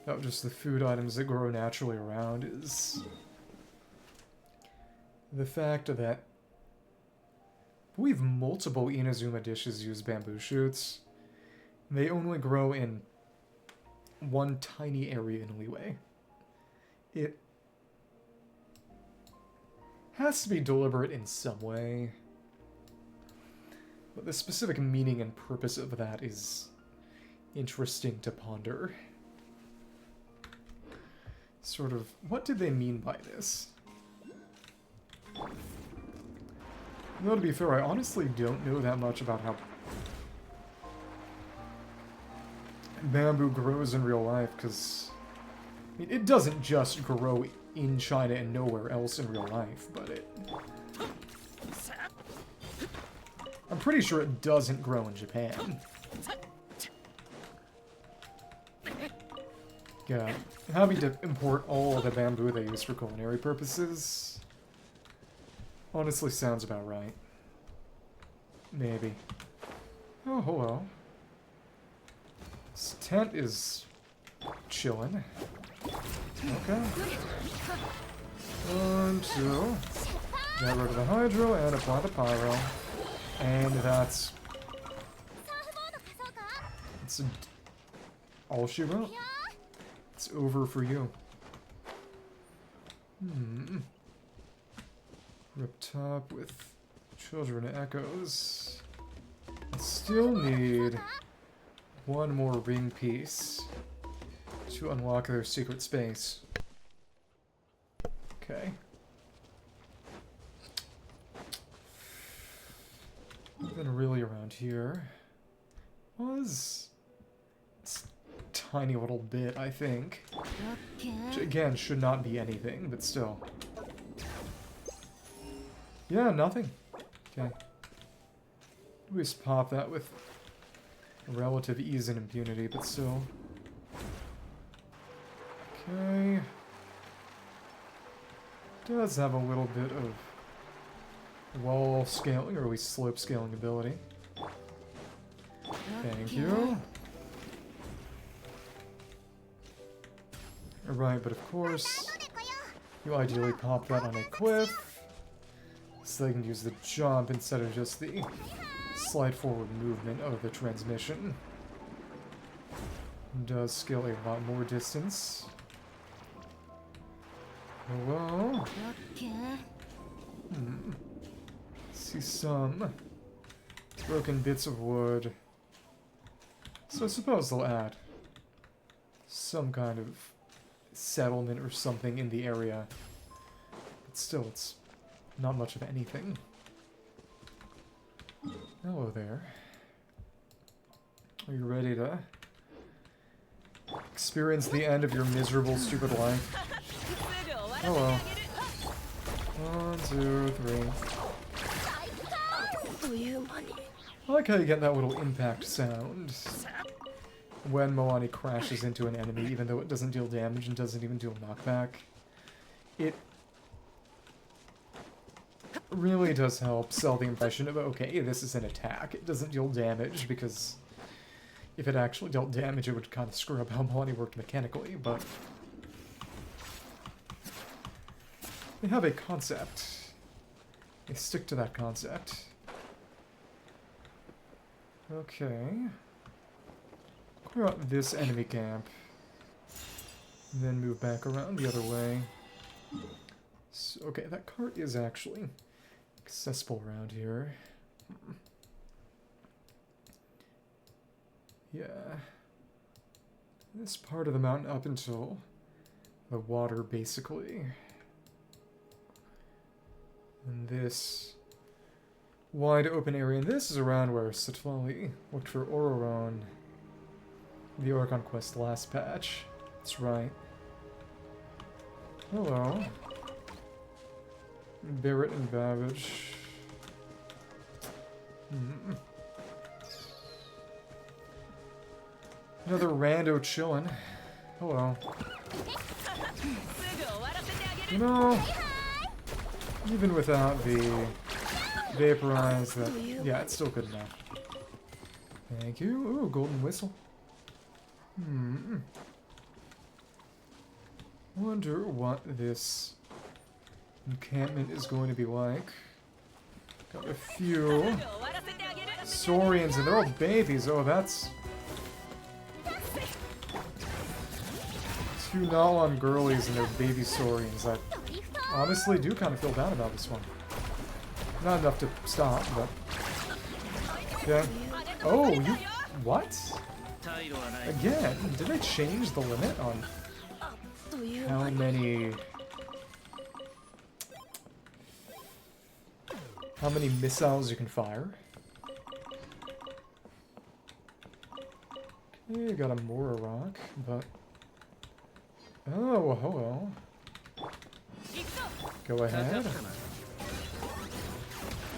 about just the food items that grow naturally around is the fact that I believe multiple Inazuma dishes use bamboo shoots. They only grow in one tiny area in Liyue. It has to be deliberate in some way, but the specific meaning and purpose of that is interesting to ponder. Sort of, what did they mean by this? Though, to be fair, I honestly don't know that much about how bamboo grows in real life, because I mean, it doesn't just grow in China and nowhere else in real life, but it... I'm pretty sure it doesn't grow in Japan. Yeah, having to import all the bamboo they use for culinary purposes honestly sounds about right. Maybe. Oh, hello. This tent is chilling. Okay. 1, 2. Get rid of the hydro and apply the pyro. And that's all she wrote. It's over for you. Rip top with children echoes. I still need one more ring piece to unlock their secret space. Okay. Nothing really around here. Was this tiny little bit, I think. Which again should not be anything, but still. Yeah, nothing. Okay. We just pop that with relative ease and impunity, but still. Okay. Does have a little bit of wall scaling, or at least slope scaling ability. Thank you. Alright, but of course, you ideally pop that on a cliff, so they can use the jump instead of just the slide forward movement of the transmission. Does scale a lot more distance. Hello? See some broken bits of wood. So I suppose they'll add some kind of settlement or something in the area. But still, it's not much of anything. Hello there. Are you ready to experience the end of your miserable, stupid life? Hello. 1, 2, 3. I like how you get that little impact sound when Moani crashes into an enemy, even though it doesn't deal damage and doesn't even do a knockback. It really does help sell the impression of, okay, this is an attack. It doesn't deal damage, because if it actually dealt damage, it would kind of screw up how Moani worked mechanically, but they have a concept. They stick to that concept. Okay. Clear out this enemy camp. And then move back around the other way. So, okay, that cart is actually accessible around here. Yeah. This part of the mountain up until the water, basically. And this wide open area. And this is around where Satvali looked for Ororon, the Oricon Quest last patch. That's right. Hello. Barrett and Babbage. Another rando chillin'. Hello. You know, even without the vaporize, that yeah, it's still good enough. Thank you. Ooh, golden whistle. Wonder what this encampment is going to be like. Got a few Saurians, and they're all babies. Oh, that's two Natlan girlies and their baby Saurians. I honestly do kind of feel bad about this one. Not enough to stop, but okay. Oh, you what? Again, did they change the limit on how many missiles you can fire? Okay, got a Mora rock, but oh, hello. Go ahead.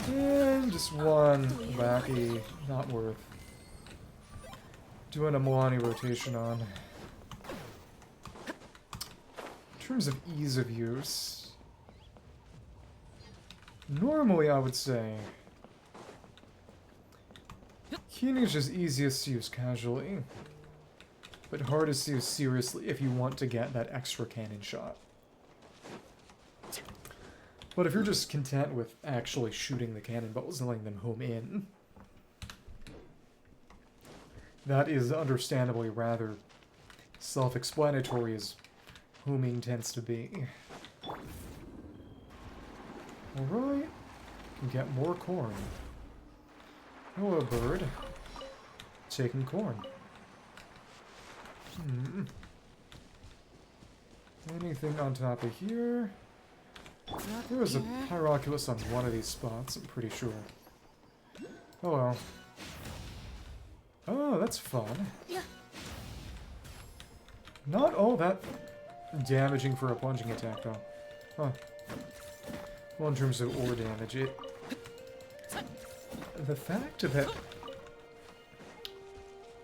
And just one wacky, not worth doing a Moani rotation on. In terms of ease of use, normally I would say Keen is just easiest to use casually, but hardest to use seriously if you want to get that extra cannon shot. But if you're just content with actually shooting the cannonballs and letting them home in, that is understandably rather self-explanatory as homing tends to be. Alright, can get more corn. Hello, bird. Taking corn. Anything on top of here? There was a Pyroculus on one of these spots, I'm pretty sure. Oh well. Oh, that's fun. Not all that damaging for a plunging attack, though. Huh. Well, in terms of ore damage, the fact that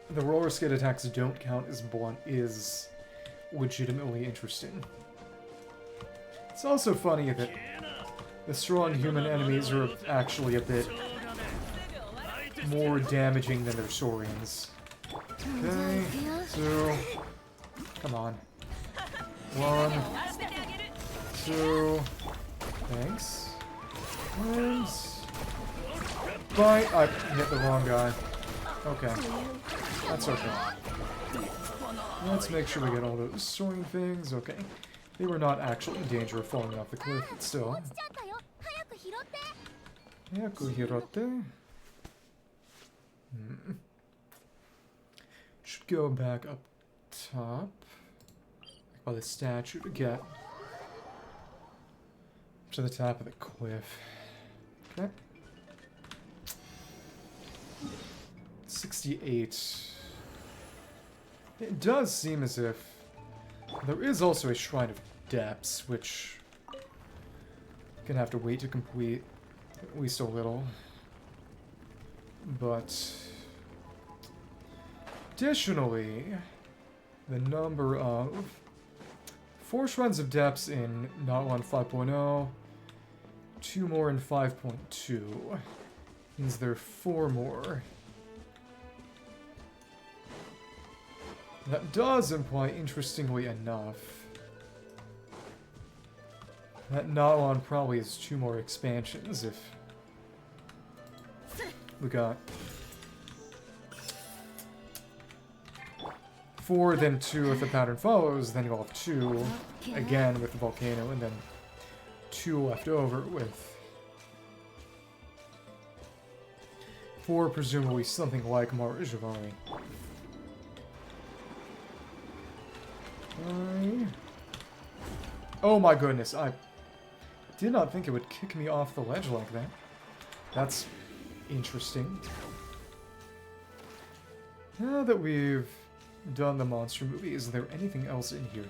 the roller skate attacks don't count as blunt is legitimately interesting. It's also funny that the strong human enemies are actually a bit more damaging than their saurians. Okay, so... Come on. 1, 2... Thanks. And... Bite! I hit the wrong guy. Okay. That's okay. Let's make sure we get all those soaring things. Okay. They were not actually in danger of falling off the cliff, but still. Hayaku Should go back up top. By the statue to get to the top of the cliff. Okay. 68. It does seem as if there is also a Shrine of Depths, which I'm gonna have to wait to complete at least a little. But additionally, the number of 4 Shrines of Depths in Natlan 5.0, 2 more in 5.2, means there are 4 more. That does imply, interestingly enough, that Natlan probably has 2 more expansions if we got 4, then 2 if the pattern follows, then you'll have 2 again with the volcano, and then 2 left over with 4, presumably something like Marajavari. Oh my goodness, I did not think it would kick me off the ledge like that. That's interesting. Now that we've done the monster movie, is there anything else in here?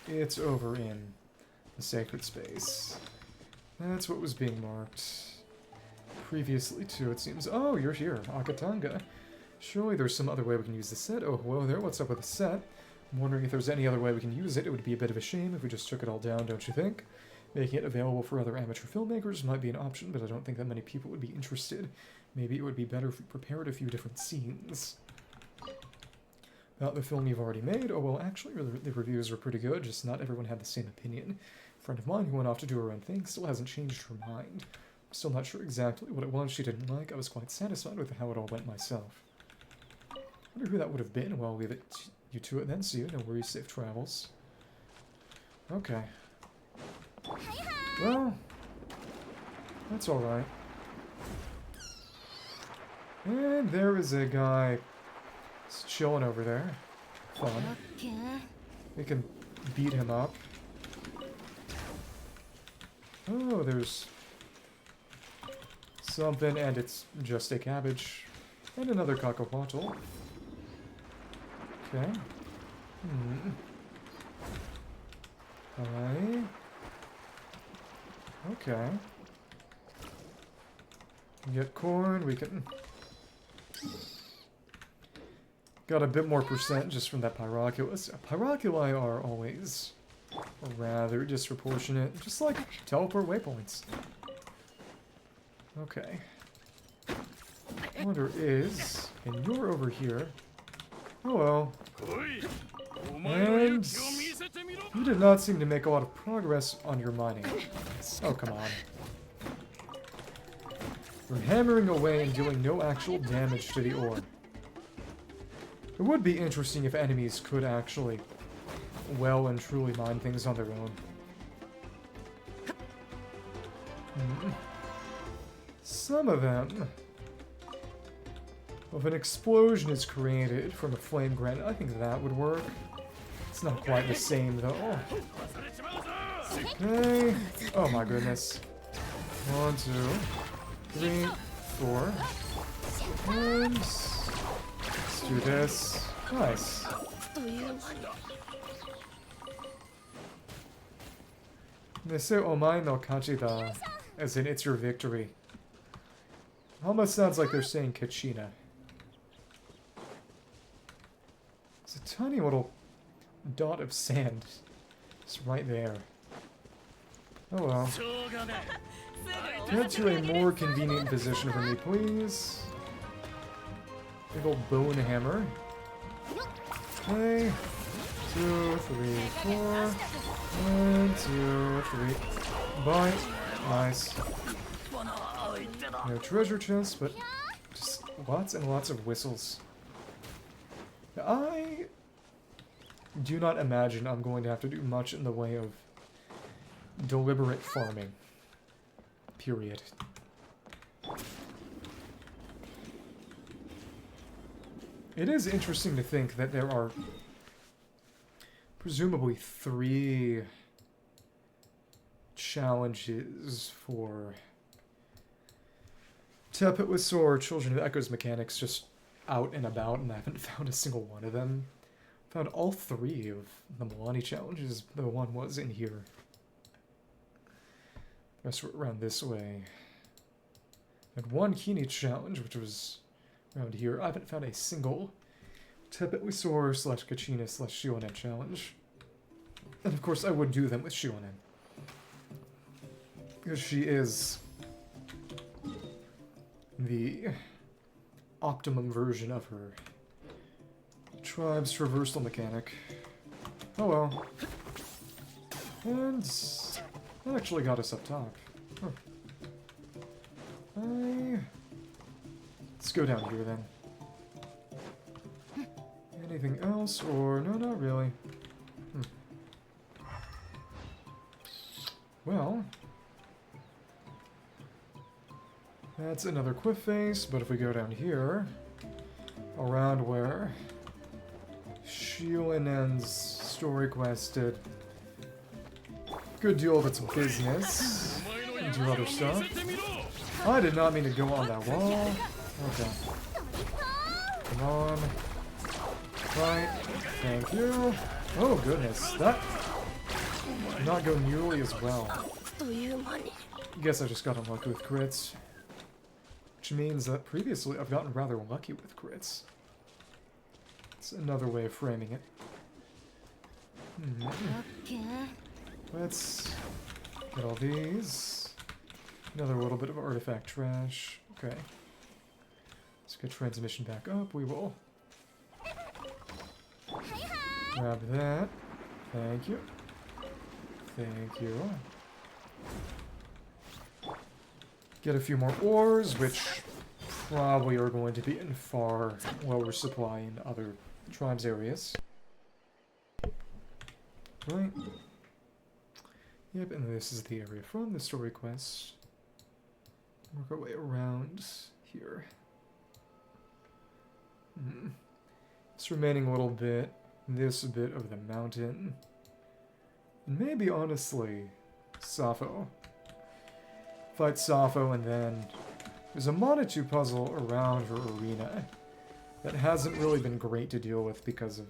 It's over in the sacred space. That's what was being marked previously too, it seems. Oh, you're here, Akatanga. Surely there's some other way we can use the set. Oh, hello there, what's up with the set? I'm wondering if there's any other way we can use it. It would be a bit of a shame if we just took it all down, don't you think? Making it available for other amateur filmmakers might be an option, but I don't think that many people would be interested. Maybe it would be better if we prepared a few different scenes. About the film you've already made? Oh, well, actually, the reviews were pretty good, just not everyone had the same opinion. A friend of mine who went off to do her own thing still hasn't changed her mind. I'm still not sure exactly what it was she didn't like. I was quite satisfied with how it all went myself. I wonder who that would have been. Well, I'll leave it you to it then. See you. No worries. Safe travels. Okay. Well, that's alright. And there is a guy just chilling over there. Fun. We can beat him up. Oh, there's something, and it's just a cabbage. And another cockapottle. Okay. Alright. Okay. Get corn, we can... Got a bit more percent just from that Pyroculus. Pyroculi are always rather disproportionate, just like teleport waypoints. Okay. Wonder is, and you're over here. Hello. And you did not seem to make a lot of progress on your mining. Oh, come on. We're hammering away and dealing no actual damage to the ore. It would be interesting if enemies could actually well and truly mine things on their own. Some of them... If an explosion is created from a flame granite, I think that would work. It's not quite the same though. Okay. Oh my goodness. 1, 2, 3, 4. And let's do this. Nice. They say omae no kachi da, as in it's your victory. Almost sounds like they're saying Kachina. It's a tiny little dot of sand. It's right there. Oh well. Get to a more convenient position for me, please. Big old bone hammer. Okay. 2, 3, 4. 1, 2, 3. Bye. Nice. No treasure chest, but just lots and lots of whistles. I do not imagine I'm going to have to do much in the way of deliberate farming. Period. It is interesting to think that there are presumably 3 challenges for Tepetlisaurs, Children of Echo's mechanics just out and about, and I haven't found a single one of them. Found all 3 of the Milani challenges, though one was in here. The rest were around this way. And one Kini challenge, which was around here. I haven't found a single Tepetlisaurs / Kachina / Xianyun challenge. And of course I would do them with Xianyun. Because she is the optimum version of her tribe's traversal mechanic. Oh well. And that actually got us up top. Huh. Let's go down here then. Anything else? Or no, not really. Well, that's another cliff face, but if we go down here, around where Xianyun's story quest did good deal of its business and do other stuff. I did not mean to go on that wall. Okay. Come on. Right. Thank you. Oh goodness, that did not go nearly as well. Guess I just got unlucky with crits. Which means that previously I've gotten rather lucky with crits. It's another way of framing it. Let's get all these. Another little bit of artifact trash. Okay. Let's get transmission back up. We will grab that. Thank you. Thank you. Get a few more ores, which probably are going to be in far lower supply in other tribes areas. Right. Yep, and this is the area from the story quest. Work our way around here. This remaining little bit, this bit of the mountain. And maybe, honestly, Sappho. Fight Sappho, and then there's a Monatu puzzle around her arena that hasn't really been great to deal with because of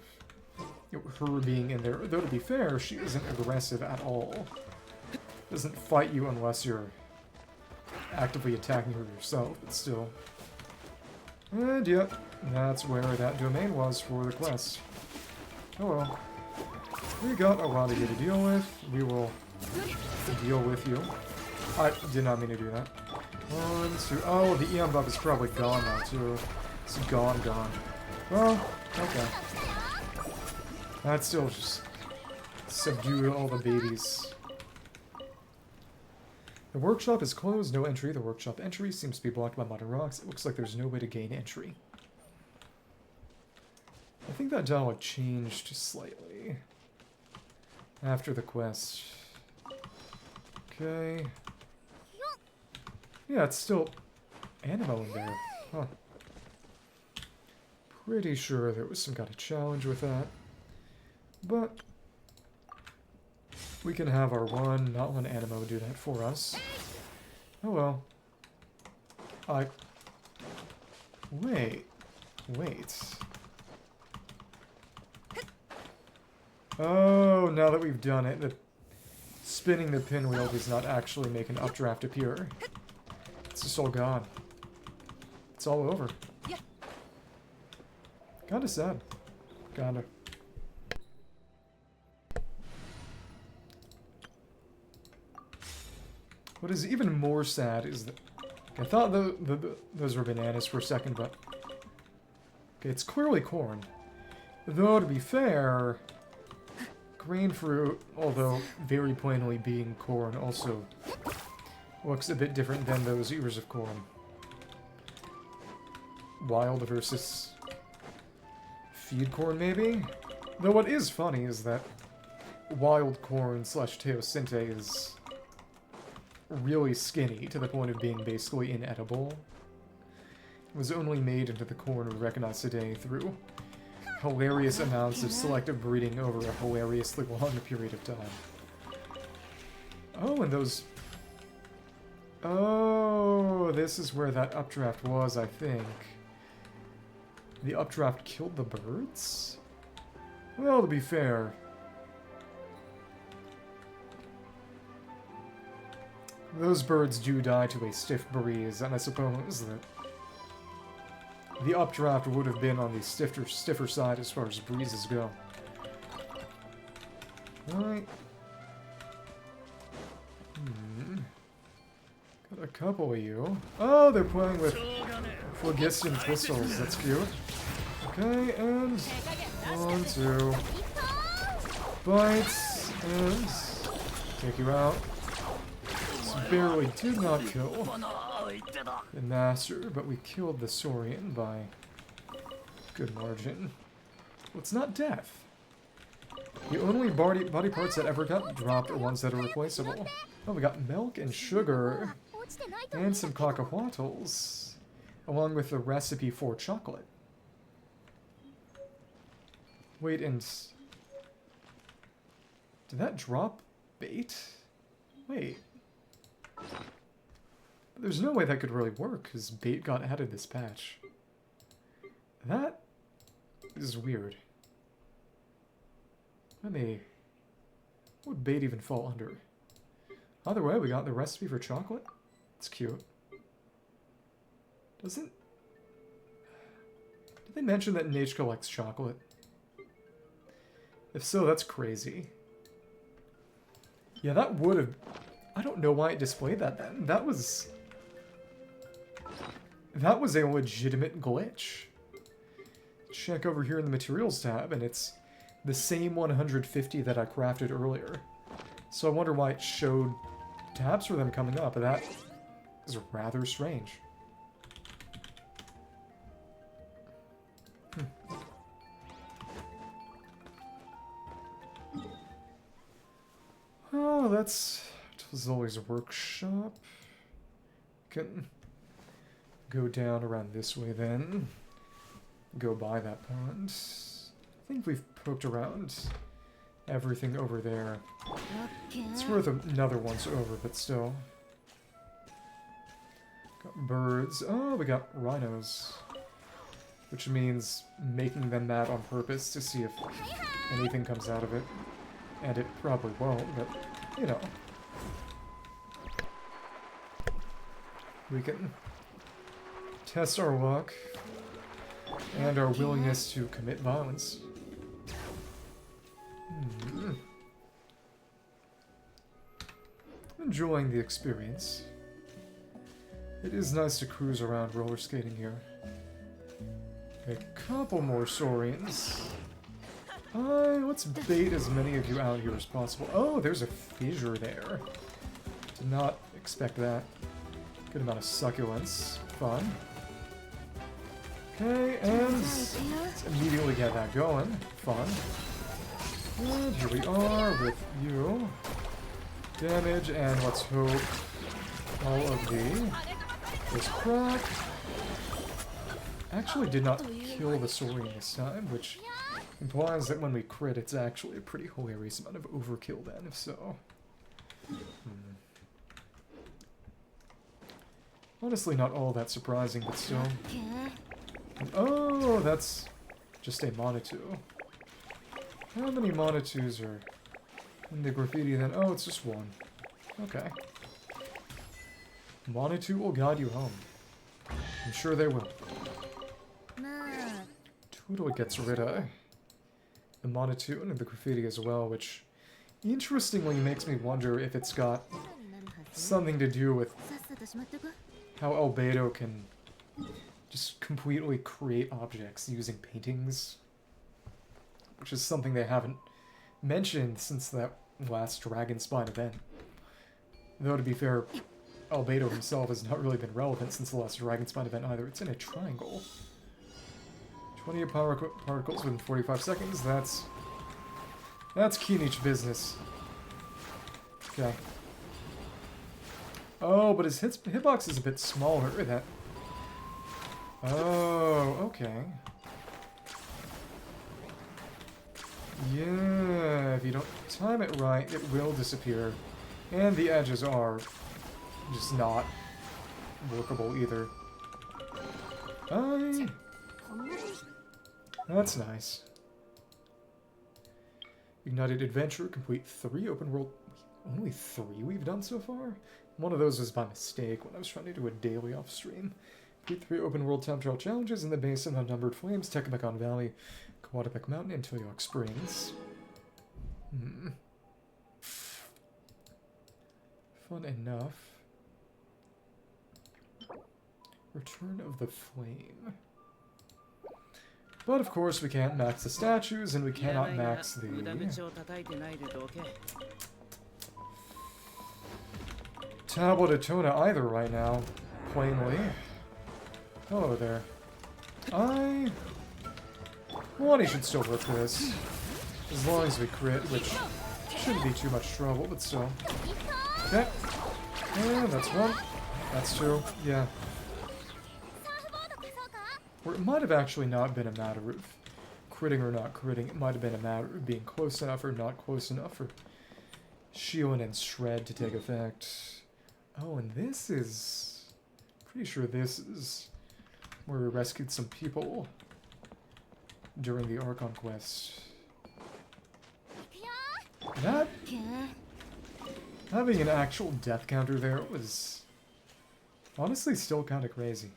her being in there. Though, to be fair, she isn't aggressive at all. Doesn't fight you unless you're actively attacking her yourself, but still. And yep, that's where that domain was for the quest. Oh well. We got a lot of you to deal with. We will deal with you. I did not mean to do that. 1, 2. Oh, the EM buff is probably gone now, too. It's gone. Well, okay. That's still just subdue all the babies. The workshop is closed, no entry. The workshop entry seems to be blocked by modern rocks. It looks like there's no way to gain entry. I think that dialogue changed slightly after the quest. Okay. Yeah, it's still Animo in there. Huh. Pretty sure there was some kind of challenge with that. But we can have our one Natlan Animo do that for us. Oh well. Wait. Oh, now that we've done it, spinning the pinwheel does not actually make an updraft appear. It's just all gone. It's all over. Kinda sad. Kinda. What is even more sad is that... I thought those were bananas for a second, but... Okay, it's clearly corn. Though, to be fair... Grain fruit, although very plainly being corn, also looks a bit different than those ears of corn. Wild versus feed corn, maybe? Though what is funny is that wild corn / teosinte is really skinny to the point of being basically inedible. It was only made into the corn we recognize today through hilarious amounts of selective breeding over a hilariously long period of time. Oh, and those... Oh, this is where that updraft was, I think. The updraft killed the birds? Well, to be fair... Those birds do die to a stiff breeze, and I suppose that the updraft would have been on the stiffer side as far as breezes go. Alright. Got a couple of you. Oh, they're playing with phlogiston crystals. That's cute. Okay, and 1, 2. Bites, and take you out. This barely did not kill the master, but we killed the Saurian by good margin. Well, it's not death. The only body parts that ever got dropped are ones that are replaceable. Oh, we got milk and sugar, and some cacahuatls, along with the recipe for chocolate. Wait, and... Did that drop bait? Wait. There's no way that could really work, because bait got added this patch. That is weird. What would bait even fall under? Either way, we got the recipe for chocolate. It's cute. Did they mention that Nate collects chocolate? If so, that's crazy. Yeah, that would have... I don't know why it displayed that then. That was a legitimate glitch. Check over here in the materials tab, and it's the same 150 that I crafted earlier. So I wonder why it showed tabs for them coming up. That is rather strange. Oh, that's Zoe's workshop. Can go down around this way then. Go by that pond. I think we've poked around everything over there. It's worth another once over, but still. Got birds. Oh, we got rhinos. Which means making them mad on purpose to see if anything comes out of it. And it probably won't, but, you know. We can test our luck and our willingness to commit violence. Enjoying the experience. It is nice to cruise around roller skating here. A couple more Saurians. Let's bait as many of you out here as possible. Oh, there's a fissure there. Did not expect that. Good amount of succulents. Fun. Okay, and let's immediately get that going. Fun. And here we are with you. Damage, and let's hope all of this crack. actually did not kill the Saurian this time, which implies that when we crit, it's actually a pretty hilarious amount of overkill then, if so. Honestly, not all that surprising, but still. Oh, that's just a Monitu. How many Monitus are in the graffiti then? Oh, it's just one. Okay. Monitu will guide you home. I'm sure they will. Totally gets rid of the Monitu and the graffiti as well, which interestingly makes me wonder if it's got something to do with how Albedo can just completely create objects using paintings, which is something they haven't mentioned since that last Dragon Spine event. Though, to be fair, Albedo himself has not really been relevant since the last Dragon Spine event either. It's in a triangle. 20 power particles within 45 seconds. That's Kinich business. Okay. Oh, but his hitbox is a bit smaller. That. Oh, okay. Yeah, if you don't time it right, it will disappear. And the edges are just not workable either. That's nice. Ignited Adventure, complete 3 open world... Only 3 we've done so far? One of those was by mistake when I was trying to do a daily off stream. Complete 3 open world time trial challenges in the basin of Unnumbered Flames, Tequemecan Valley, Tequemecan Mountain, and Toyoak Springs. Fun enough. Return of the Flame. But of course we can't max the statues, and we cannot max the... Tablet of Tona either right now, plainly. Hello there. Lonnie should still work for this. As long as we crit, which shouldn't be too much trouble, but still. Okay. And that's 1. That's 2. Yeah. Or it might have actually not been a matter of critting or not critting. It might have been a matter of being close enough or not close enough for Xianyun and Shred to take effect. Oh, and this is... Pretty sure this is where we rescued some people during the Archon quest. That... Having an actual death counter there was honestly still kind of crazy.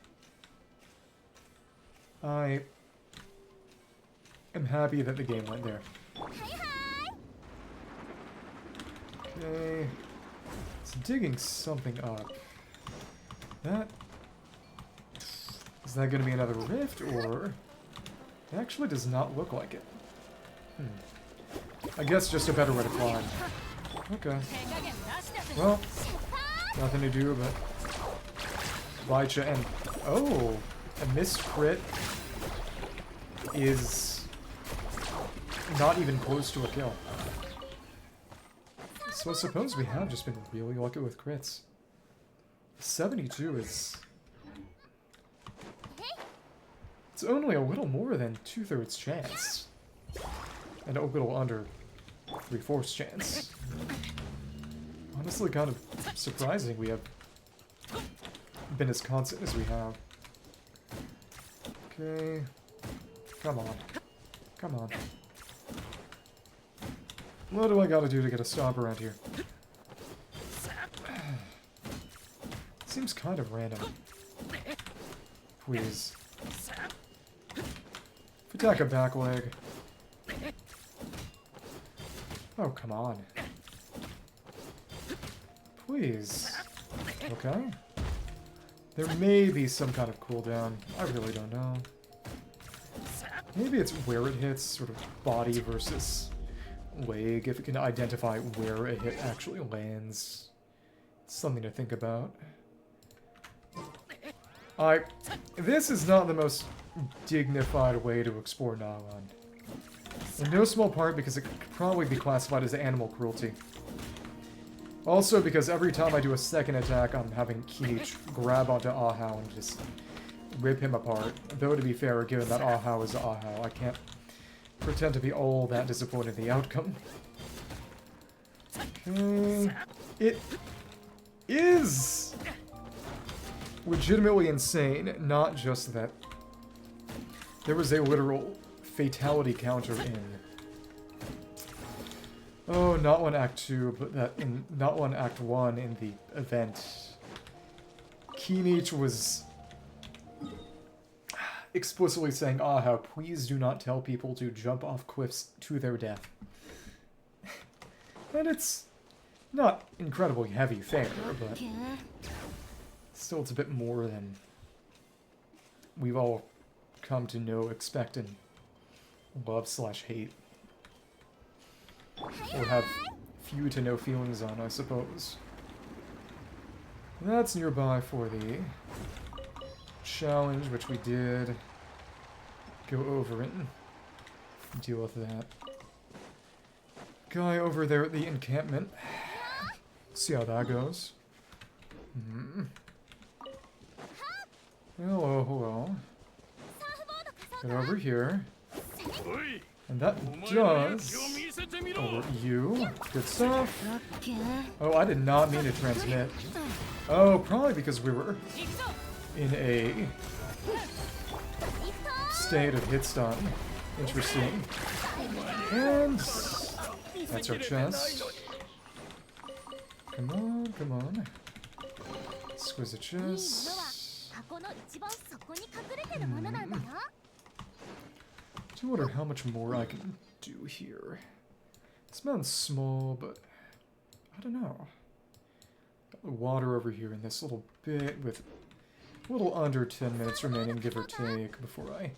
I am happy that the game went there. Okay. It's digging something up. Is that going to be another rift, or... It actually does not look like it. I guess just a better way to climb. Okay. Well, nothing to do but... Baizhu and... Oh! A missed crit is not even close to a kill. So I suppose we have just been really lucky with crits. 72 is... It's only a little more than 2/3 chance. And a little under 3/4 chance. Honestly, kind of surprising we have been as constant as we have. Okay. Come on. Come on. What do I gotta do to get a stop around here? Seems kind of random. Please. Attack a back leg. Oh, come on. Please. Okay. There may be some kind of cooldown. I really don't know. Maybe it's where it hits, sort of body versus leg, if it can identify where a hit actually lands. It's something to think about. This is not the most dignified way to explore Natlan. In no small part because it could probably be classified as animal cruelty. Also because every time I do a second attack, I'm having Kinich grab onto Ahau and just rip him apart. Though, to be fair, given that Ahau is Ahau, I can't pretend to be all that disappointed in the outcome. Okay. It is legitimately insane, not just that there was a literal fatality counter in... Oh, not one Act 2, but that in not one Act 1 in the event. Kinich was explicitly saying, Ahau, please do not tell people to jump off cliffs to their death. And it's not incredibly heavy fare, but still it's a bit more than we've all come to know, expect, and love/hate. Or have few to no feelings on, I suppose. That's nearby for the challenge, which we did. Go over it and deal with that. Guy over there at the encampment. See how that goes. Hello, hello. Get over here. And that does... over you. Good stuff. Oh, I did not mean to transmit. Oh, probably because we were in a state of hit stun. Interesting. And that's our chest. Come on, come on. Exquisite chest. I wonder how much more I can do here. This mountain's small, but I don't know. Got the water over here in this little bit with a little under 10 minutes remaining, give or take, before I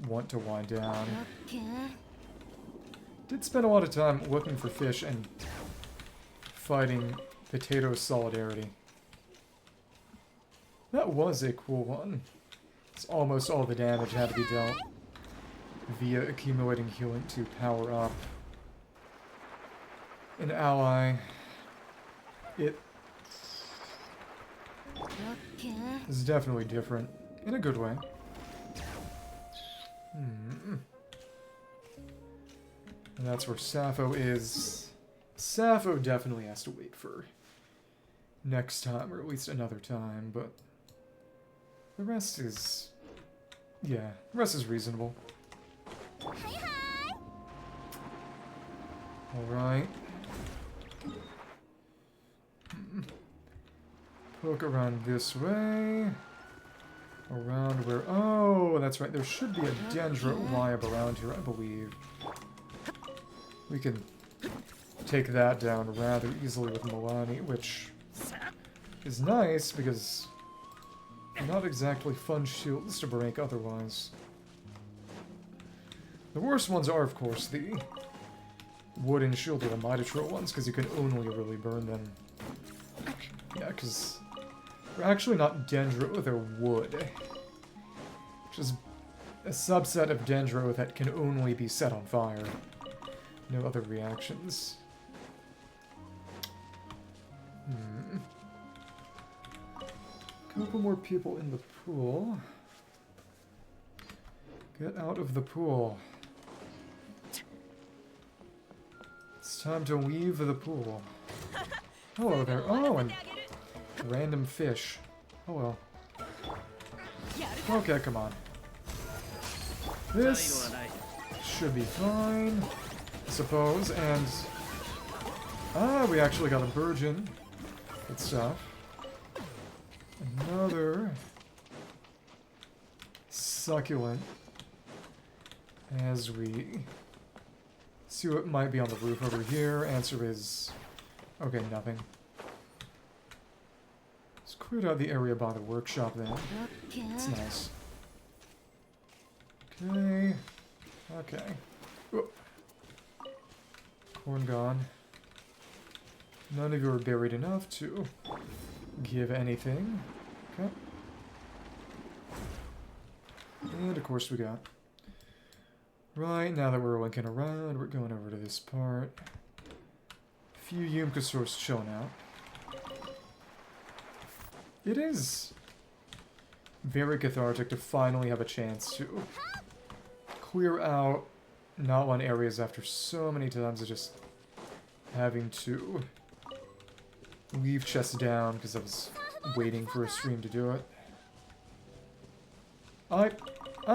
want to wind down. Did spend a lot of time looking for fish and fighting Potato Solidarity. That was a cool one. It's almost all the damage had to be dealt via accumulating healing to power up an ally. It is definitely different, in a good way. And that's where Sappho is. Sappho definitely has to wait for next time, or at least another time, but the rest is... yeah, the rest is reasonable. Alright. Poke around this way. Around where... oh, that's right. There should be a Dendro Wayob around here, I believe. We can take that down rather easily with Milani, which is nice because they're not exactly fun shields to break otherwise. The worst ones are, of course, the wooden shield or the Mitatro ones, because you can only really burn them. Yeah, because they're actually not Dendro, they're wood. Which is a subset of Dendro that can only be set on fire. No other reactions. Couple more people in the pool. Get out of the pool. It's time to leave the pool. Hello there. Oh, and random fish. Oh well. Okay, come on. This should be fine, I suppose, and... ah, we actually got a virgin. Good stuff. Another succulent. As we see what might be on the roof over here. Answer is... okay, nothing. Let's clear out the area by the workshop then. That's nice. Okay. Okay. Whoop. Corn gone. None of you are buried enough to give anything. Okay. And of course we got... right, now that we're linking around, we're going over to this part. A few Yumkasaurs chilling out. It is very cathartic to finally have a chance to clear out Natlan areas after so many times of just having to leave chests down because I was waiting for a stream to do it. I'm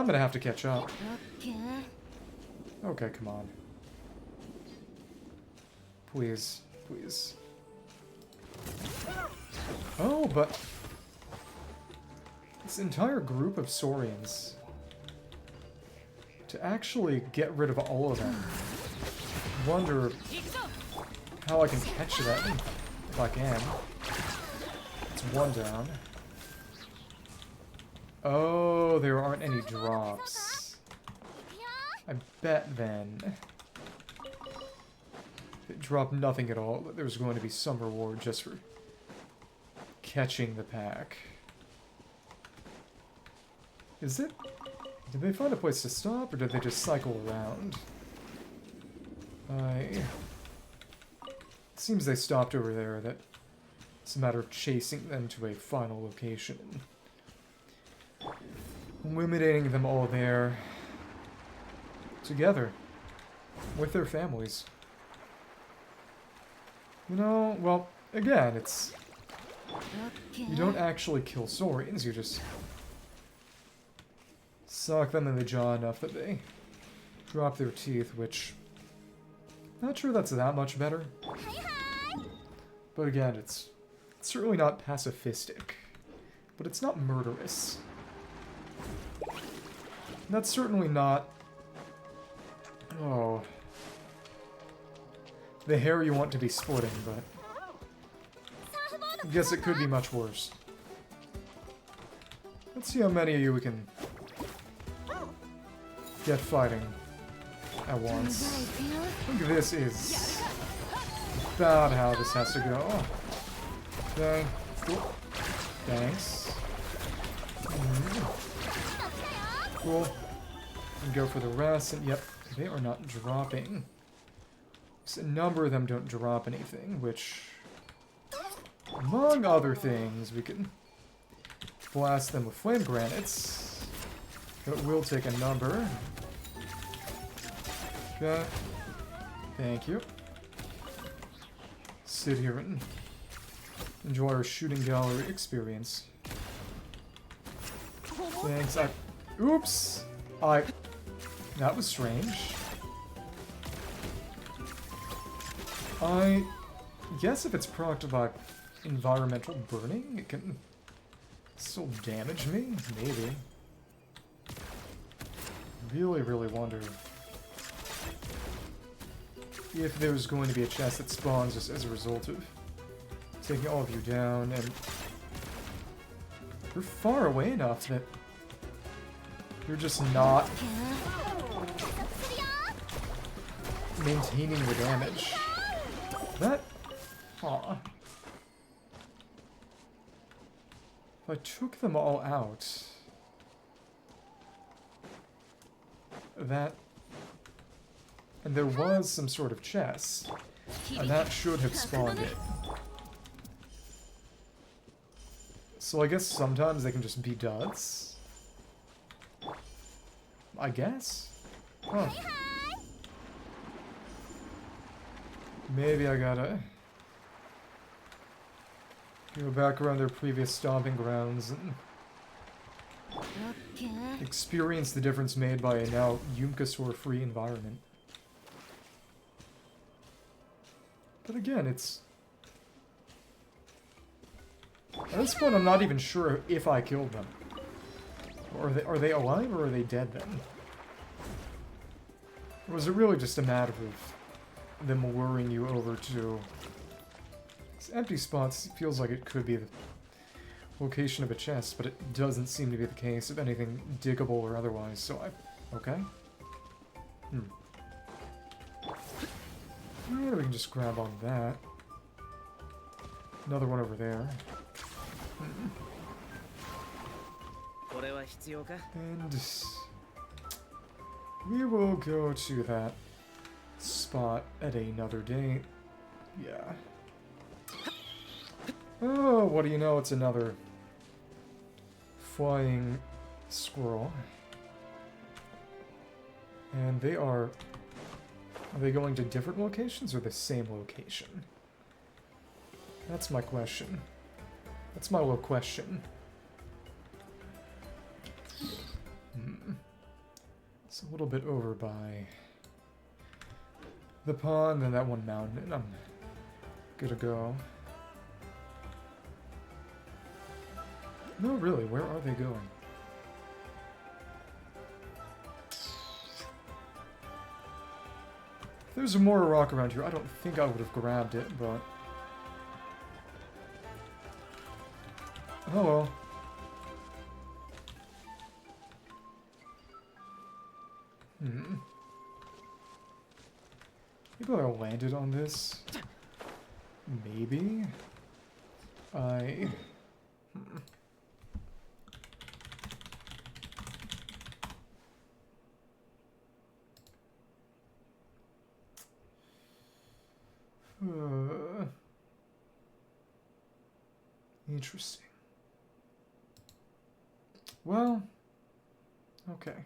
gonna have to catch up. Okay, come on. Please, please. Oh, but this entire group of Saurians, to actually get rid of all of them, wonder how I can catch them, if I can. It's one down. Oh, there aren't any drops. I bet then, if it dropped nothing at all, there's going to be some reward just for catching the pack. Is it? Did they find a place to stop, or did they just cycle around? It seems they stopped over there. That it's a matter of chasing them to a final location. Eliminating them all there. Together. With their families. You know, well, again, it's... You don't actually kill Saurians, you just... sock them in the jaw enough that they drop their teeth, which... Not sure that's that much better. But again, it's certainly not pacifistic. But it's not murderous. That's certainly not... Oh... the hair you want to be splitting, but... I guess it could be much worse. Let's see how many of you we can get fighting at once. I think this is about how this has to go. Okay. Cool. Thanks. Cool. And go for the rest, and yep, they are not dropping. So a number of them don't drop anything, which, among other things, we can blast them with flame granites. That will take a number. Okay. Thank you. Sit here and enjoy our shooting gallery experience. Thanks. Oops! That was strange. I guess if it's procced by environmental burning, it can still damage me? Maybe. Really, really wonder if there's going to be a chest that spawns just as a result of taking all of you down, and you're far away enough that you're just not maintaining the damage. That... Aw. If I took them all out... That... And there was some sort of chest. And that should have spawned it. So I guess sometimes they can just be duds? I guess? Huh. Maybe I gotta go back around their previous stomping grounds and experience the difference made by a now Yumkasaur-free environment. But again, it's... At this point, I'm not even sure if I killed them. Or are they alive, or are they dead then? Or was it really just a matter of them luring you over to... This empty spots feels like it could be the location of a chest, but it doesn't seem to be the case of anything diggable or otherwise, so okay. Yeah, we can just grab on that. Another one over there. And we will go to that spot at another date. Yeah. Oh, what do you know? It's another flying squirrel. And they are they going to different locations or the same location? That's my question. That's my little question. It's a little bit over by the pond and that one mountain. I'm gonna go. No, really, where are they going? If there's more rock around here, I don't think I would have grabbed it, but... oh well. Maybe I landed on this. Maybe. Interesting. Well, okay.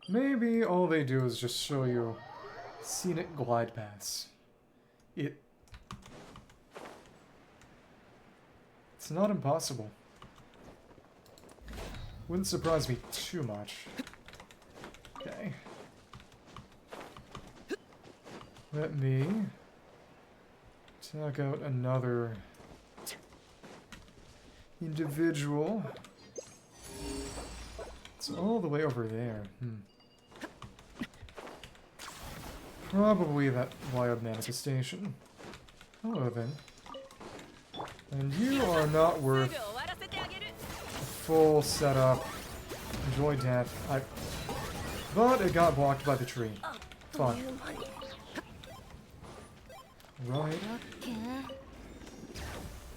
Maybe all they do is just show you scenic glide paths. It's not impossible. Wouldn't surprise me too much. Okay. Let me check out another individual. It's all the way over there. Probably that Wayob manifestation. Hello then. And you are not worth a full setup. Enjoy death. But it got blocked by the tree. Fun. Right.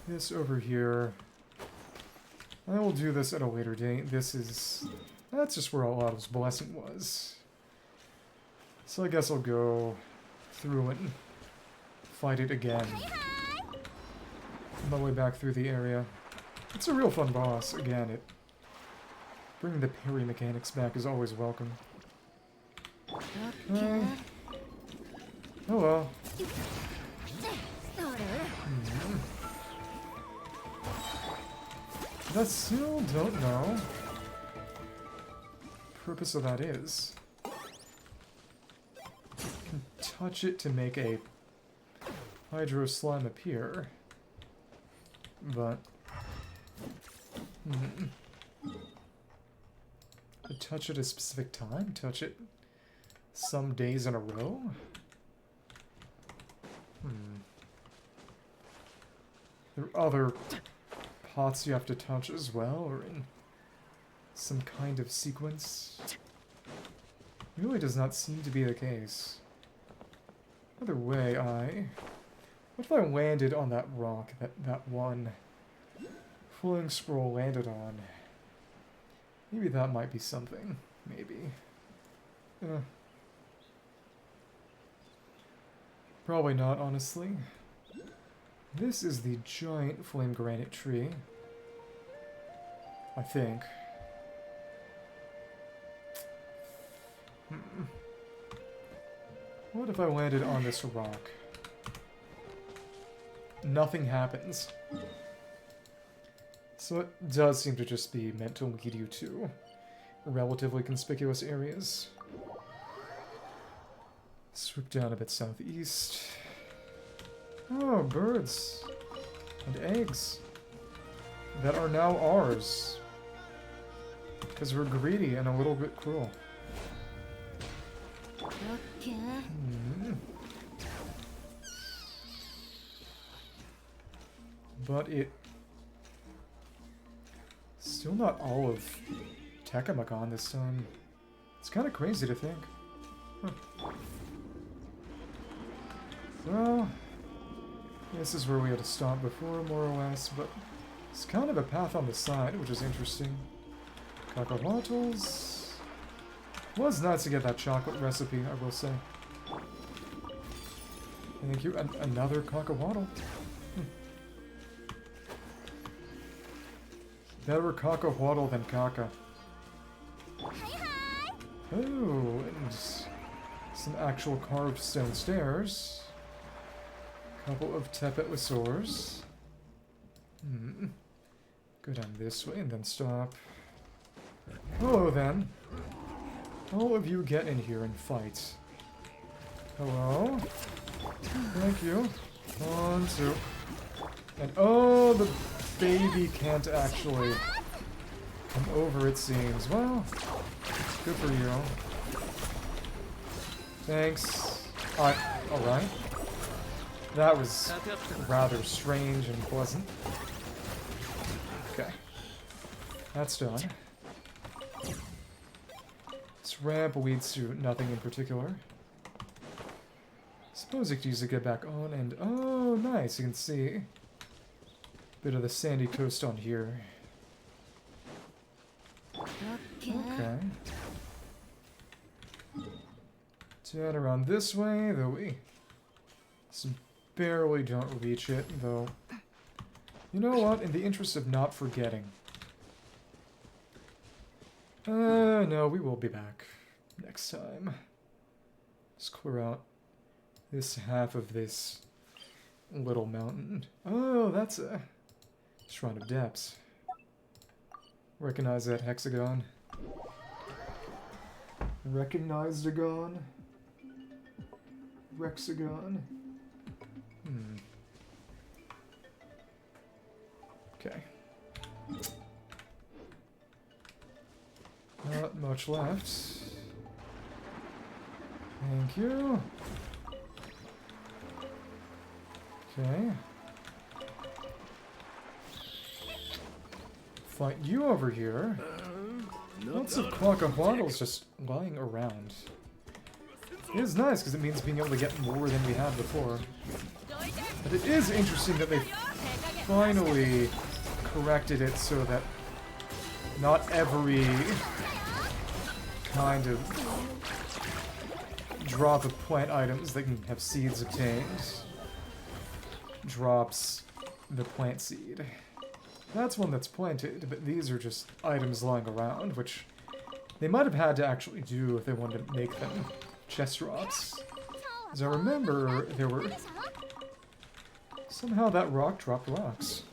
This over here. I will do this at a later date. That's just where Alato's blessing was. So I guess I'll go through it and fight it again. On my way back through the area. It's a real fun boss. Again, bringing the parry mechanics back is always welcome. Okay. Oh well. I still don't know what the purpose of that is. Can touch it to make a hydro slime appear, but touch it a specific time? Touch it some days in a row? There are other pots you have to touch as well, or in some kind of sequence? It really does not seem to be the case. Either way, what if I landed on that rock that one flying scroll landed on? Maybe that might be something. Maybe. Probably not, honestly. This is the giant flame granite tree. I think. What if I landed on this rock? Nothing happens. So it does seem to just be meant to lead you to relatively conspicuous areas. Swoop down a bit southeast. Oh, birds. And eggs. That are now ours. Because we're greedy and a little bit cruel. But still not all of Tequemecan this time. It's kind of crazy to think. Well, this is where we had to stop before, more or less, but it's kind of a path on the side, which is interesting. Cacahuatls. Was nice to get that chocolate recipe, I will say. Thank you. Another cacahuatl. Better caca-waddle than caca. Oh, and some actual carved stone stairs. Couple of Tepetlisaurs. Go down this way and then stop. Hello then. All of you get in here and fight. Hello? Thank you. 1, 2. And oh, the baby can't actually come over, it seems. Well, good for you. Thanks. Alright. That was rather strange and pleasant. Okay. That's done. This ramp leads to nothing in particular. Suppose I could use it to get back on and... Oh, nice. You can see a bit of the sandy coast on here. Okay. Turn around this way, though we barely don't reach it, though. You know what? In the interest of not forgetting. No, we will be back next time. Let's clear out this half of this little mountain. Oh, that's a Shrine of Depths. Recognize that hexagon? Recognized-agon? Rexagon? Okay. Not much left. Thank you. Okay. Fight you over here. Lots of Quackahuaddles just lying around. It is nice because it means being able to get more than we had before. But it is interesting that they finally corrected it so that not every kind of drop of plant items that can have seeds obtained drops the plant seed. That's one that's planted, but these are just items lying around, which they might have had to actually do if they wanted to make them chest drops. As I remember, there were... Somehow that rock dropped rocks.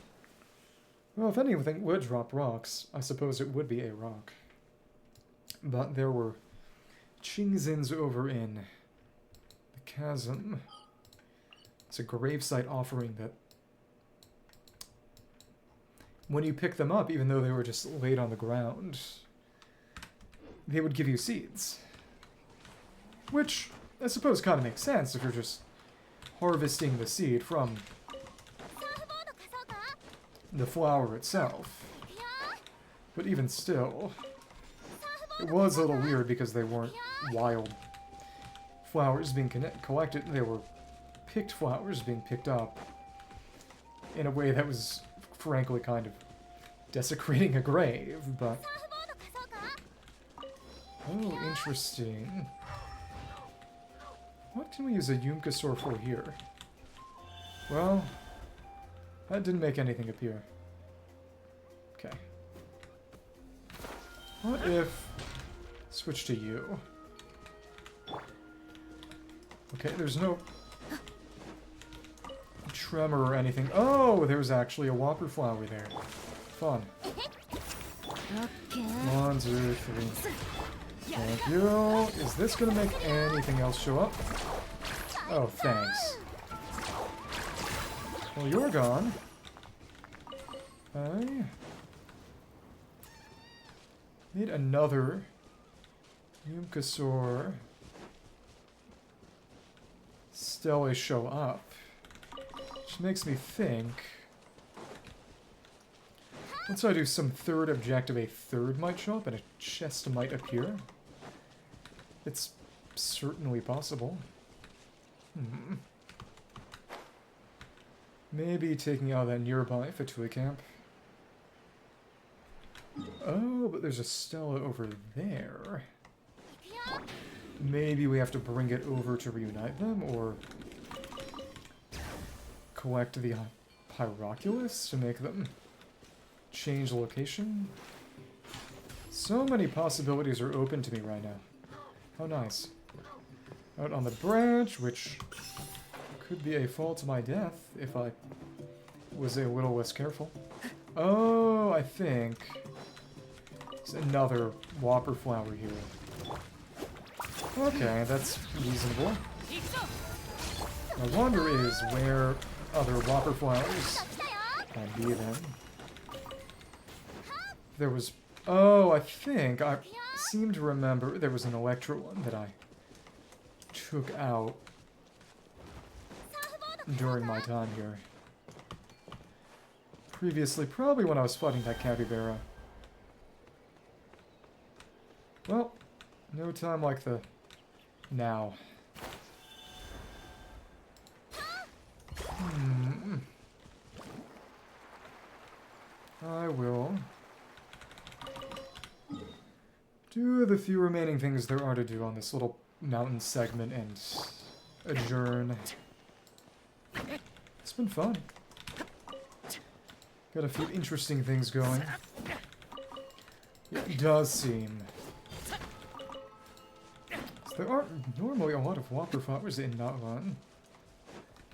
Well, if anything would drop rocks, I suppose it would be a rock. But there were Qingzins over in the chasm. It's a gravesite offering that when you pick them up, even though they were just laid on the ground, they would give you seeds. Which, I suppose, kind of makes sense if you're just harvesting the seed from the flower itself. But even still, it was a little weird because they weren't wild flowers being collected. They were picked flowers being picked up in a way that was frankly kind of desecrating a grave, but... Oh, interesting. What can we use a Yunkasaur for here? Well, that didn't make anything appear. Okay. What if... Switch to you. Okay, there's no... tremor or anything. Oh, there's actually a whopper flower there. Fun. 1, 2, 3. Thank you. Is this gonna make anything else show up? Oh, thanks. Well, you're gone. I need another Yunkasaur Stella show up. Which makes me think... Once I do some third objective, a third might show up and a chest might appear. It's certainly possible. Maybe taking out that nearby Fatui camp. Oh, but there's a Stella over there. Maybe we have to bring it over to reunite them, or collect the Pyroculus to make them change location. So many possibilities are open to me right now. How nice. Out on the branch, which could be a fall to my death if I was a little less careful. Oh, I think there's another whopper flower here. Okay, that's reasonable. My wonder is where other whopper flowers can be then. There was... Oh, I think I seem to remember there was an Electro one that I took out during my time here. Previously, probably when I was fighting that capybara. Well, no time like the now. I will do the few remaining things there are to do on this little mountain segment and adjourn. It's been fun. Got a few interesting things going. It does seem. So there aren't normally a lot of whopper flowers in Natlan.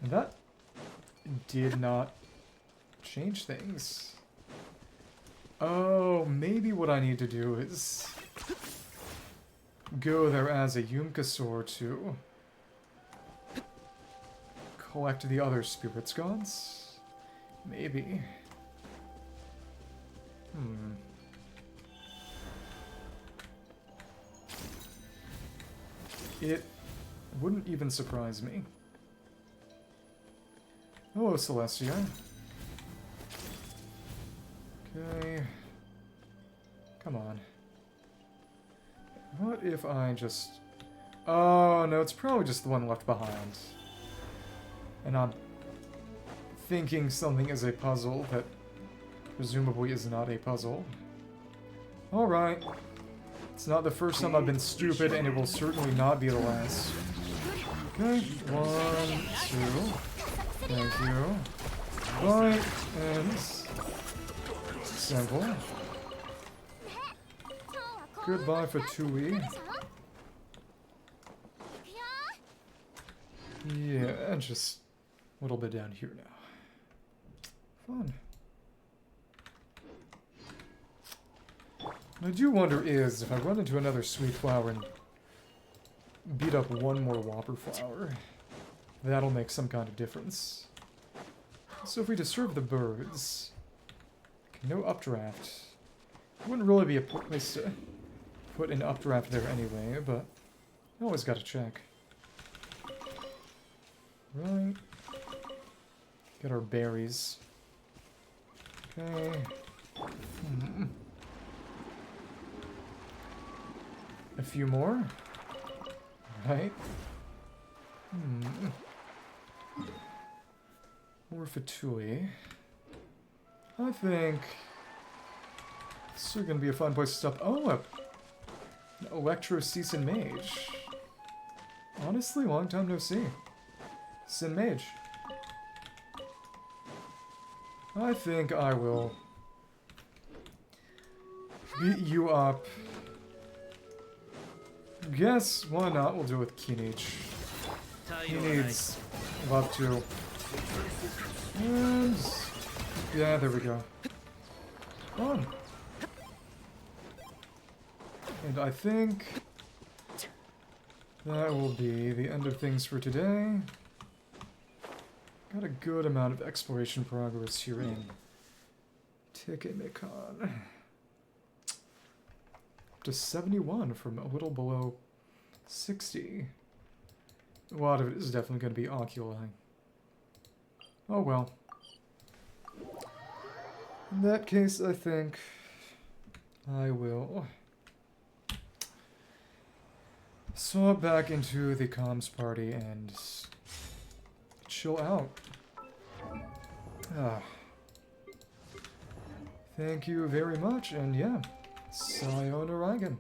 And that did not change things. Oh, maybe what I need to do is go there as a Yumkasaur to collect the other spirits gods? Maybe. It wouldn't even surprise me. Hello, Celestia. Okay. Come on. What if I just... Oh, no, it's probably just the one left behind. And I'm thinking something is a puzzle that presumably is not a puzzle. Alright. It's not the first time I've been stupid, and it will certainly not be the last. Okay, 1, 2. Thank you. Bite, and... simple. Goodbye for Tui. Yeah, just a little bit down here now. Fun. What I do wonder is, if I run into another sweet flower and beat up one more whopper flower, that'll make some kind of difference. So if we disturb the birds... No updraft. Wouldn't really be a place to put an updraft there anyway, but always gotta check. Right. Get our berries. Okay. A few more. Right. More Fatui. I think this is going to be a fun place to stop. Oh, an Electro Season Mage. Honestly, long time no see. Sin Mage. I think I will beat you up. Guess why not? We'll do it with Kinich. He needs love too. And yeah, there we go. On. And I think that will be the end of things for today. Got a good amount of exploration progress here in Tequemecan. Up to 71 from a little below 60. A lot of it is definitely going to be oculi. Oh well. In that case, I think I will swap back into the comms party and chill out. Thank you very much, and yeah, sayonara again.